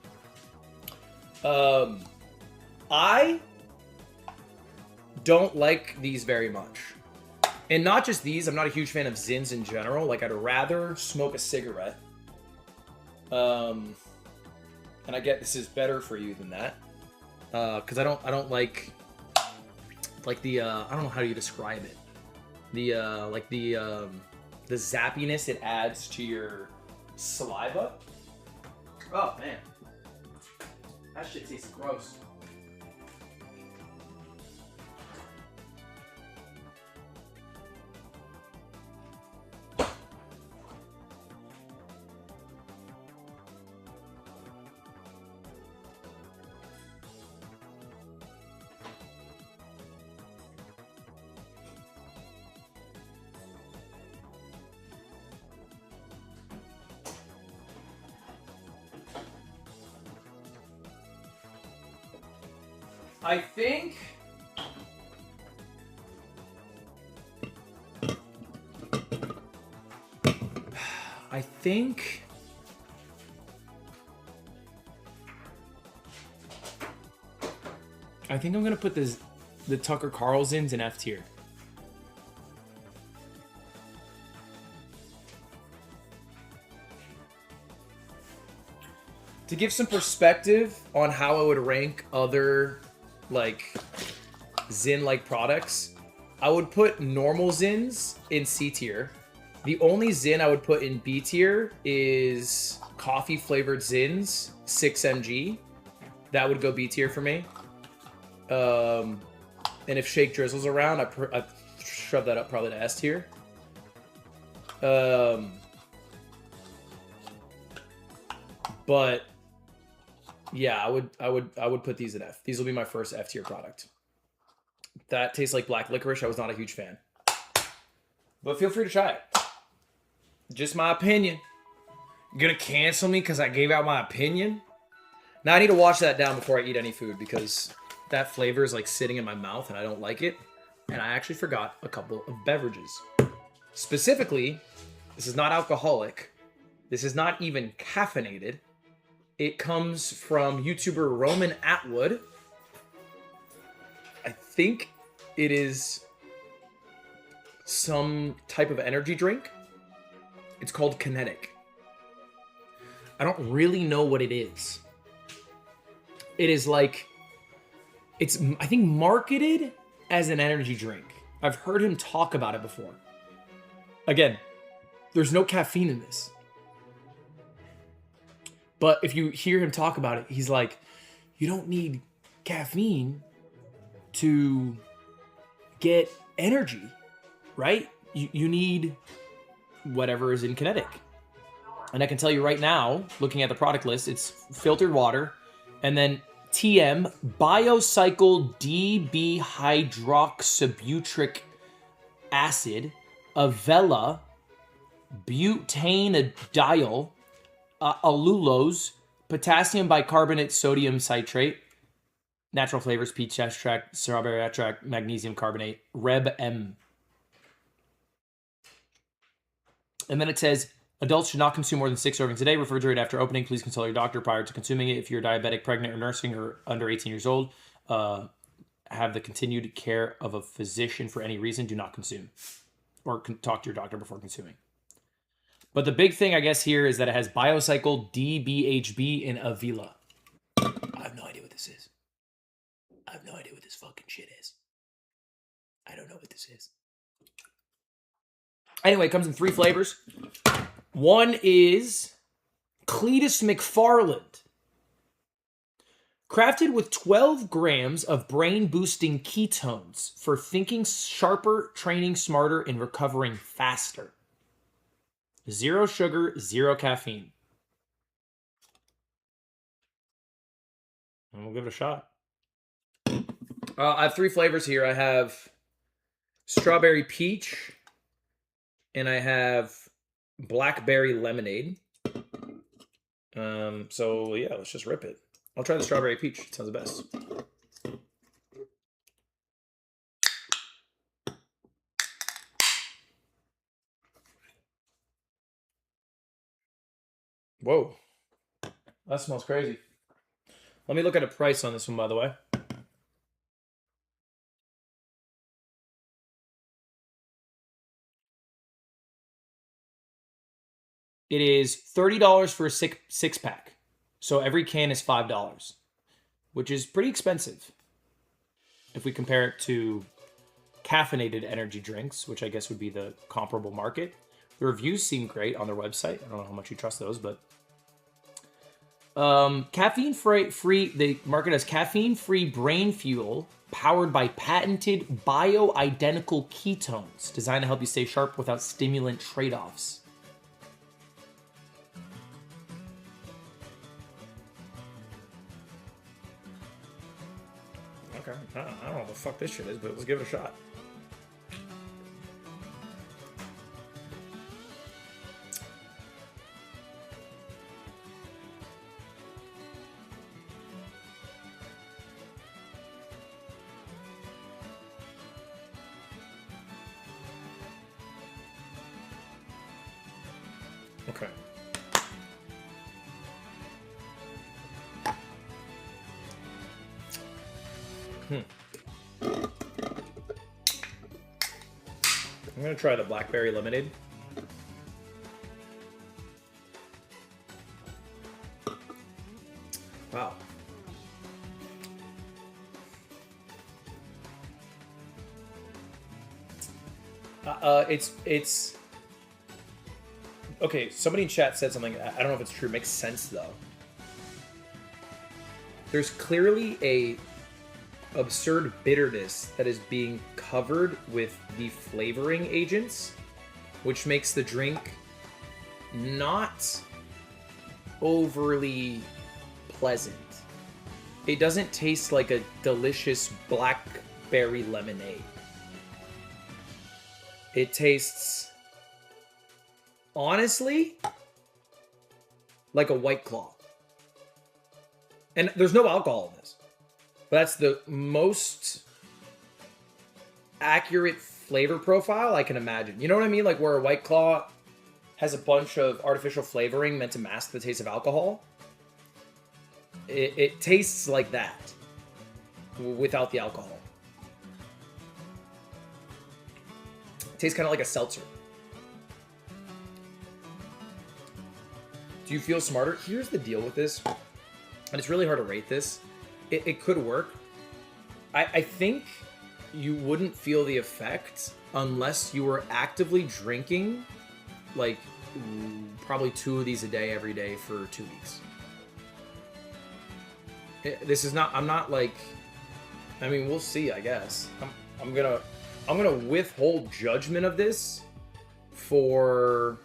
I don't like these very much. And not just these, I'm not a huge fan of Zins in general. Like, I'd rather smoke a cigarette. And I get this is better for you than that. Because I don't like the, I don't know how you describe it. The, the zappiness it adds to your saliva. Oh, man. That shit tastes gross. I think I'm gonna put the Tucker Carlsons in F tier. To give some perspective on how I would rank other like Zin-like products, I would put normal Zins in C tier. The only Zin I would put in B tier is coffee flavored Zins 6 mg. That would go B tier for me. And if Shake Drizzle's around, I'd shove that up probably to S tier. But yeah, I would put these in F. These will be my first F tier product. That tastes like black licorice. I was not a huge fan. But feel free to try it. Just my opinion. You're gonna cancel me because I gave out my opinion? Now I need to wash that down before I eat any food because that flavor is like sitting in my mouth and I don't like it. And I actually forgot a couple of beverages. Specifically, this is not alcoholic. This is not even caffeinated. It comes from YouTuber Roman Atwood. I think it is some type of energy drink. It's called Kinetic. I don't really know what it is. It is like, it's, I think, marketed as an energy drink. I've heard him talk about it before. Again, there's no caffeine in this. But if you hear him talk about it, he's like, you don't need caffeine to get energy, right? You need whatever is in Kinetic. And I can tell you right now, looking at the product list, it's filtered water, and then TM, Biocycle DB hydroxybutyric acid, Avella, butanediol, allulose, potassium bicarbonate, sodium citrate, natural flavors, peach extract, strawberry extract, magnesium carbonate, Reb M. And then it says, adults should not consume more than 6 servings a day. Refrigerate after opening. Please consult your doctor prior to consuming it. If you're diabetic, pregnant, or nursing, or under 18 years old, have the continued care of a physician for any reason. Do not consume. Or talk to your doctor before consuming. But the big thing, I guess, here is that it has Biocycle, DBHB, and Avila. I have no idea what this is. I have no idea what this fucking shit is. I don't know what this is. Anyway, it comes in 3 flavors. One is Cletus McFarland. Crafted with 12 grams of brain-boosting ketones for thinking sharper, training smarter, and recovering faster. 0 sugar, 0 caffeine. And we'll give it a shot. I have 3 flavors here. I have strawberry peach, and I have blackberry lemonade. So yeah, let's just rip it. I'll try the strawberry peach. It sounds the best. Whoa. That smells crazy. Let me look at a price on this one, by the way. It is $30 for a six pack. So every can is $5, which is pretty expensive if we compare it to caffeinated energy drinks, which I guess would be the comparable market. The reviews seem great on their website. I don't know how much you trust those, but caffeine free. They market as caffeine-free brain fuel powered by patented bioidentical ketones designed to help you stay sharp without stimulant trade-offs. Okay, I don't know what the fuck this shit is, but let's give it a shot. Okay. I'm gonna try the blackberry lemonade. Wow. It's okay. Somebody in chat said something. I don't know if it's true. It makes sense though. There's clearly a absurd bitterness that is being covered with the flavoring agents, which makes the drink not overly pleasant. It doesn't taste like a delicious blackberry lemonade. It tastes, honestly, like a White Claw. And there's no alcohol in this. But that's the most accurate flavor profile I can imagine. You know what I mean? Like where a White Claw has a bunch of artificial flavoring meant to mask the taste of alcohol. It tastes like that without the alcohol. It tastes kind of like a seltzer. Do you feel smarter? Here's the deal with this, and it's really hard to rate this. It could work. I think you wouldn't feel the effect unless you were actively drinking, like, probably 2 of these a day every day for 2 weeks. This is not. I'm not like. I mean, we'll see. I guess I'm gonna withhold judgment of this for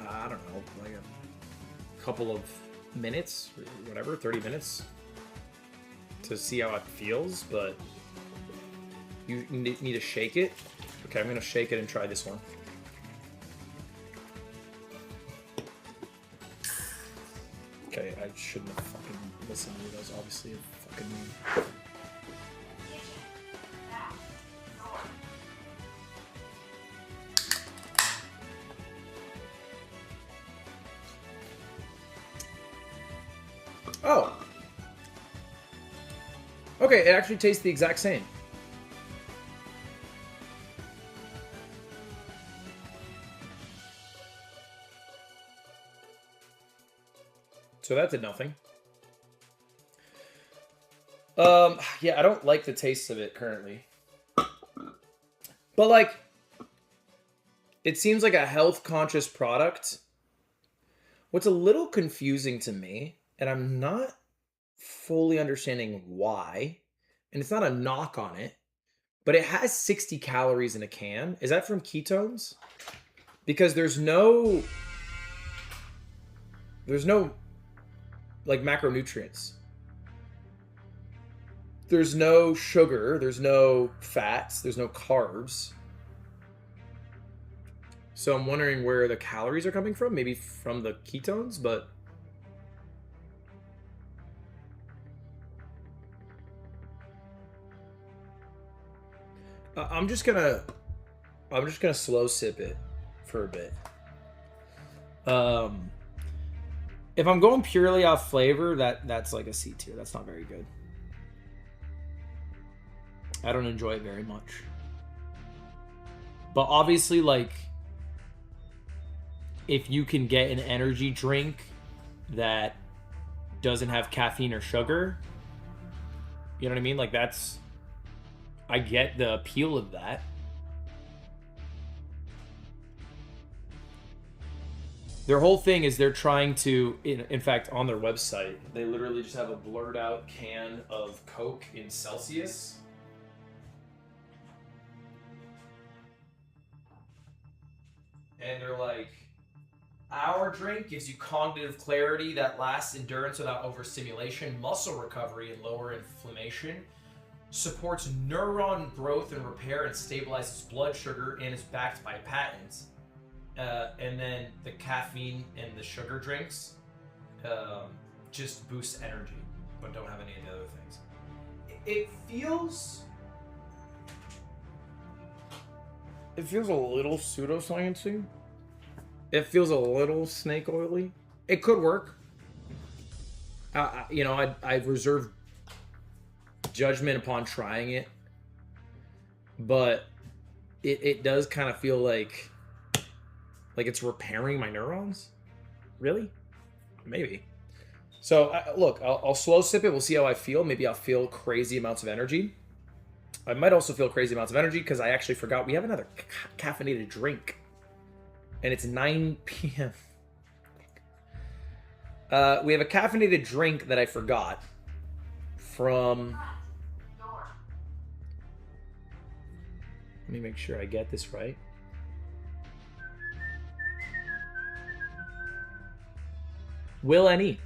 I don't know, like a couple of minutes or whatever, 30 minutes to see how it feels, but you need to shake it. Okay, I'm gonna shake it and try this one. Okay, I shouldn't have fucking listened to you. That was obviously a fucking... Oh! Okay, it actually tastes the exact same. So that did nothing. Yeah, I don't like the taste of it currently. But like, it seems like a health-conscious product. What's a little confusing to me, and I'm not fully understanding why. And it's not a knock on it, but it has 60 calories in a can. Is that from ketones? Because there's no like macronutrients. There's no sugar, there's no fats, there's no carbs. So I'm wondering where the calories are coming from, maybe from the ketones, but I'm just gonna slow sip it for a bit. If I'm going purely off flavor, that's like a C tier. That's not very good. I don't enjoy it very much. But obviously, like, if you can get an energy drink that doesn't have caffeine or sugar, you know what I mean? Like, I get the appeal of that. Their whole thing is they're trying to, in fact, on their website, they literally just have a blurred out can of Coke in Celsius. And they're like, our drink gives you cognitive clarity that lasts endurance without overstimulation, muscle recovery and lower inflammation, supports neuron growth and repair, and stabilizes blood sugar, and is backed by patents. And then the caffeine and the sugar drinks just boost energy, but don't have any of the other things. It feels a little pseudosciencey. It feels a little snake oily. It could work. I reserve judgment upon trying it, but it does kind of feel like it's repairing my neurons. Really? Maybe. So look, I'll slow sip it. We'll see how I feel. Maybe I'll feel crazy amounts of energy. I might also feel crazy amounts of energy because I actually forgot we have another caffeinated drink. And it's 9 p.m. We have a caffeinated drink that I forgot from... Let me make sure I get this right. Will N.E.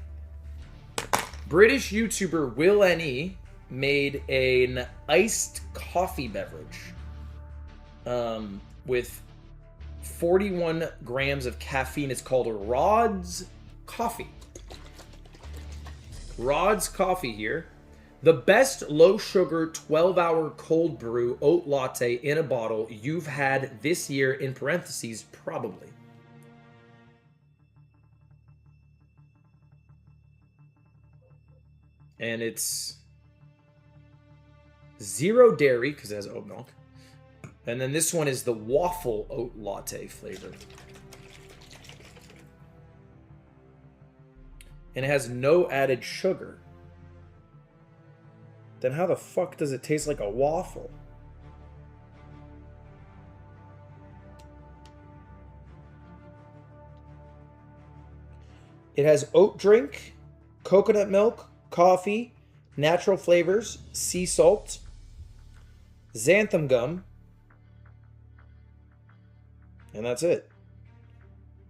British YouTuber Will N.E. made an iced coffee beverage with 41 grams of caffeine. It's called Rod's Coffee. Rod's Coffee here. The best low sugar 12-hour cold brew oat latte in a bottle you've had this year, in parentheses, probably. And it's 0 dairy because it has oat milk. And then this one is the waffle oat latte flavor. And it has no added sugar. Then how the fuck does it taste like a waffle? It has oat drink, coconut milk, coffee, natural flavors, sea salt, xanthan gum, and that's it.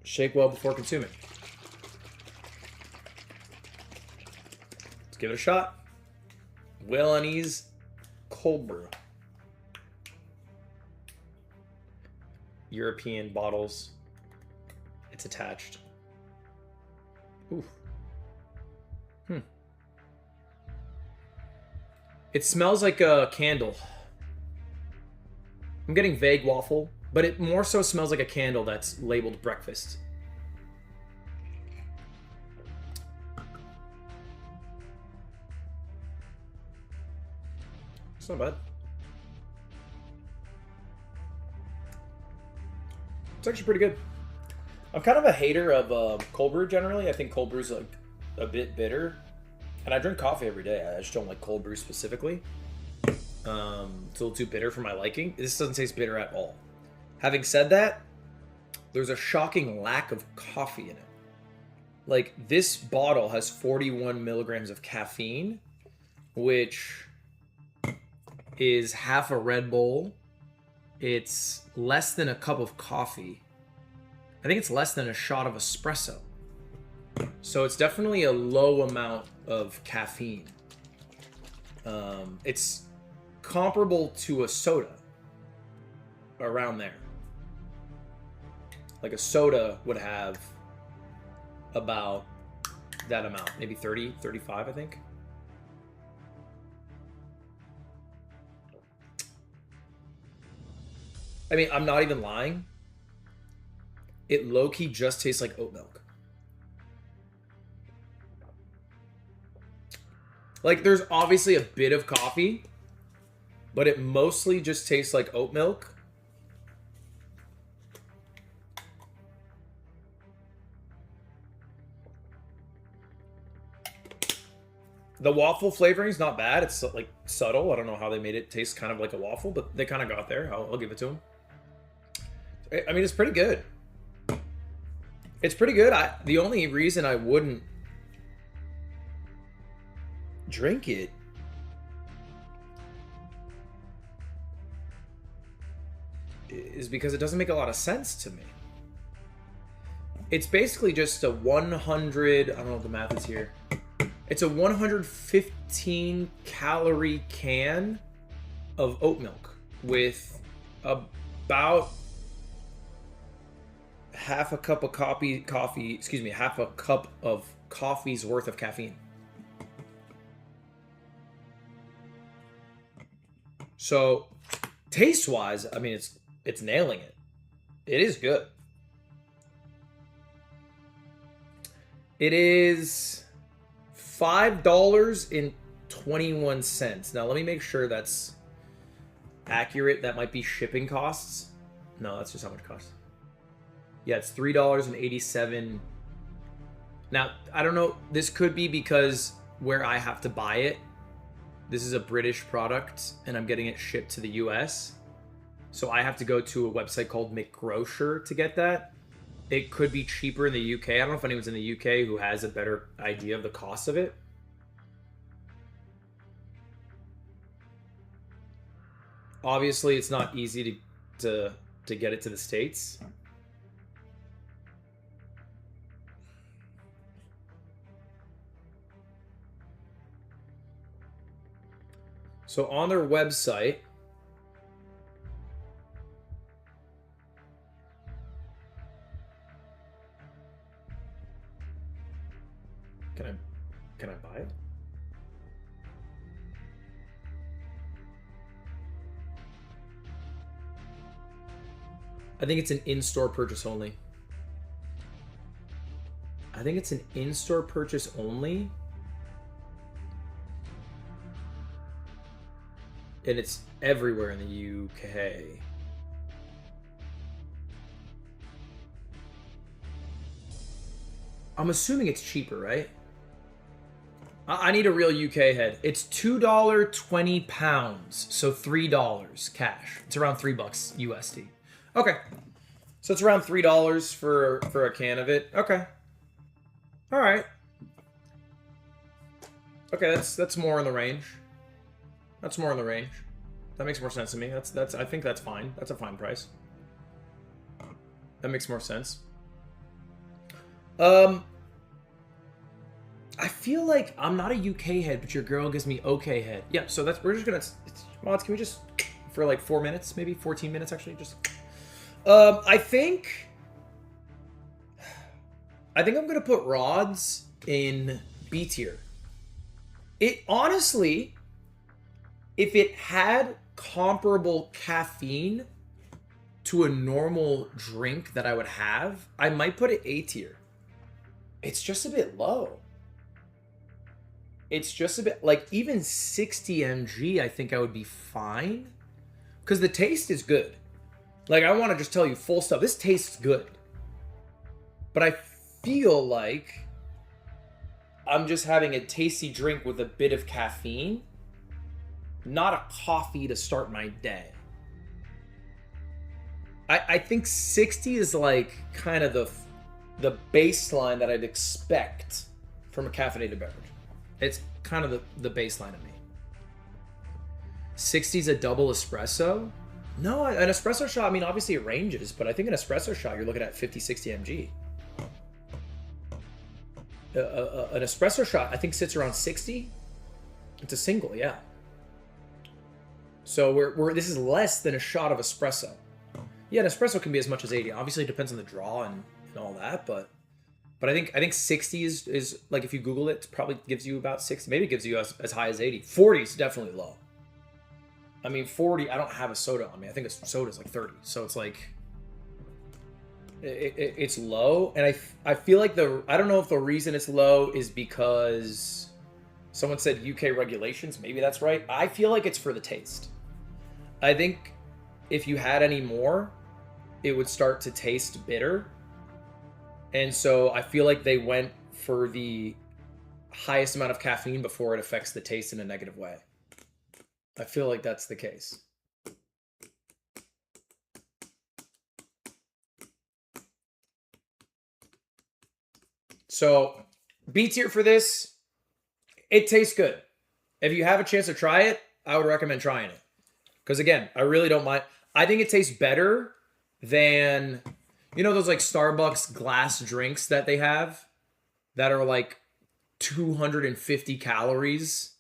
Shake well before consuming. Let's give it a shot. Will N.E.'s cold brew. European bottles. It's attached. Oof. It smells like a candle. I'm getting vague waffle, but it more so smells like a candle that's labeled breakfast. It's not bad. It's actually pretty good. I'm kind of a hater of cold brew generally. I think cold brew's like a bit bitter. And I drink coffee every day. I just don't like cold brew specifically. It's a little too bitter for my liking. This doesn't taste bitter at all. Having said that, there's a shocking lack of coffee in it. Like, this bottle has 41 milligrams of caffeine, which is half a Red Bull. It's less than a cup of coffee. I think it's less than a shot of espresso. So it's definitely a low amount of caffeine. It's comparable to a soda. Around there. Like a soda would have about that amount. Maybe 30, 35, I think. I mean, I'm not even lying. It low-key just tastes like oat milk. Like, there's obviously a bit of coffee, but it mostly just tastes like oat milk. The waffle flavoring is not bad. It's like subtle. I don't know how they made it taste kind of like a waffle, but they kind of got there. I'll give it to them. I mean, it's pretty good. It's pretty good. The only reason I wouldn't drink it is because it doesn't make a lot of sense to me. It's basically just a 100, I don't know what the math is here. It's a 115 calorie can of oat milk with about half a cup of half a cup of coffee's worth of caffeine. So, taste-wise, I mean, it's nailing it. It is good. It is $5.21. Now, let me make sure that's accurate. That might be shipping costs. No, that's just how much it costs. Yeah, it's $3.87. Now, I don't know. This could be because where I have to buy it, this is a British product, and I'm getting it shipped to the US. So I have to go to a website called McGrocer to get that. It could be cheaper in the UK. I don't know if anyone's in the UK who has a better idea of the cost of it. Obviously, it's not easy to get it to the States. So on their website, can I buy it? I think it's an in-store purchase only. I think it's an in-store purchase only. And it's everywhere in the UK. I'm assuming it's cheaper, right? I need a real UK head. It's $2.20, so $3 cash. It's around $3 USD. Okay, so it's around $3 for a can of it. Okay, all right. Okay, that's more in the range. That's more in the range. That makes more sense to me. That's I think that's fine. That's a fine price. That makes more sense. I feel like I'm not a UK head, but your girl gives me okay head. Yeah, so we're just gonna mods, can we just for like 4 minutes, maybe 14 minutes actually, just I think I'm gonna put rods in B tier. It honestly, if it had comparable caffeine to a normal drink that I would have, I might put it A tier. It's just a bit low. It's just a bit, like, even 60 mg, I think I would be fine. Because the taste is good. Like, I want to just tell you full stop. This tastes good. But I feel like I'm just having a tasty drink with a bit of caffeine. Not a coffee to start my day. I think 60 is like kind of the baseline that I'd expect from a caffeinated beverage. It's kind of the baseline of me. 60's a double espresso? No, an espresso shot, I mean, obviously it ranges, but I think an espresso shot, you're looking at 50, 60 mg. An espresso shot, I think, sits around 60. It's a single, yeah. So this is less than a shot of espresso. Yeah, an espresso can be as much as 80. Obviously, it depends on the draw and all that, but I think 60 is like, if you Google it, probably gives you about 60. Maybe it gives you as high as 80. 40 is definitely low. I mean, 40, I don't have a soda on me. I think a soda's like 30. So it's like, it's low. And I feel like I don't know if the reason it's low is because someone said UK regulations. Maybe that's right. I feel like it's for the taste. I think if you had any more, it would start to taste bitter. And so I feel like they went for the highest amount of caffeine before it affects the taste in a negative way. I feel like that's the case. So, B tier for this. It tastes good. If you have a chance to try it, I would recommend trying it. Because again, I really don't mind. I think it tastes better than, those like Starbucks glass drinks that they have that are like 250 calories.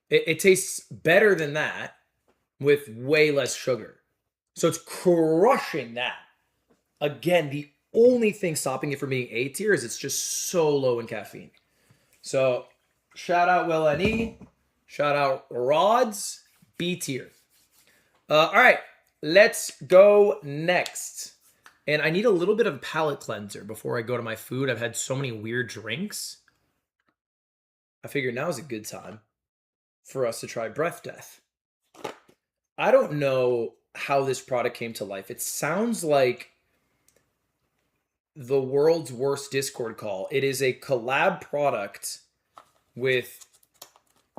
It tastes better than that with way less sugar. So it's crushing that. Again, the only thing stopping it from being A tier is it's just so low in caffeine. So shout out Will N.E. Shout out Rods. B tier. All right, let's go next. And I need a little bit of a palate cleanser before I go to my food. I've had so many weird drinks. I figured now is a good time for us to try Breath Death. I don't know how this product came to life. It sounds like the world's worst Discord call. It is a collab product with,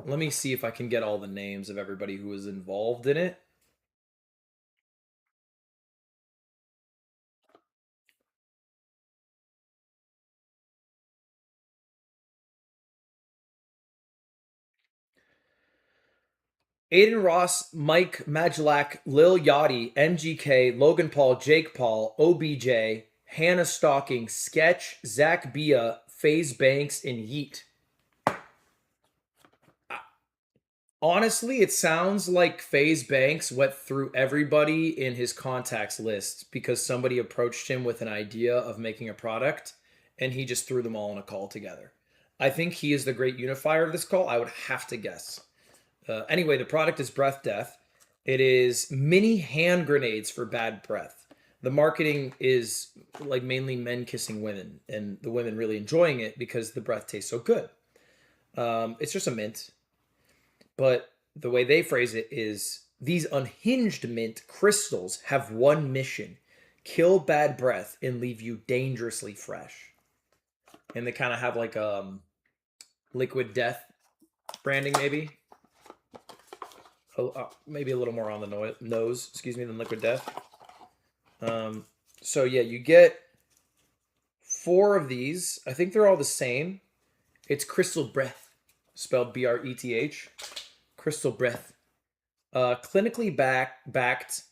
let me see if I can get all the names of everybody who was involved in it. Aiden Ross, Mike Majlak, Lil Yachty, MGK, Logan Paul, Jake Paul, OBJ, Hannah Stalking, Sketch, Zach Bia, FaZe Banks, and Yeet. Honestly, it sounds like FaZe Banks went through everybody in his contacts list because somebody approached him with an idea of making a product, and he just threw them all in a call together. I think he is the great unifier of this call. I would have to guess. Anyway, the product is Breath Death. It is mini hand grenades for bad breath. The marketing is like mainly men kissing women, and the women really enjoying it because the breath tastes so good. It's just a mint, but the way they phrase it is these unhinged mint crystals have one mission: kill bad breath and leave you dangerously fresh. And they kind of have like liquid death branding, maybe. Maybe a little more on the nose, than Liquid Death. So yeah, you get 4 of these. I think they're all the same. It's Crystal Breath, spelled BRETH. Crystal Breath. Clinically backed.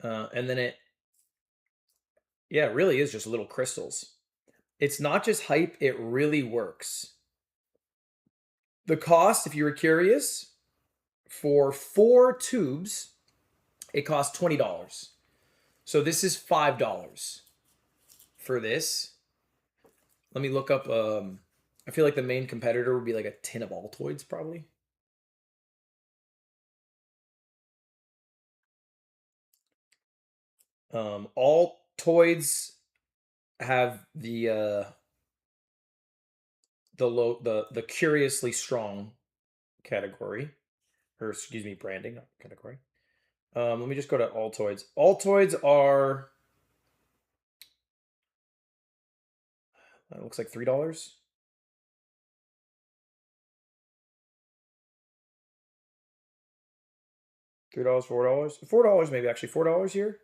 And then it really is just little crystals. It's not just hype, it really works. The cost, if you were curious, for 4 tubes, it costs $20. So this is $5 for this. Let me look up. I feel like the main competitor would be like a tin of Altoids, probably. Altoids have the curiously strong category, or excuse me, branding, not category. Let me just go to Altoids. Altoids are, it looks like $3. $3, $4, $4 maybe, actually $4 here.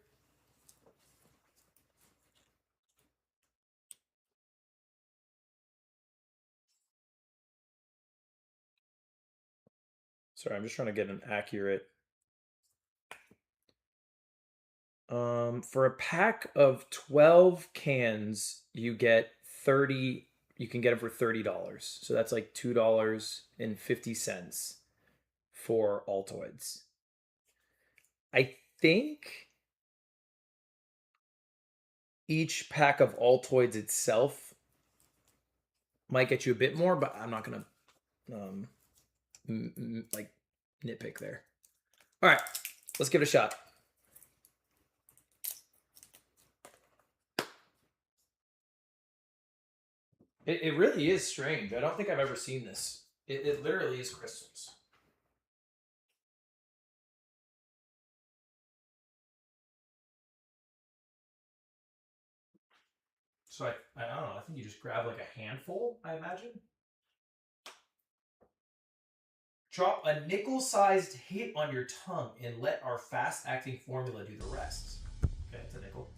Sorry, I'm just trying to get an accurate. For a pack of 12 cans, you get 30. You can get it for $30. So that's like $2.50 for Altoids. I think each pack of Altoids itself might get you a bit more, but I'm not gonna like nitpick there. All right, let's give it a shot. It really is strange. I don't think I've ever seen this. It literally is crystals. So I don't know. I think you just grab like a handful, I imagine. Drop a nickel-sized hit on your tongue and let our fast-acting formula do the rest. Okay, it's a nickel.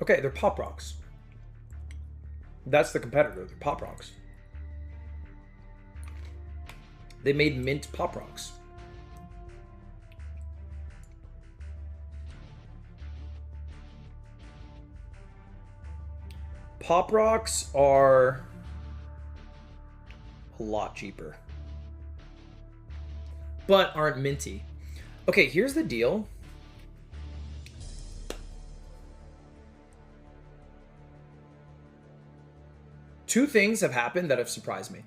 Okay, they're Pop Rocks. That's the competitor. They're Pop Rocks. They made mint Pop Rocks. Pop Rocks are a lot cheaper, but aren't minty. Okay, here's the deal. Two things have happened that have surprised me.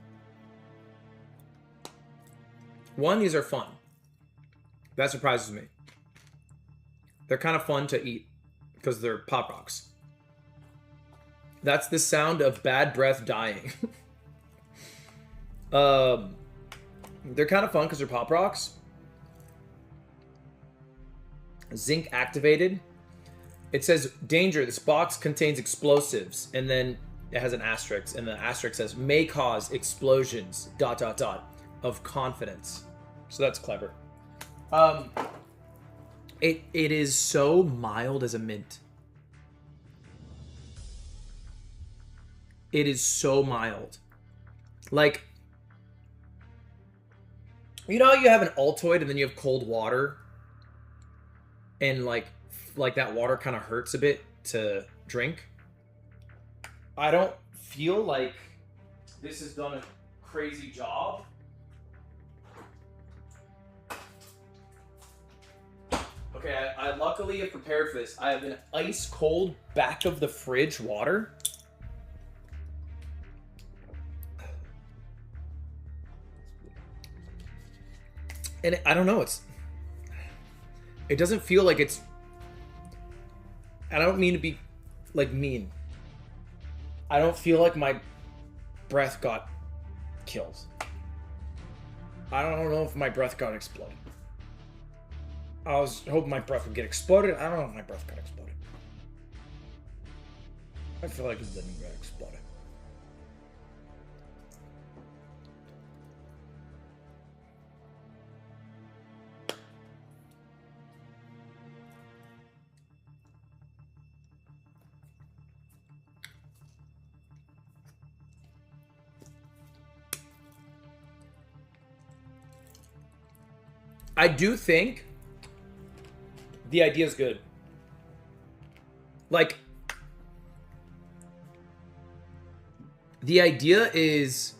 One, these are fun. That surprises me. They're kind of fun to eat because they're Pop Rocks. That's the sound of bad breath dying. They're kind of fun because they're Pop Rocks. Zinc activated. It says, danger, this box contains explosives. And then it has an asterisk. And the asterisk says, may cause explosions, ... of confidence. So that's clever. It is so mild as a mint. It is so mild. Like, you know how you have an Altoid and then you have cold water? And like that water kind of hurts a bit to drink? I don't feel like this has done a crazy job. Okay, I luckily have prepared for this. I have an ice cold back of the fridge water. And I don't know, it doesn't feel like it's, I don't mean to be like mean. I don't feel like my breath got killed. I don't know if my breath got exploded. I was hoping my breath would get exploded. I don't know if my breath got exploded. I feel like it didn't get exploded. I do think the idea is good. Like, the idea is,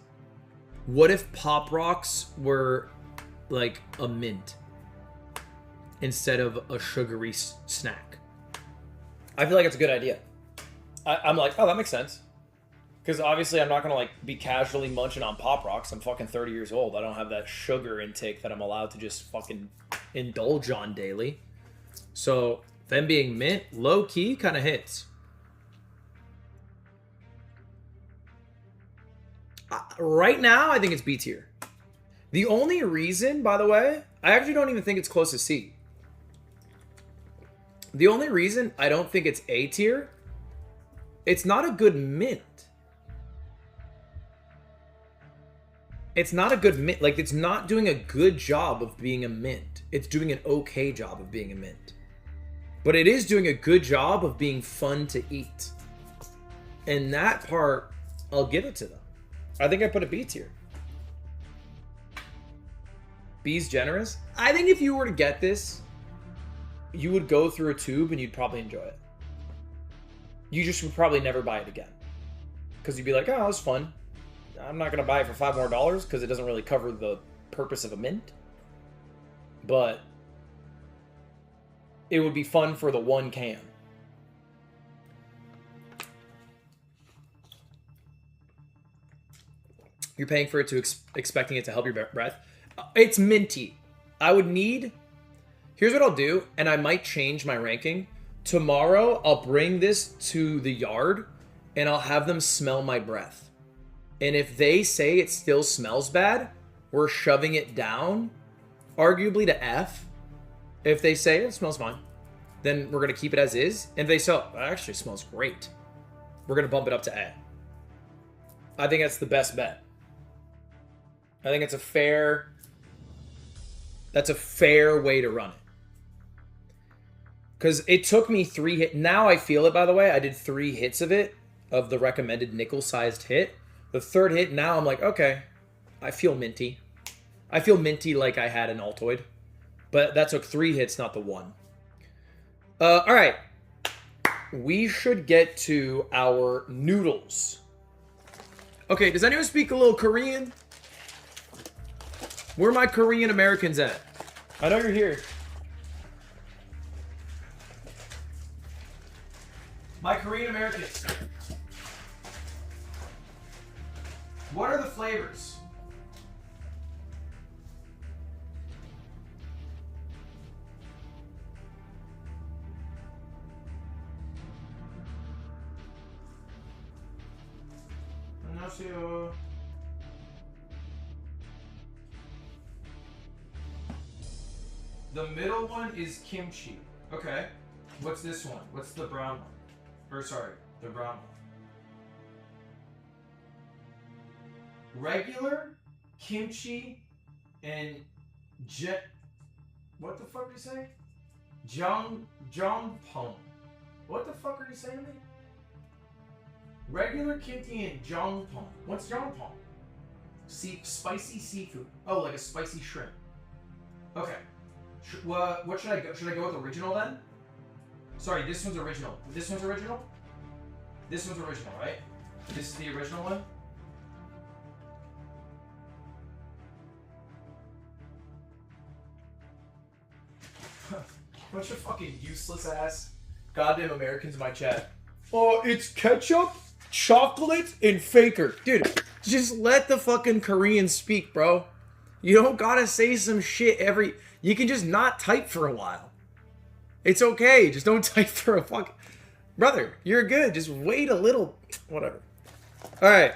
what if Pop Rocks were like a mint instead of a sugary snack? I feel like it's a good idea. I'm like, oh, that makes sense. Because obviously I'm not going to like be casually munching on Pop Rocks. I'm fucking 30 years old. I don't have that sugar intake that I'm allowed to just fucking indulge on daily. So them being mint, low key, kind of hits. Right now, I think it's B tier. The only reason, by the way, I actually don't even think it's close to C. The only reason I don't think it's A tier, it's not a good mint. It's not a good mint. Like, it's not doing a good job of being a mint. It's doing an okay job of being a mint. But it is doing a good job of being fun to eat. And that part, I'll give it to them. I think I put a B tier. B's generous. I think if you were to get this, you would go through a tube and you'd probably enjoy it. You just would probably never buy it again. Because you'd be like, oh, that was fun. I'm not going to buy it for $5 more because it doesn't really cover the purpose of a mint. But it would be fun for the one can. You're paying for it to expecting it to help your breath. It's minty. I would need... Here's what I'll do, and I might change my ranking. Tomorrow, I'll bring this to the yard, and I'll have them smell my breath. And if they say it still smells bad, we're shoving it down, arguably to F. If they say it smells fine, then we're going to keep it as is. And if they say, it actually smells great, we're going to bump it up to A. I think that's the best bet. I think it's a fair... That's a fair way to run it. Because it took me 3 hits. Now I feel it, by the way. I did 3 hits of it, of the recommended nickel-sized hit. The 3rd hit, now I'm like, okay, I feel minty. I feel minty like I had an Altoid. But that took 3 hits, not the 1. All right. We should get to our noodles. Okay, does anyone speak a little Korean? Where are my Korean Americans at? I know you're here. My Korean Americans. What are the flavors? 안녕하세요. The middle one is kimchi. Okay. What's this one? What's the brown one? Or sorry, the brown one. Regular, kimchi, and what the fuck are you saying? Jongpong. What the fuck are you saying to me? Regular kimchi and jongpong. What's jongpong? Spicy seafood. Oh, like a spicy shrimp. Okay. What should I go? Should I go with original then? Sorry, this one's original. This one's original? This one's original, right? This is the original one? Bunch of fucking useless ass goddamn Americans in my chat. Oh, it's ketchup, chocolate, and faker. Dude, just let the fucking Koreans speak, bro. You don't gotta say some shit every... You can just not type for a while. It's okay. Just don't type for a fuck. Brother, you're good. Just wait a little. Whatever. All right.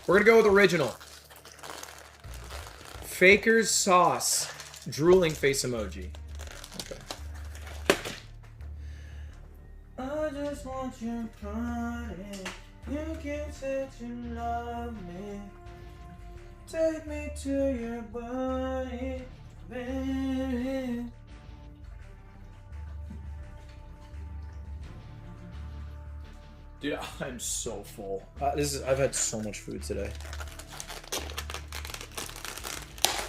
We're going to go with original. Faker's sauce. Drooling face emoji. Okay. I just want your body. You can say you love me. Take me to your body, baby. Dude, I'm so full. I've had so much food today.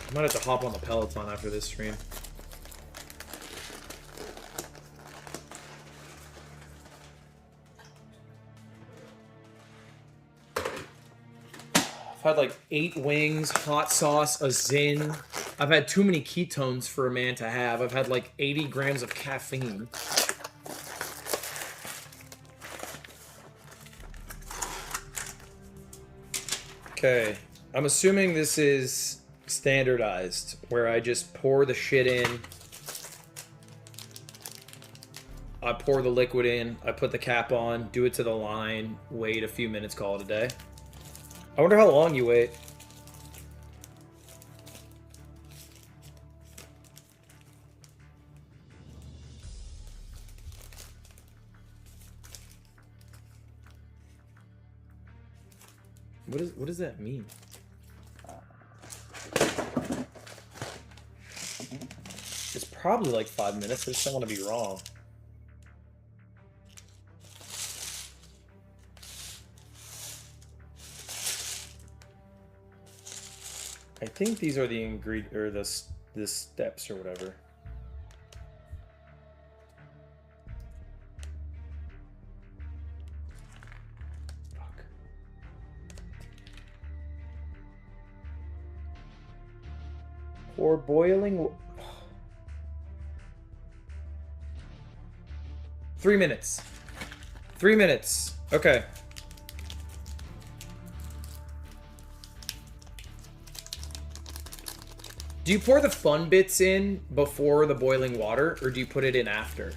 I might have to hop on the Peloton after this stream. I've had like 8 wings, hot sauce, a Zin. I've had too many ketones for a man to have. I've had like 80 grams of caffeine. Okay, I'm assuming this is standardized, where I just pour the shit in. I pour the liquid in, I put the cap on, do it to the line, wait a few minutes, call it a day. I wonder how long you wait. What does that mean? It's probably like 5 minutes. I just don't want to be wrong. I think these are the ingredient or the steps or whatever. Fuck. Pour boiling. 3 minutes. 3 minutes. Okay. Do you pour the fun bits in before the boiling water, or do you put it in after?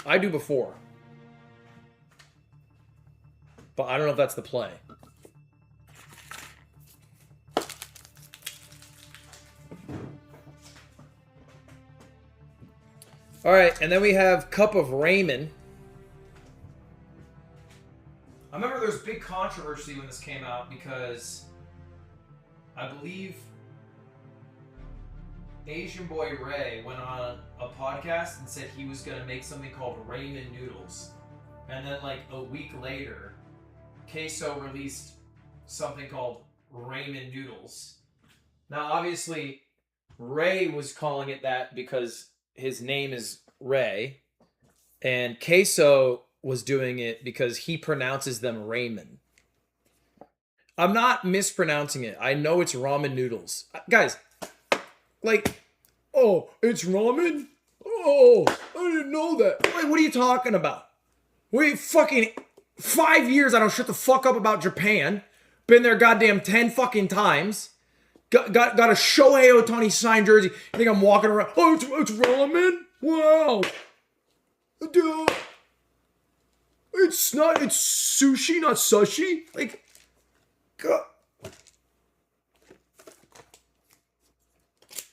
I do before. But I don't know if that's the play. All right, and then we have Cup of Ramen. I remember there was big controversy when this came out because I believe Asian boy Ray went on a podcast and said he was going to make something called ramen noodles. And then like a week later, Queso released something called ramen noodles. Now obviously Ray was calling it that because his name is Ray, and Queso was doing it because he pronounces them ramen. I'm not mispronouncing it. I know it's ramen noodles. Guys, like, oh, it's ramen? Oh, I didn't know that. Like, what are you talking about? Wait, fucking 5 years I don't shut the fuck up about Japan. Been there goddamn 10 fucking times. Got a Shohei Ohtani signed jersey. You think I'm walking around? Oh, it's ramen? Wow. Dude. It's sushi, not sushi. Like, God.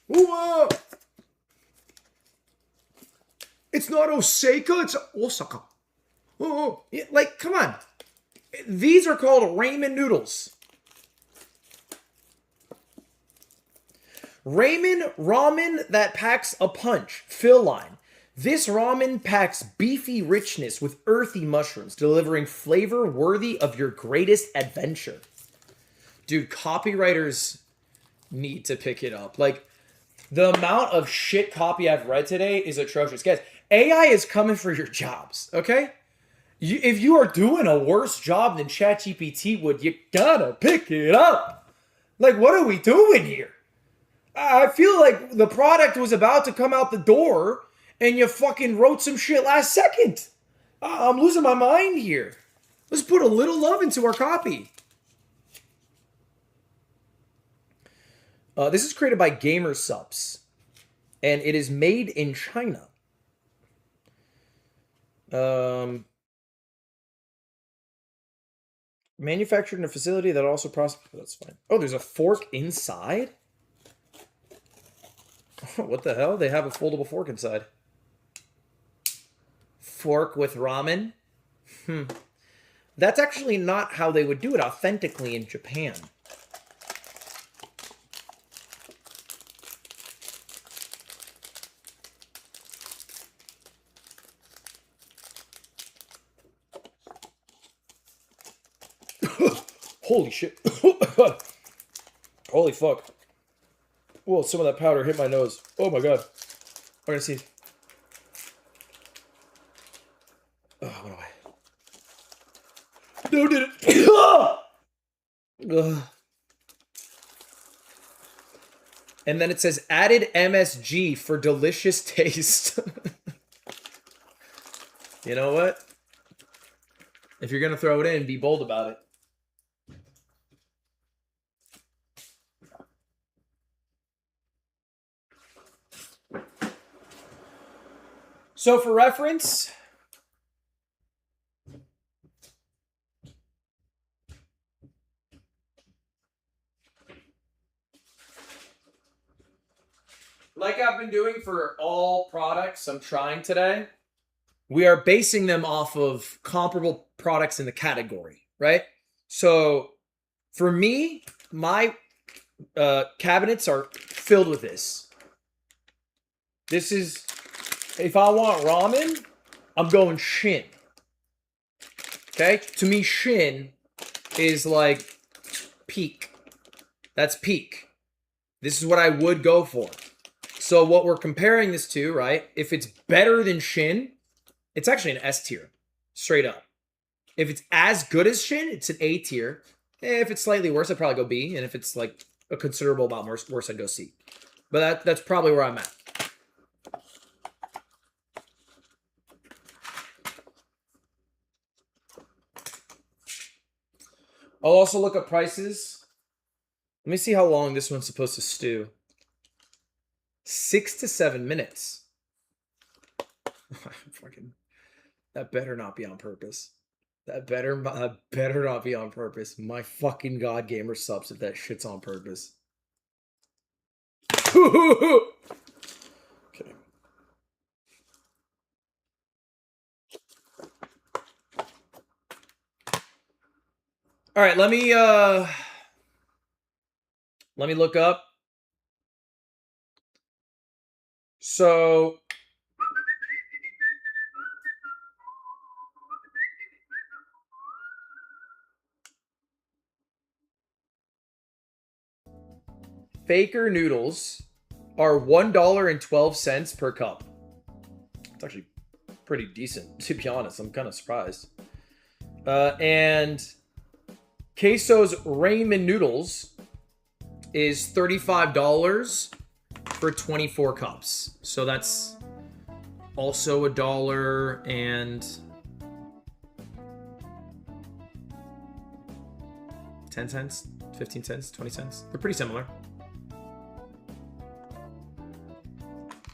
Wow. It's not Osaka, it's Osaka. Oh, like, come on. These are called ramen noodles. Ramen that packs a punch. Fill line. This ramen packs beefy richness with earthy mushrooms, delivering flavor worthy of your greatest adventure. Dude, copywriters need to pick it up. Like, the amount of shit copy I've read today is atrocious. Guys, AI is coming for your jobs, okay? If you are doing a worse job than ChatGPT would, you gotta pick it up. Like, what are we doing here? I feel like the product was about to come out the door and you fucking wrote some shit last second. I'm losing my mind here. Let's put a little love into our copy. This is created by Gamer Subs, and it is made in China. Manufactured in a facility that also processes. That's fine. Oh, there's a fork inside? What the hell? They have a foldable fork inside. Fork with ramen? That's actually not how they would do it authentically in Japan. Holy shit. Holy fuck. Whoa, some of that powder hit my nose. Oh my god. I'm gonna see. Oh, what do I? No, did it? And then it says added MSG for delicious taste. You know what? If you're gonna throw it in, be bold about it. So for reference, like I've been doing for all products I'm trying today, we are basing them off of comparable products in the category, right? So for me, my cabinets are filled with this. This is, if I want ramen, I'm going Shin. Okay? To me, Shin is like peak. That's peak. This is what I would go for. So what we're comparing this to, right? If it's better than Shin, it's actually an S tier, straight up. If it's as good as Shin, it's an A tier. If it's slightly worse, I'd probably go B. And if it's like a considerable amount worse, I'd go C. But that's probably where I'm at. I'll also look up prices. Let me see how long this one's supposed to stew. 6 to 7 minutes. Fucking, that better not be on purpose. That better not be on purpose. My fucking God, gamer subs if that shit's on purpose. Okay. All right, let me look up. So Faker noodles are $1.12 per cup. It's actually pretty decent, to be honest. I'm kind of surprised. And Queso's ramen noodles is $35 for 24 cups. So that's also $1 and 10 cents, 15 cents, 20 cents. They're pretty similar.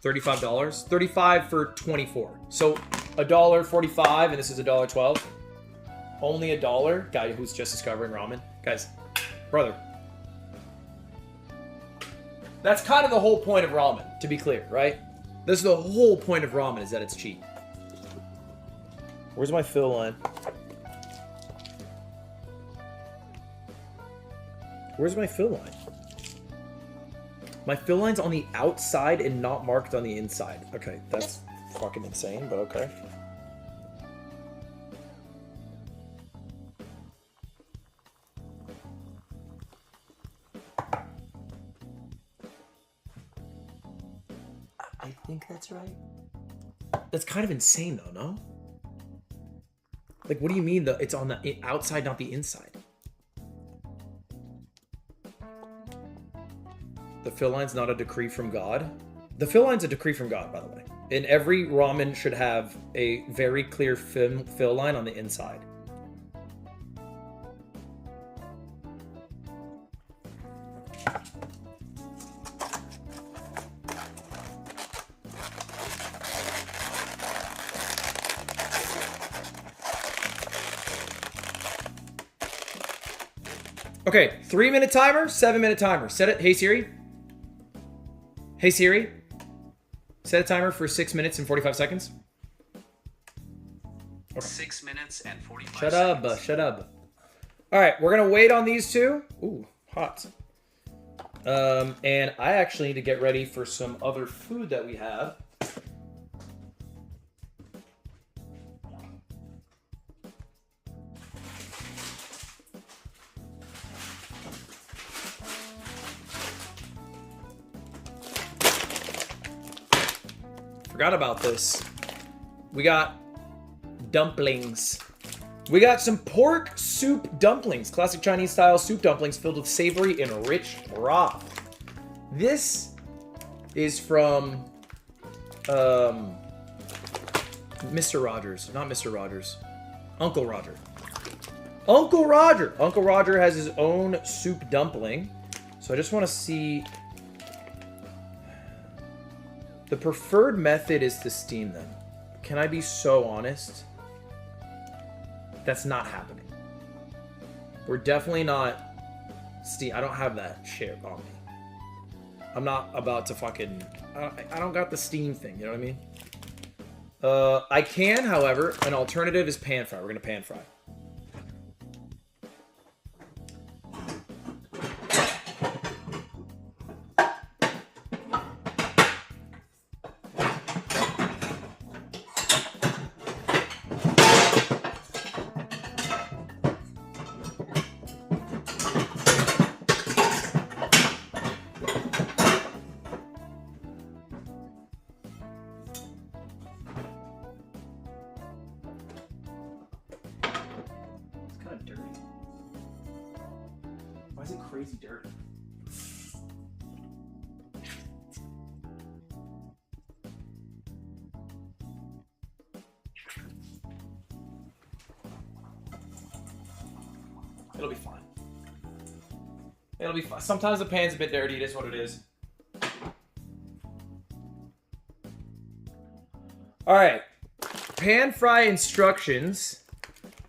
$35. 35 for 24. So $1.45 and this is $1.12. Only $1. Guy who's just discovering ramen. Guys, brother. That's kind of the whole point of ramen, to be clear, right? This is the whole point of ramen, is that it's cheap. Where's my fill line? Where's my fill line? My fill line's on the outside and not marked on the inside. Okay, that's fucking insane, but okay. I think that's right. That's kind of insane though, no? Like, what do you mean it's on the outside, not the inside? The fill line's not a decree from God. The fill line's a decree from God, by the way. And every ramen should have a very clear fill line on the inside. Okay, 3-minute timer, 7-minute timer. Set it. Hey Siri. Hey Siri. Set a timer for 6 minutes and 45 seconds. Okay. 6 minutes and 45 Shut seconds. up, shut up. All right, we're gonna wait on these two. Ooh, hot. And I actually need to get ready for some other food that we have. Forgot about this. We got dumplings. We got some pork soup dumplings. Classic Chinese style soup dumplings filled with savory and rich broth. This is from Mr. Rogers. Not Mr. Rogers. Uncle Roger. Uncle Roger! Uncle Roger has his own soup dumpling. So I just want to see... The preferred method is to steam them. can I be so honest? That's not happening. We're definitely not Steam. I don't have that shit on me. I'm not about to fucking... I don't got the Steam thing, you know what I mean? I can, however, an alternative is pan fry. We're gonna pan fry. Crazy dirty. It'll be fine. It'll be fine. Sometimes the pan's a bit dirty. It is what it is. All right. Pan fry instructions.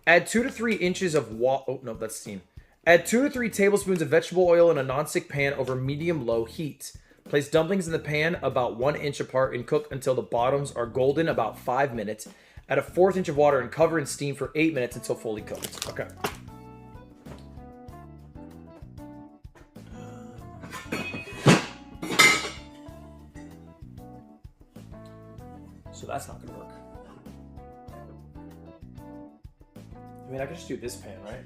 Add 2 to 3 inches of water. Oh, no, that's steam. Add 2 to 3 tablespoons of vegetable oil in a nonstick pan over medium-low heat. Place dumplings in the pan about 1 inch apart and cook until the bottoms are golden about 5 minutes. Add a 1/4 inch of water and cover and steam for 8 minutes until fully cooked. Okay. So that's not gonna work. I mean, I can just do this pan, right?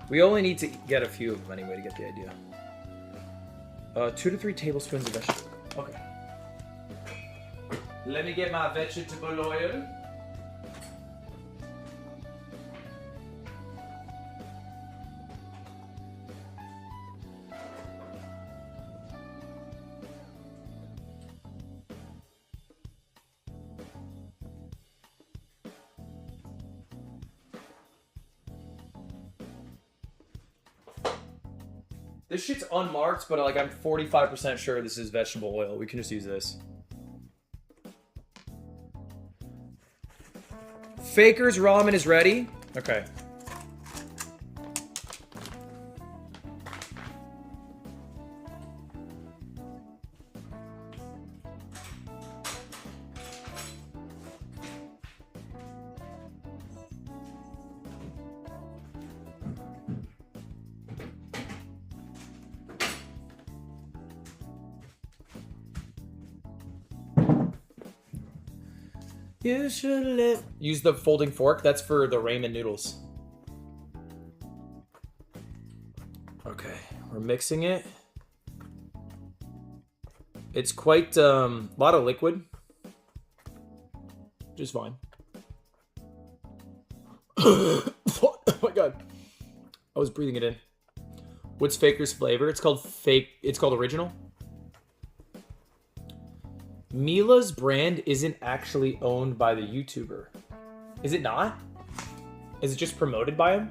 We only need to get a few of them anyway to get the idea. 2 to 3 tablespoons of vegetable oil. Okay. Let me get my vegetable oil. This shit's unmarked, but like I'm 45% sure this is vegetable oil. We can just use this. Faker's ramen is ready. Okay. You should live. Use the folding fork. That's for the ramen noodles. Okay, we're mixing it. It's quite a lot of liquid, which is fine. Oh my god, I was breathing it in. What's Faker's flavor? It's called fake. It's called original. Mila's brand isn't actually owned by the YouTuber. Is it not? Is it just promoted by him?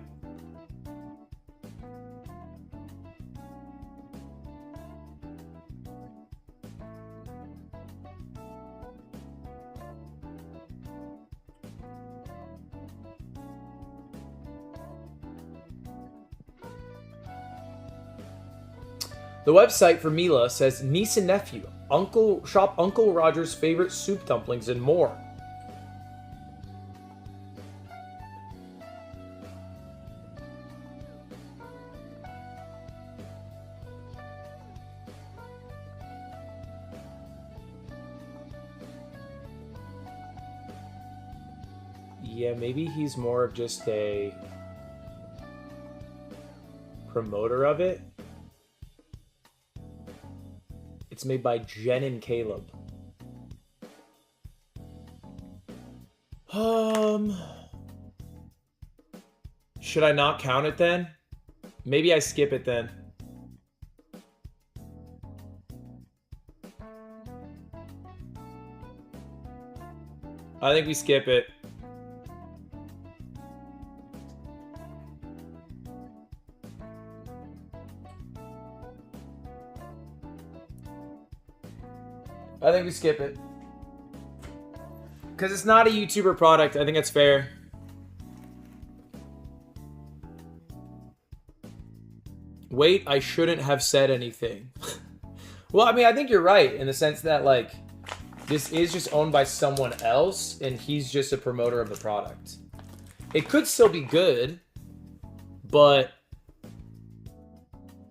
The website for Mila says niece and nephew, Uncle Roger's favorite soup dumplings and more. Yeah, maybe he's more of just a promoter of it. It's made by Jen and Caleb. Should I not count it then? Maybe I skip it then. I think we skip it. I think we skip it. Because it's not a YouTuber product. I think that's fair. Wait, I shouldn't have said anything. Well, I mean, I think you're right in the sense that, like, this is just owned by someone else, and he's just a promoter of the product. It could still be good, but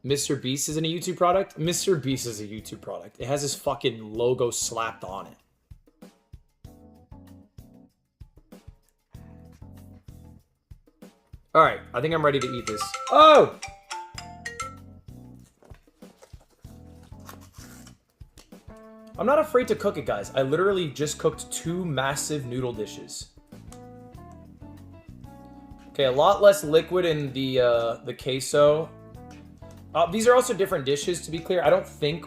Mr. Beast isn't a YouTube product? Mr. Beast is a YouTube product. It has his fucking logo slapped on it. All right, I think I'm ready to eat this. Oh! I'm not afraid to cook it, guys. I literally just cooked 2 massive noodle dishes. Okay, a lot less liquid in the queso. These are also different dishes, to be clear. I don't think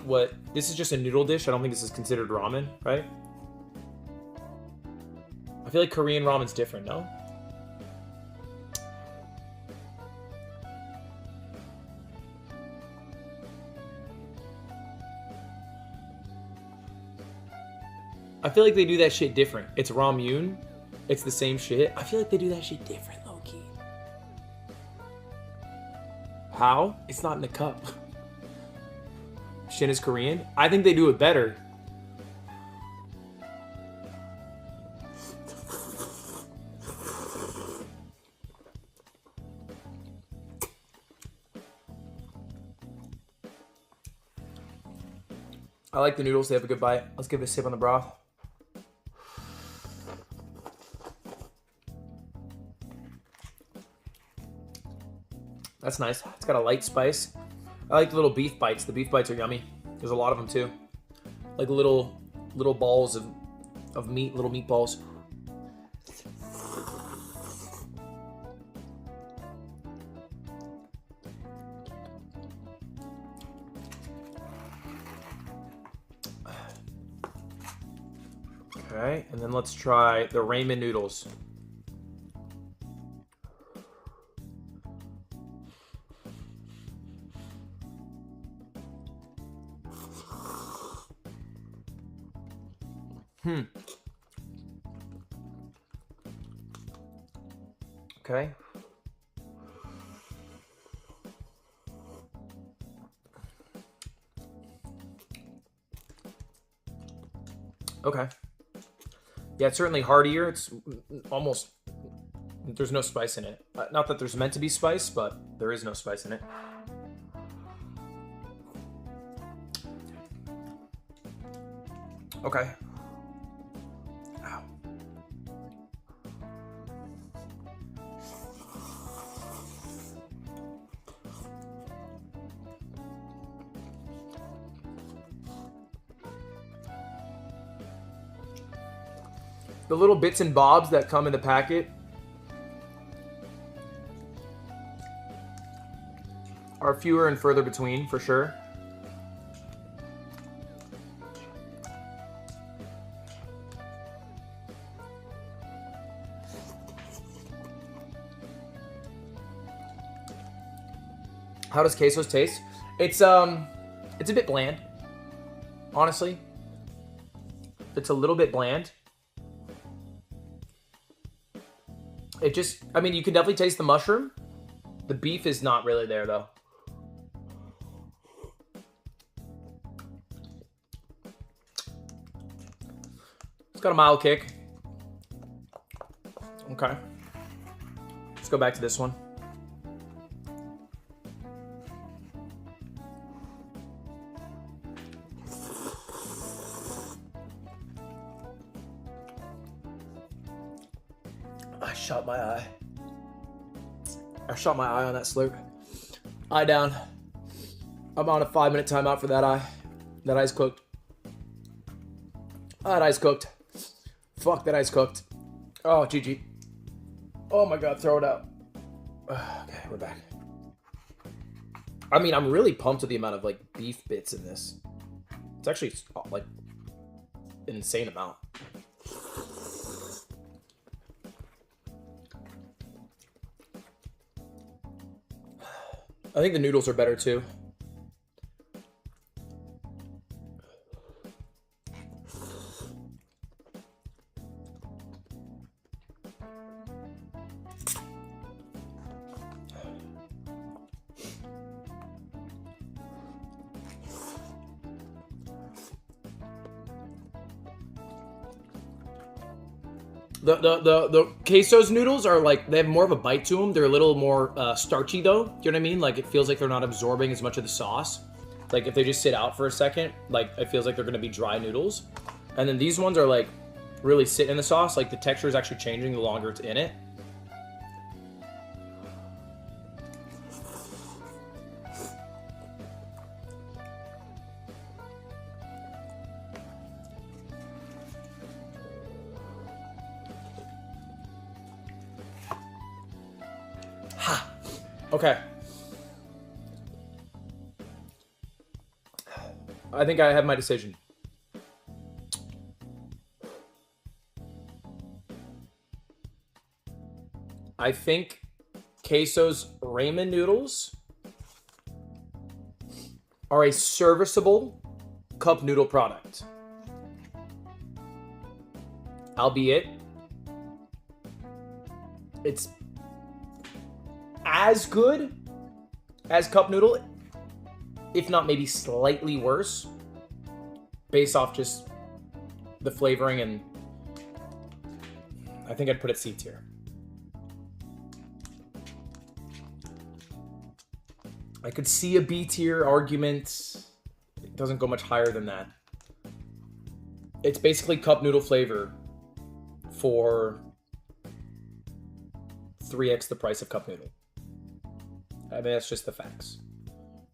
this is just a noodle dish. I don't think this is considered ramen, right? I feel like Korean ramen's different, no? I feel like they do that shit different. It's ramyun. It's the same shit. I feel like they do that shit different, low-key. How? It's not in a cup. Shin is Korean? I think they do it better. I like the noodles. They have a good bite. Let's give it a sip on the broth. That's nice. It's got a light spice. I like the little beef bites. The beef bites are yummy. There's a lot of them too. Like little balls of meat, little meatballs. Okay, and then let's try the ramen noodles. Okay. Okay. Yeah, it's certainly heartier. It's almost... There's no spice in it. Not that there's meant to be spice, but there is no spice in it. Okay. Ow. The little bits and bobs that come in the packet are fewer and further between, for sure. How does quesos taste? It's a bit bland, honestly. It's a little bit bland. It just, I mean, you can definitely taste the mushroom. The beef is not really there, though. It's got a mild kick. Okay. Let's go back to this one. I shot my eye. I shot my eye on that slurp. Eye down. I'm on a 5-minute timeout for that eye. That eye's cooked. That eye's cooked. Fuck, that eye's cooked. Oh, GG. Oh my god, throw it out. Okay, we're back. I mean, I'm really pumped with the amount of, like, beef bits in this. It's actually, like, an insane amount. I think the noodles are better too. The queso's noodles are like, they have more of a bite to them. They're a little more starchy though. Do you know what I mean? Like it feels like they're not absorbing as much of the sauce. Like if they just sit out for a second, like it feels like they're gonna be dry noodles. And then these ones are like really sit in the sauce. Like the texture is actually changing the longer it's in it. Ha! Okay. I think I have my decision. I think Queso's ramen noodles are a serviceable cup noodle product. Albeit, it's as good as cup noodle, if not maybe slightly worse, based off just the flavoring, and I think I'd put it C tier. I could see a B tier argument. It doesn't go much higher than that. It's basically cup noodle flavor for 3x the price of cup noodle. I mean, that's just the facts.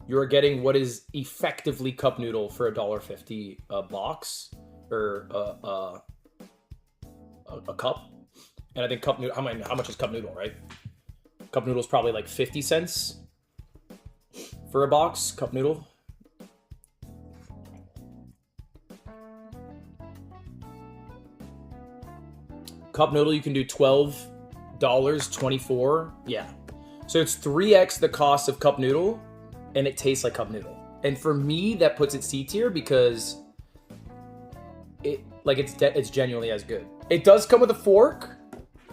You're getting what is effectively cup noodle for $1.50 a box, or a cup. And I think cup noodle, how much is cup noodle, right? Cup noodle is probably like 50 cents for a box, cup noodle. Cup noodle, you can do $12.24. Yeah. So it's 3x the cost of cup noodle, and it tastes like cup noodle. And for me, that puts it C tier because it's genuinely as good. It does come with a fork,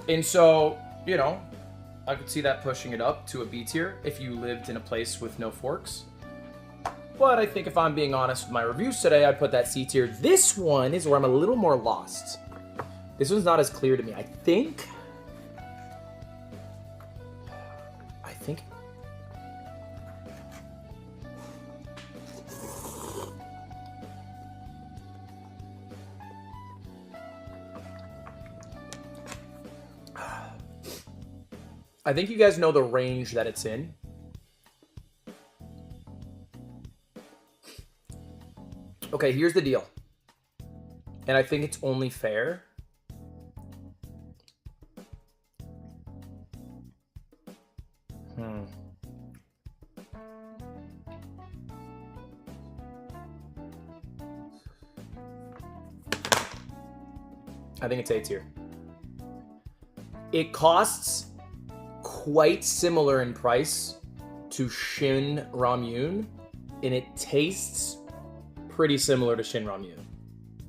and so, you know, I could see that pushing it up to a B tier if you lived in a place with no forks. But I think if I'm being honest with my reviews today, I'd put that C tier. This one is where I'm a little more lost. This one's not as clear to me. I think you guys know the range that it's in. Okay, here's the deal. And I think it's only fair. I think it's A tier. It costs quite similar in price to Shin Ramyun, and it tastes pretty similar to Shin Ramyun.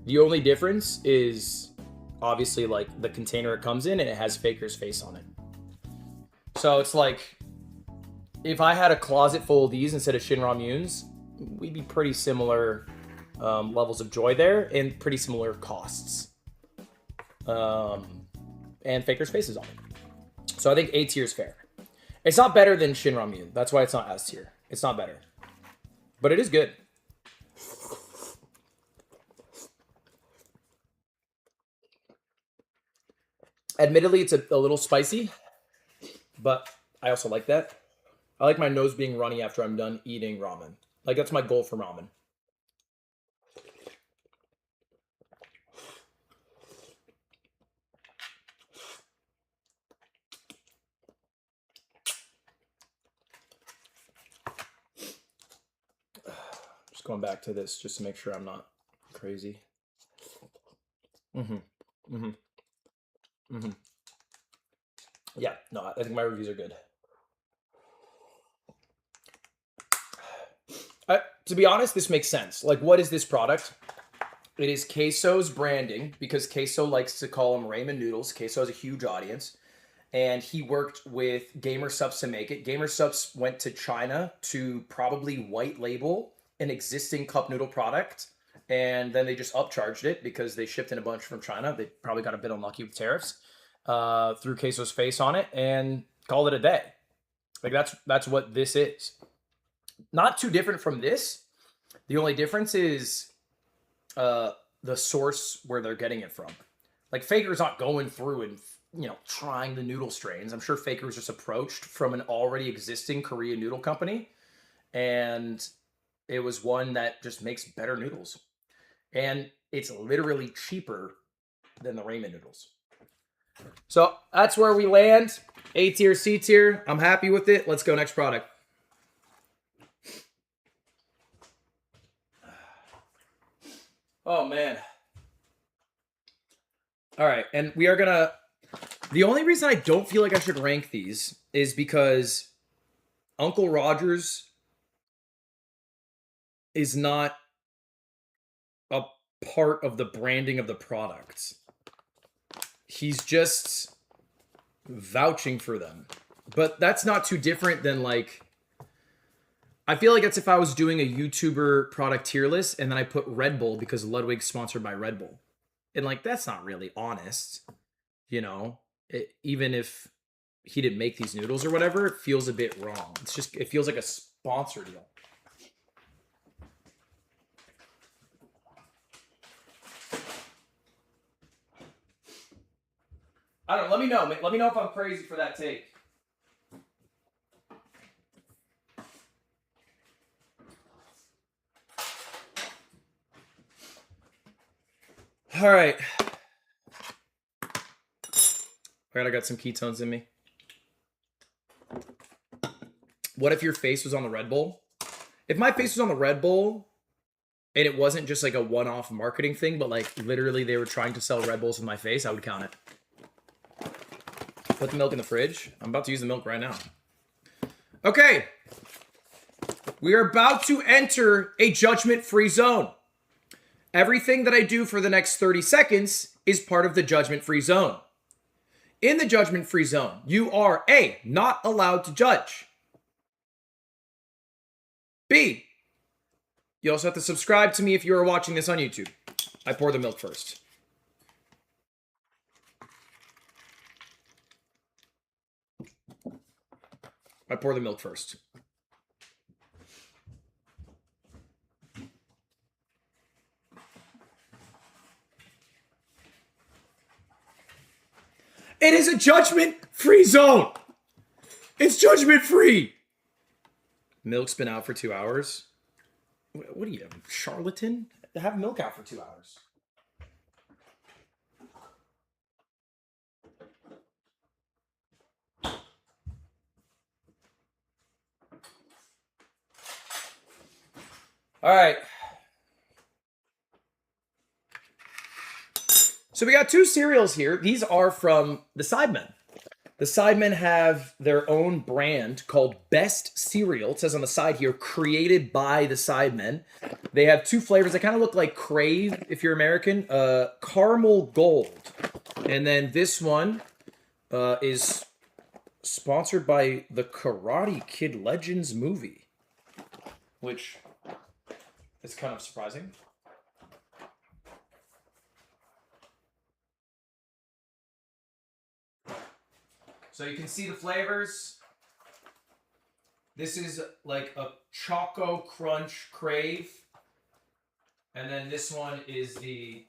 The only difference is obviously like the container it comes in, and it has Faker's face on it. So it's like, if I had a closet full of these instead of Shin Ramyun's, we'd be pretty similar levels of joy there, and pretty similar costs. And Faker's face is on it. So I think A tier is fair. It's not better than Shin Ramyun. That's why it's not S tier. It's not better. But it is good. Admittedly, it's a little spicy, but I also like that. I like my nose being runny after I'm done eating ramen. Like, that's my goal for ramen. Just going back to this just to make sure I'm not crazy. Yeah, no, I think my reviews are good. To be honest, this makes sense. Like, what is this product? It is Queso's branding, because Queso likes to call them ramen noodles. Queso has a huge audience. And he worked with Gamer Subs to make it. Gamer Subs went to China to probably white label an existing cup noodle product and then they just upcharged it because they shipped in a bunch from China. They probably got a bit unlucky with tariffs. Threw Queso's face on it and called it a day. Like that's what this is. Not too different from this. The only difference is the source where they're getting it from. Like Faker's not going through and trying the noodle strains. I'm sure Faker was just approached from an already existing Korean noodle company, and it was one that just makes better noodles. And it's literally cheaper than the ramen noodles. So that's where we land. A tier, C tier. I'm happy with it. Let's go next product. Oh, man. All right. And we are going to... The only reason I don't feel like I should rank these is because Uncle Rogers is not a part of the branding of the products. He's just vouching for them. But that's not too different than like... I feel like that's if I was doing a YouTuber product tier list and then I put Red Bull because Ludwig's sponsored by Red Bull. And like, that's not really honest. Even if he didn't make these noodles or whatever, it feels a bit wrong. It feels like a sponsor deal. I don't know. Let me know. Let me know if I'm crazy for that take. All right. All right, I got some ketones in me. What if your face was on the Red Bull? If my face was on the Red Bull and it wasn't just like a one-off marketing thing, but like literally they were trying to sell Red Bulls with my face, I would count it. Put the milk in the fridge. I'm about to use the milk right now. Okay. We are about to enter a judgment-free zone. Everything that I do for the next 30 seconds is part of the judgment-free zone. In the judgment-free zone, you are A, not allowed to judge. B, you also have to subscribe to me if you are watching this on YouTube. I pour the milk first. I pour the milk first. It is a judgment-free zone. It's judgment-free. Milk's been out for 2 hours. What are you, a charlatan? Have milk out for 2 hours. All right. So we got two cereals here. These are from the Sidemen. The Sidemen have their own brand called Best Cereal. It says on the side here, created by the Sidemen. They have two flavors that kind of look like Crave, if you're American. Caramel Gold. And then this one is sponsored by the Karate Kid Legends movie, which is kind of surprising. So you can see the flavors. This is like a Choco Crunch Crave. And then this one is the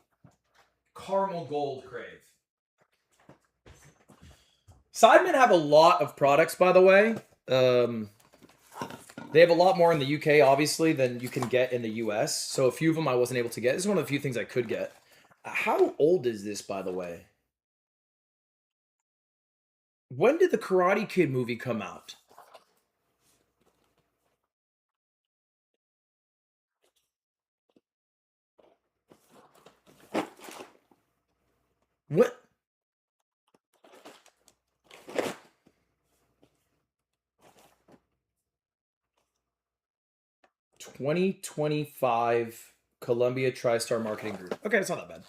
Caramel Gold Crave. Sidemen have a lot of products, by the way. They have a lot more in the UK, obviously, than you can get in the US. So a few of them I wasn't able to get. This is one of the few things I could get. How old is this, by the way? When did the Karate Kid movie come out? What? $2025 Columbia TriStar Marketing Group. Okay, that's not that bad.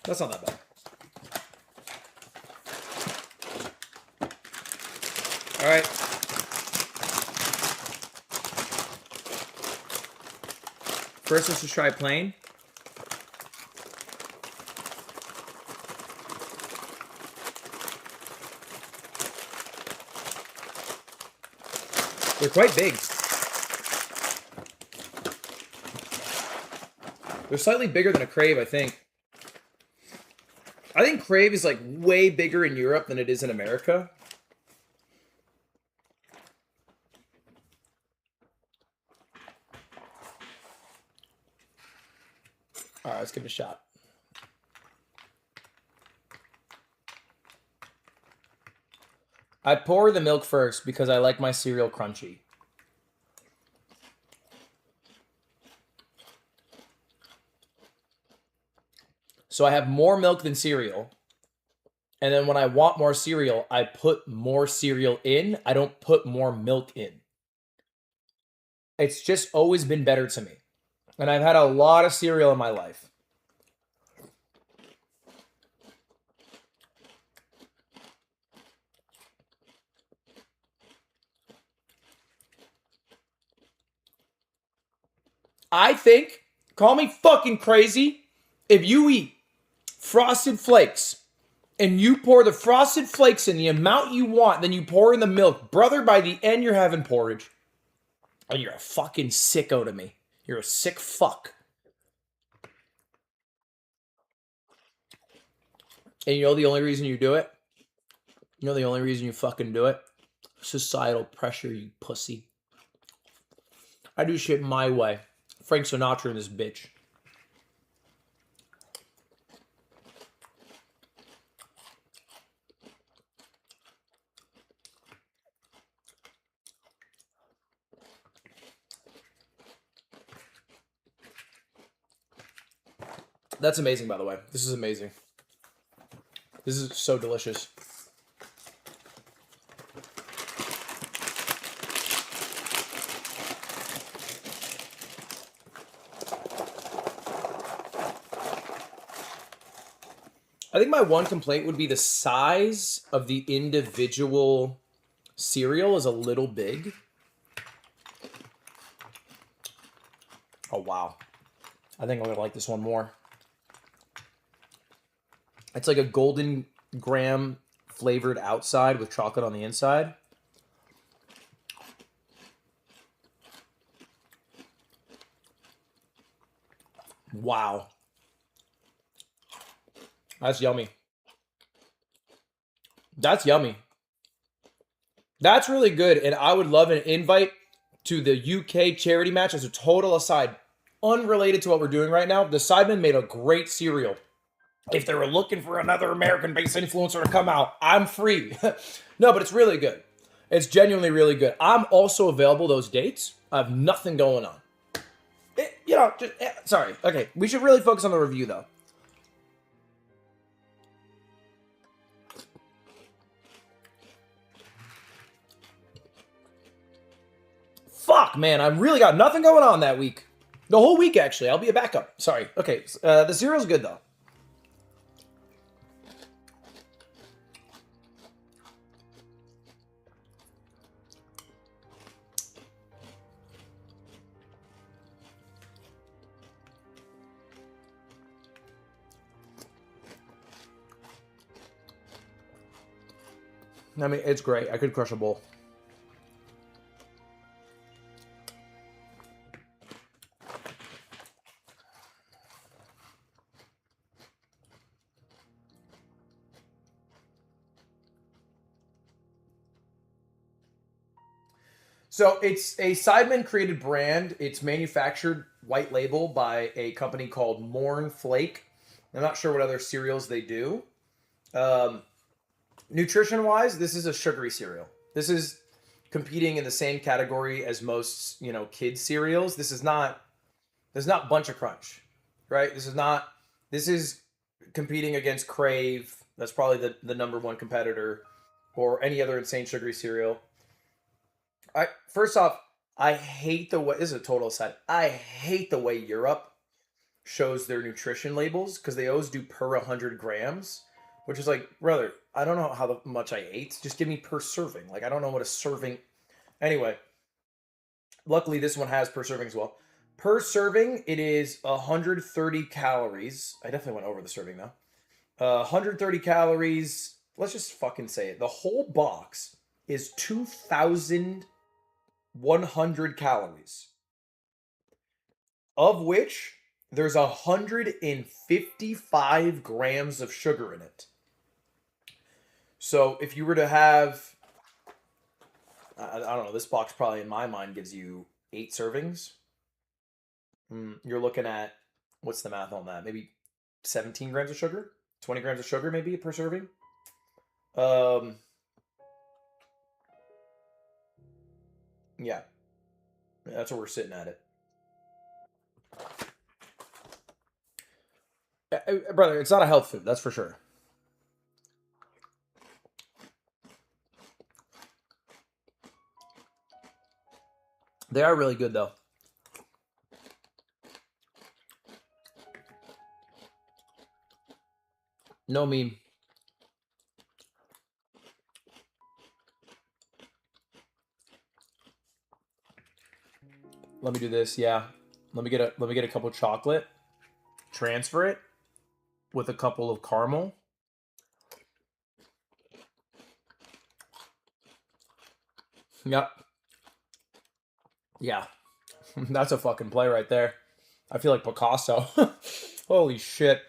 That's not that bad. All right. First, let's just try plain. They're quite big. They're slightly bigger than a Crave, I think. I think Crave is like way bigger in Europe than it is in America. All right, let's give it a shot. I pour the milk first because I like my cereal crunchy. So I have more milk than cereal. And then when I want more cereal, I put more cereal in. I don't put more milk in. It's just always been better to me. And I've had a lot of cereal in my life. I think, call me fucking crazy, if you eat Frosted Flakes and you pour the Frosted Flakes in the amount you want, then you pour in the milk, brother, by the end you're having porridge. And you're a fucking sicko to me. You're a sick fuck. And you know the only reason you do it? You know the only reason you fucking do it? Societal pressure, you pussy. I do shit my way. Frank Sinatra in this bitch. That's amazing, by the way. This is amazing. This is so delicious. I think my one complaint would be the size of the individual cereal is a little big. Oh, wow. I think I'm going to like this one more. It's like a golden graham flavored outside with chocolate on the inside. Wow. That's yummy. That's yummy. That's really good. And I would love an invite to the UK charity match. As a total aside, unrelated to what we're doing right now, the Sidemen made a great cereal. If they were looking for another American-based influencer to come out, I'm free. No, but it's really good. It's genuinely really good. I'm also available those dates. I have nothing going on. Sorry. Okay, we should really focus on the review, though. Fuck, man, I've really got nothing going on that week. The whole week, actually. I'll be a backup. Sorry. Okay, the cereal's good, though. I mean, it's great. I could crush a bowl. So it's a Sidemen created brand. It's manufactured white label by a company called Morn Flake. I'm not sure what other cereals they do. Nutrition-wise, this is a sugary cereal. This is competing in the same category as most, kids cereals. This is not Bunch of Crunch, right? This is competing against Crave. That's probably the number one competitor, or any other insane sugary cereal. First off, I hate the way, this is a total aside, I hate the way Europe shows their nutrition labels, because they always do per 100 grams, which is like, brother, I don't know how much I ate. Just give me per serving. Like, I don't know what a serving... Anyway, luckily this one has per serving as well. Per serving, it is 130 calories. I definitely went over the serving though. 130 calories. Let's just fucking say it. The whole box is 2,100 calories, of which there's 155 grams of sugar in it. So if you were to have, I don't know, this box probably in my mind gives you 8 servings. You're looking at, what's the math on that? Maybe 17 grams of sugar? 20 grams of sugar maybe per serving? Yeah. That's where we're sitting at it. Brother, it's not a health food, that's for sure. They are really good though. No meme. Let me do this. Yeah. Let me get a couple of chocolate. Transfer it with a couple of caramel. Yep. Yeah. That's a fucking play right there. I feel like Picasso. Holy shit.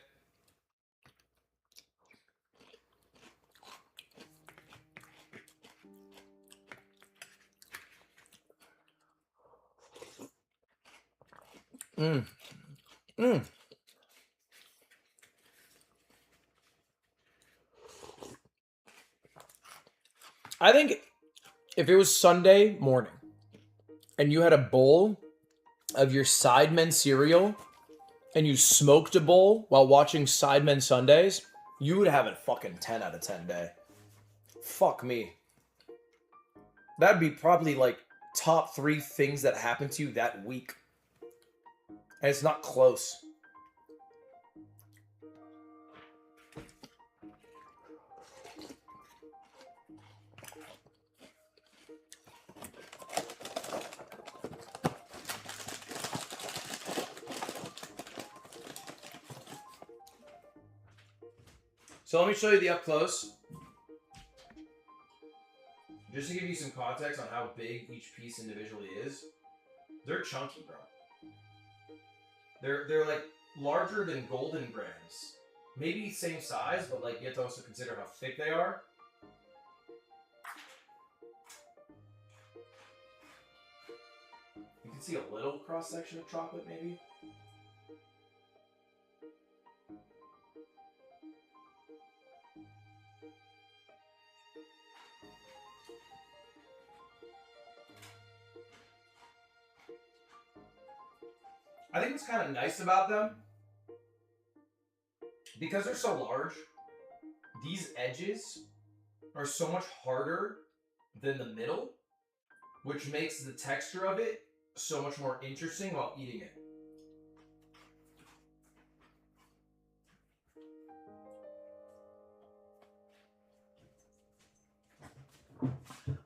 Mm. Mm. I think if it was Sunday morning and you had a bowl of your Sidemen cereal and you smoked a bowl while watching Sidemen Sundays, you would have a fucking 10 out of 10 day. Fuck me. That'd be probably like top 3 things that happened to you that week. And it's not close. So let me show you the up close. Just to give you some context on how big each piece individually is. They're chunky, bro. They're like larger than golden grams. Maybe same size, but like you have to also consider how thick they are. You can see a little cross section of chocolate, maybe. I think what's kind of nice about them, because they're so large, these edges are so much harder than the middle, which makes the texture of it so much more interesting while eating it.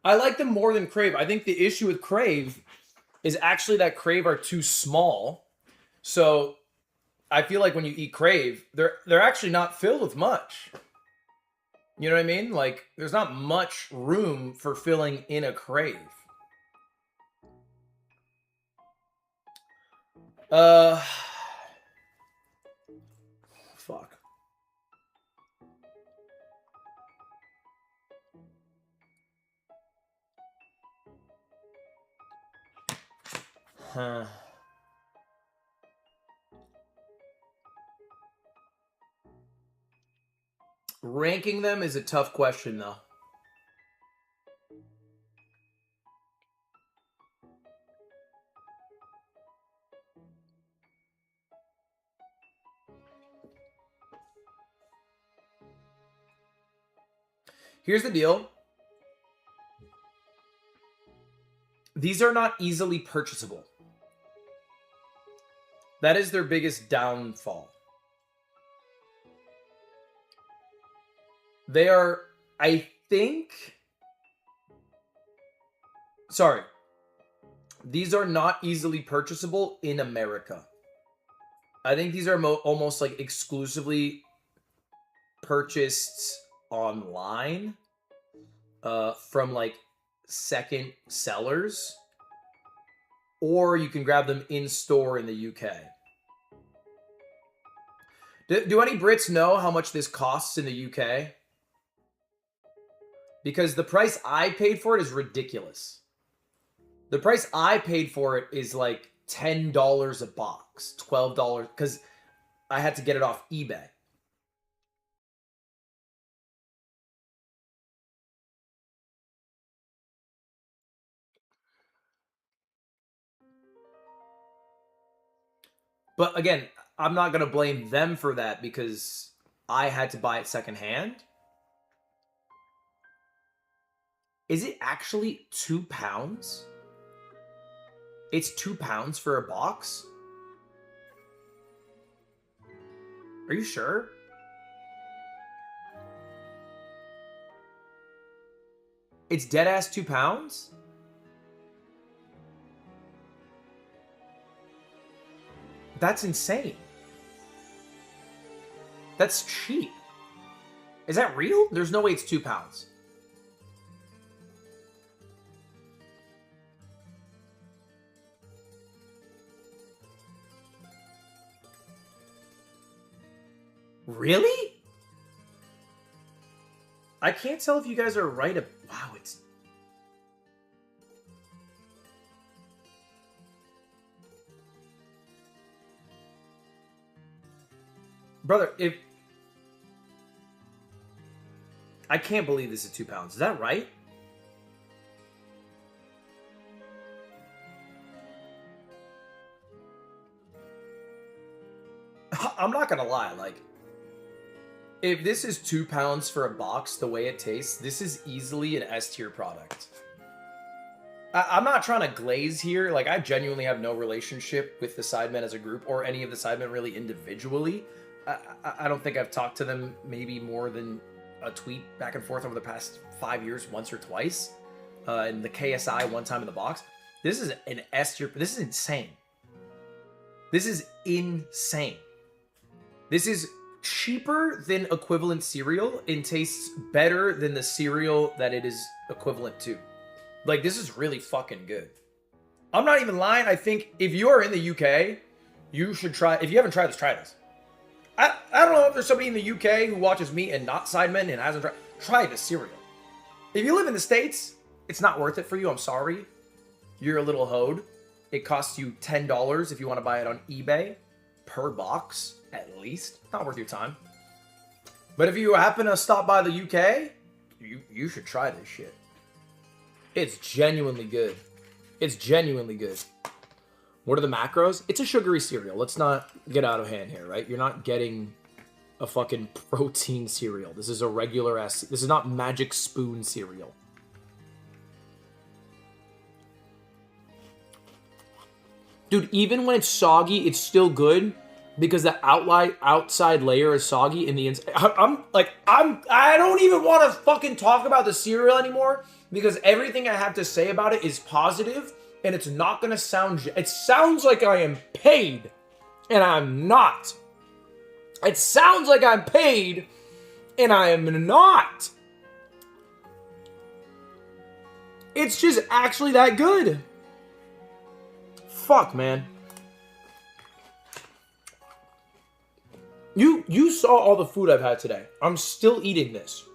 I like them more than Crave. I think the issue with Crave is actually that Crave are too small. So I feel like when you eat Crave, they're actually not filled with much. You know what I mean? Like there's not much room for filling in a Crave. Fuck. Huh. Ranking them is a tough question, though. Here's the deal. These are not easily purchasable. That is their biggest downfall. They are, I think... Sorry. These are not easily purchasable in America. I think these are almost like exclusively purchased online from like second sellers, or you can grab them in store in the UK. Do any Brits know how much this costs in the UK? Because the price I paid for it is ridiculous. The price I paid for it is like $10 a box, $12, because I had to get it off eBay. But again, I'm not going to blame them for that because I had to buy it secondhand. Is it actually £2? It's £2 for a box? Are you sure? It's dead ass £2? That's insane. That's cheap. Is that real? There's no way it's £2. Really? I can't tell if you guys are right. Wow, it's... Brother, if... I can't believe this is £2. Is that right? I'm not gonna lie, like... If this is £2 for a box, the way it tastes, this is easily an S-tier product. I'm not trying to glaze here. Like, I genuinely have no relationship with the Sidemen as a group or any of the Sidemen really individually. I don't think I've talked to them maybe more than a tweet back and forth over the past 5 years, once or twice. And the KSI one time in the box. This is an S-tier. This is insane. This is insane. This is cheaper than equivalent cereal and tastes better than the cereal that it is equivalent to. Like, this is really fucking good. I'm not even lying. I think if you are in the UK, you should try. If you haven't tried this, try this. I don't know if there's somebody in the UK who watches me and not Sidemen and hasn't tried. Try this cereal. If you live in the States, it's not worth it for you. I'm sorry. You're a little hoed. It costs you $10 if you want to buy it on eBay per box, at least. Not worth your time. But if you happen to stop by the UK, you should try this shit. It's genuinely good. It's genuinely good. What are the macros? It's a sugary cereal. Let's not get out of hand here, right? You're not getting a fucking protein cereal. This is a regular ass... This is not Magic Spoon cereal. Dude, even when it's soggy, it's still good because the outside layer is soggy and the inside... I don't even want to fucking talk about the cereal anymore because everything I have to say about it is positive and it's not going to sound... It sounds like I am paid and I'm not. It sounds like I'm paid and I am not. It's just actually that good. Fuck, man. You saw all the food I've had today. I'm still eating this.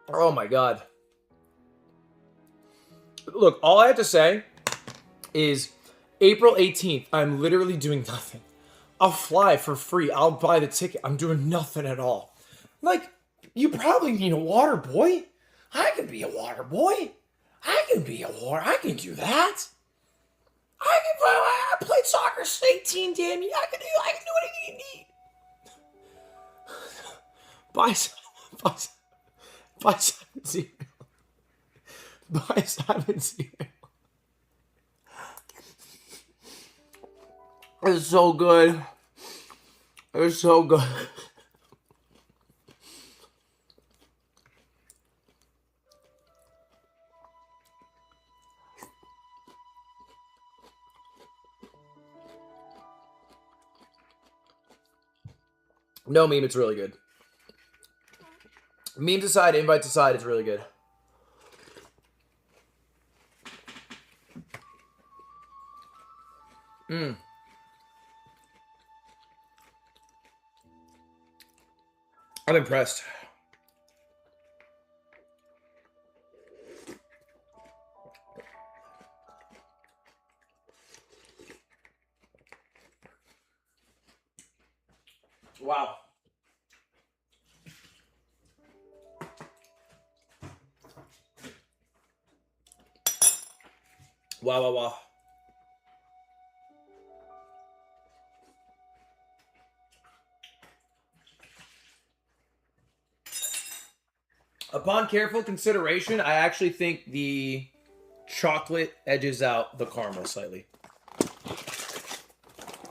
Oh my god. Look, all I have to say is April 18th, I'm literally doing nothing. I'll fly for free. I'll buy the ticket. I'm doing nothing at all. Like, you probably need a water boy. I can be a water boy. I can do that. I played soccer state team, damn you. I can do anything you need. Buy Simon cereal. Buy Simon cereal. It's so good. It's so good. No meme, it's really good. Memes aside, invites aside, it's really good. I'm impressed. Wow. Wow, wow, wow. Upon careful consideration, I actually think the chocolate edges out the caramel slightly.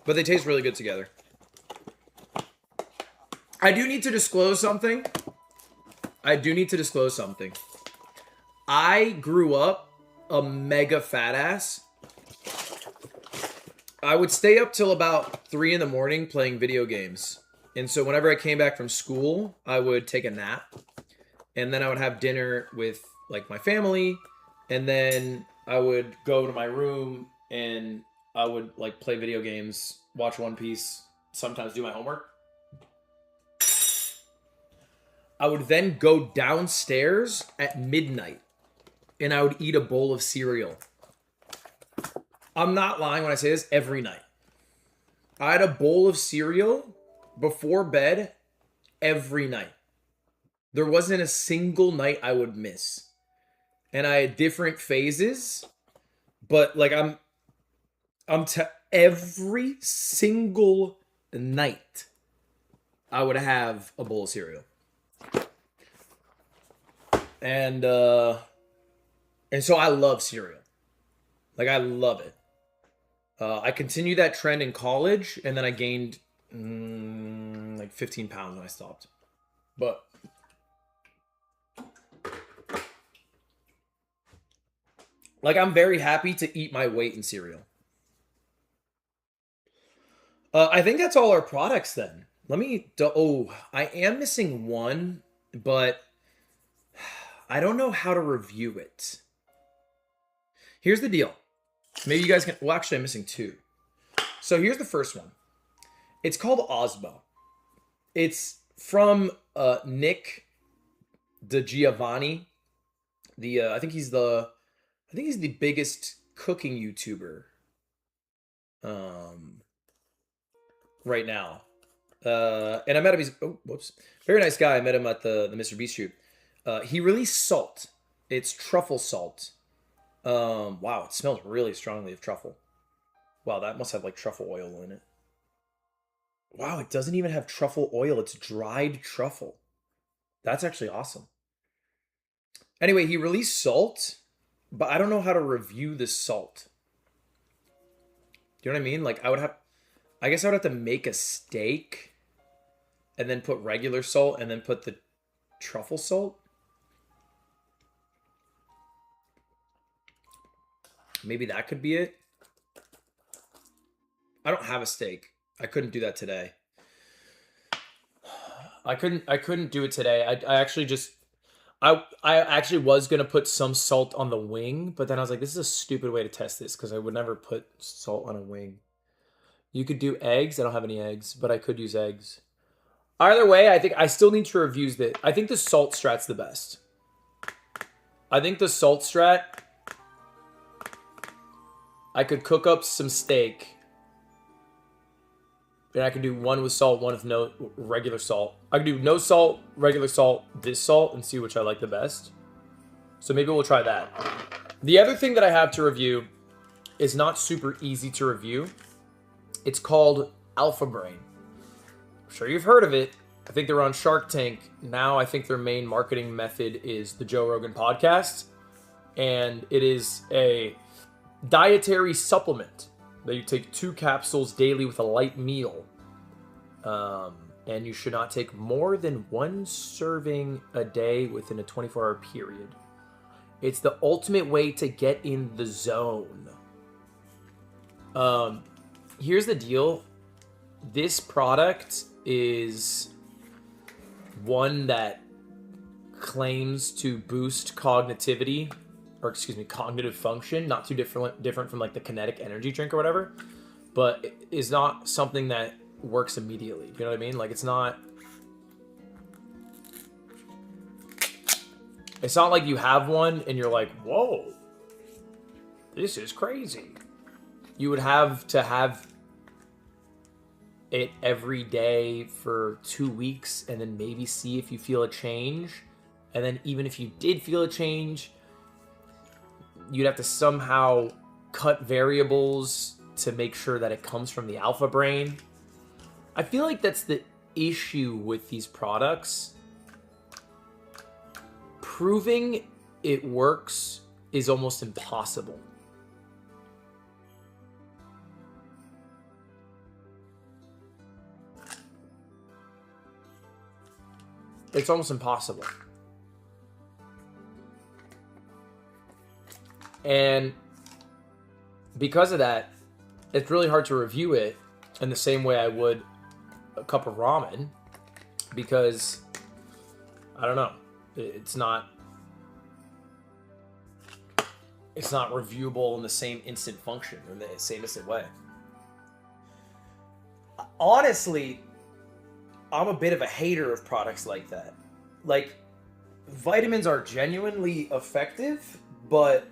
But they taste really good together. I do need to disclose something. I grew up a mega fat ass. I would stay up till about 3 in the morning playing video games. And so whenever I came back from school, I would take a nap. And then I would have dinner with like my family. And then I would go to my room and I would like play video games, watch One Piece, sometimes do my homework. I would then go downstairs at midnight and I would eat a bowl of cereal. I'm not lying when I say this, every night. I had a bowl of cereal before bed every night. There wasn't a single night I would miss. And I had different phases, but like every single night I would have a bowl of cereal. And so I love cereal. Like I love it. I continued that trend in college, and then I gained like 15 pounds when I stopped. But like I'm very happy to eat my weight in cereal. I think that's all our products then. I am missing one, but I don't know how to review it. Here's the deal. Maybe you guys can... Well, actually, I'm missing two. So here's the first one. It's called Osmo. It's from Nick DeGiovanni. I think he's the biggest cooking YouTuber right now. And I met him. Very nice guy. I met him at the Mr. Beast shoot. He released salt. It's truffle salt. Wow, it smells really strongly of truffle. Wow, that must have like truffle oil in it. Wow, it doesn't even have truffle oil. It's dried truffle. That's actually awesome. Anyway, he released salt, but I don't know how to review the salt. Do you know what I mean? Like I guess I would have to make a steak and then put regular salt and then put the truffle salt. Maybe that could be it. I don't have a steak. I couldn't do that today. I couldn't do it today. I actually was gonna put some salt on the wing, but then I was like, this is a stupid way to test this because I would never put salt on a wing. You could do eggs. I don't have any eggs, but I could use eggs. Either way, I think I still need to review that. I think the salt strat's the best. I think the salt strat. I could cook up some steak. And I could do one with salt, one with no regular salt. I could do no salt, regular salt, this salt, and see which I like the best. So maybe we'll try that. The other thing that I have to review is not super easy to review. It's called Alpha Brain. I'm sure you've heard of it. I think they're on Shark Tank. Now I think their main marketing method is the Joe Rogan podcast. And it is a dietary supplement that you take 2 capsules daily with a light meal. And you should not take more than 1 serving a day within a 24-hour period. It's the ultimate way to get in the zone. Here's the deal. this product is one that claims to boost cognitivity, or excuse me, cognitive function, not too different from like the kinetic energy drink or whatever, but is not something that works immediately. You know what I mean? Like it's not like you have one and you're like, whoa, this is crazy. You would have to have it every day for 2 weeks and then maybe see if you feel a change. And then even if you did feel a change, you'd have to somehow cut variables to make sure that it comes from the alpha brain. I feel like that's the issue with these products. Proving it works is almost impossible. It's almost impossible. And because of that, it's really hard to review it in the same way I would a cup of ramen, because I don't know, it's not reviewable in the same instant function, or in the same instant way. Honestly, I'm a bit of a hater of products like that. Like, vitamins are genuinely effective, but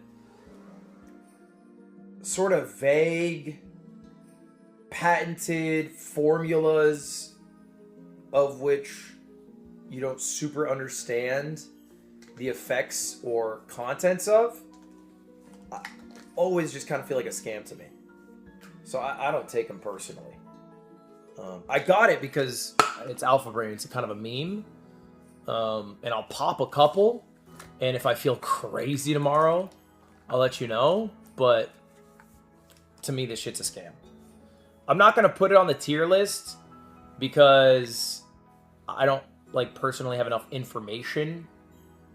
sort of vague, patented formulas of which you don't super understand the effects or contents of, I always just kind of feel like a scam to me. So I don't take them personally. I got it because it's Alpha Brain. It's a kind of a meme. And I'll pop a couple. And if I feel crazy tomorrow, I'll let you know. But to me, this shit's a scam. I'm not going to put it on the tier list because I don't personally have enough information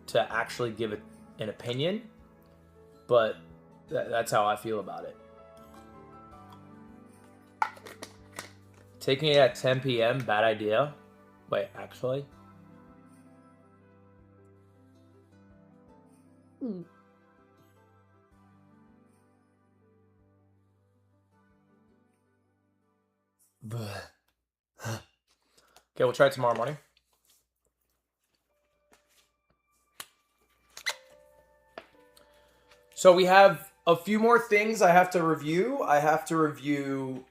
to actually give it an opinion. But that's how I feel about it. Taking it at 10 p.m., bad idea. Wait, actually? Okay, we'll try it tomorrow morning. So we have a few more things I have to review. I have to review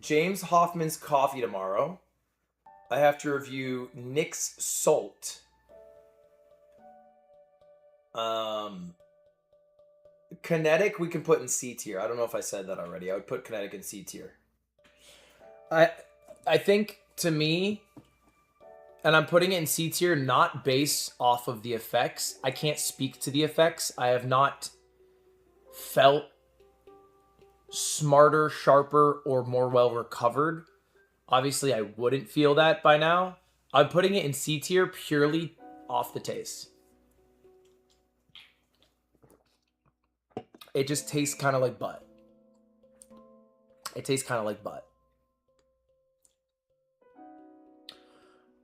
James Hoffman's coffee tomorrow. I have to review Nick's salt. Kinetic we can put in C tier. I don't know if I said that already. I would put Kinetic in C tier. I think, to me, and I'm putting it in C tier not based off of the effects. I can't speak to the effects. I have not felt smarter, sharper, or more well recovered. Obviously, I wouldn't feel that by now. I'm putting it in C tier purely off the taste. It just tastes kind of like butt. It tastes kind of like butt.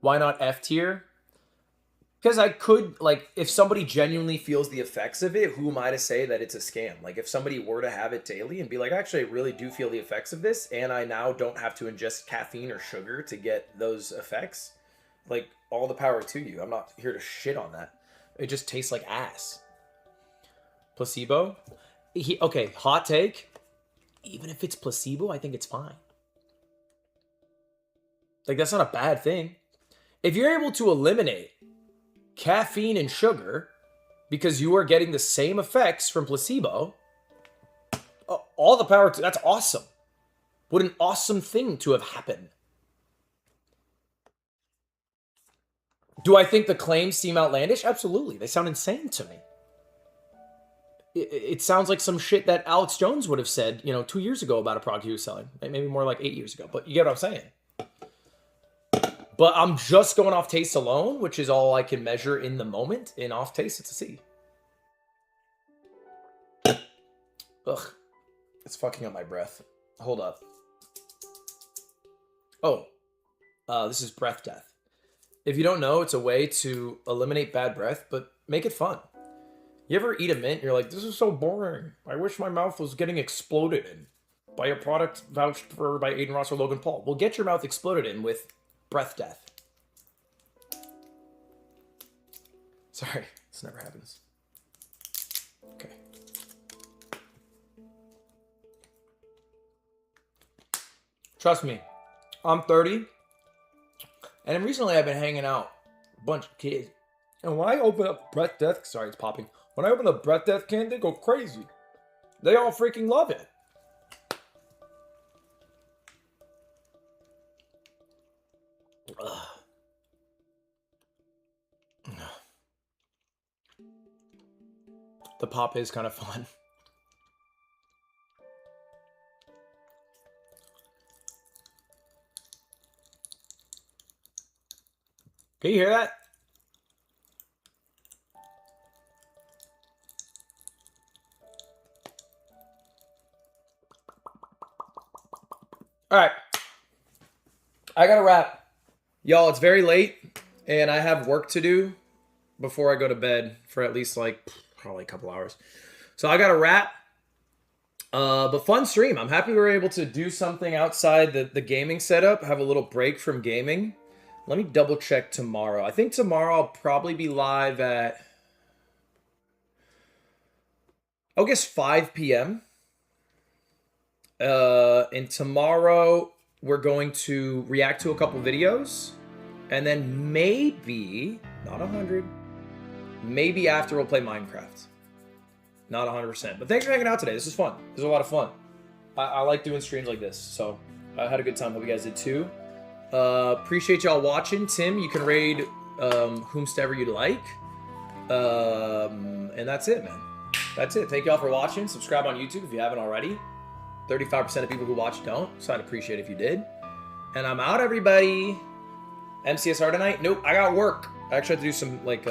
Why not F tier? Because I could, if somebody genuinely feels the effects of it, who am I to say that it's a scam? Like, if somebody were to have it daily and be like, actually, I really do feel the effects of this, and I now don't have to ingest caffeine or sugar to get those effects, all the power to you. I'm not here to shit on that. It just tastes like ass. Placebo? Okay, hot take. Even if it's placebo, I think it's fine. That's not a bad thing. If you're able to eliminate caffeine and sugar because you are getting the same effects from placebo, all the power to that's awesome. What an awesome thing to have happened. Do I think the claims seem outlandish? Absolutely. They sound insane to me. It sounds like some shit that Alex Jones would have said, 2 years ago about a product he was selling. Maybe more like 8 years ago. But you get what I'm saying. But I'm just going off taste alone, which is all I can measure in the moment. In off taste, it's a C. Ugh. It's fucking up my breath. Hold up. Oh, this is breath death. If you don't know, it's a way to eliminate bad breath, but make it fun. You ever eat a mint and you're like, this is so boring. I wish my mouth was getting exploded in by a product vouched for by Aiden Ross or Logan Paul. Well, get your mouth exploded in with breath death. Sorry, this never happens. Okay. Trust me, I'm 30, and recently I've been hanging out with a bunch of kids. And when I open up breath death, sorry, it's popping. When I open the breath death can, they go crazy. They all freaking love it. Ugh. The pop is kind of fun. Can you hear that? All right. I gotta wrap. Y'all, it's very late, and I have work to do before I go to bed for at least like probably a couple hours. So I gotta wrap. But fun stream. I'm happy we were able to do something outside the gaming setup, have a little break from gaming. Let me double check tomorrow. I think tomorrow I'll probably be live at, I guess 5 p.m. And tomorrow we're going to react to a couple videos. And then maybe, not 100, maybe after we'll play Minecraft. Not 100%. But thanks for hanging out today. This is fun. This is a lot of fun. I like doing streams like this. So I had a good time. Hope you guys did too. Appreciate y'all watching. Tim, you can raid whomstever you'd like. And that's it, man. That's it. Thank y'all for watching. Subscribe on YouTube if you haven't already. 35% of people who watch don't, so I'd appreciate it if you did. And I'm out, everybody. MCSR tonight? Nope, I got work. I actually have to do some like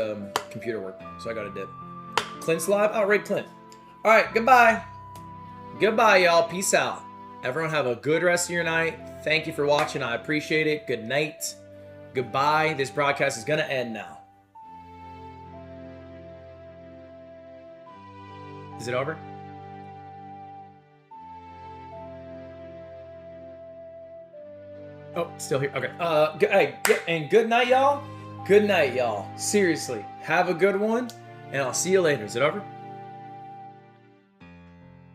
computer work, so I got to dip. Clint's live? Oh, raid Clint. All right, goodbye. Goodbye, y'all. Peace out. Everyone have a good rest of your night. Thank you for watching. I appreciate it. Good night. Goodbye. This broadcast is going to end now. Is it over? Oh, still here. Okay. Hey, and good night, y'all. Good night, y'all. Seriously, have a good one, and I'll see you later. Is it over?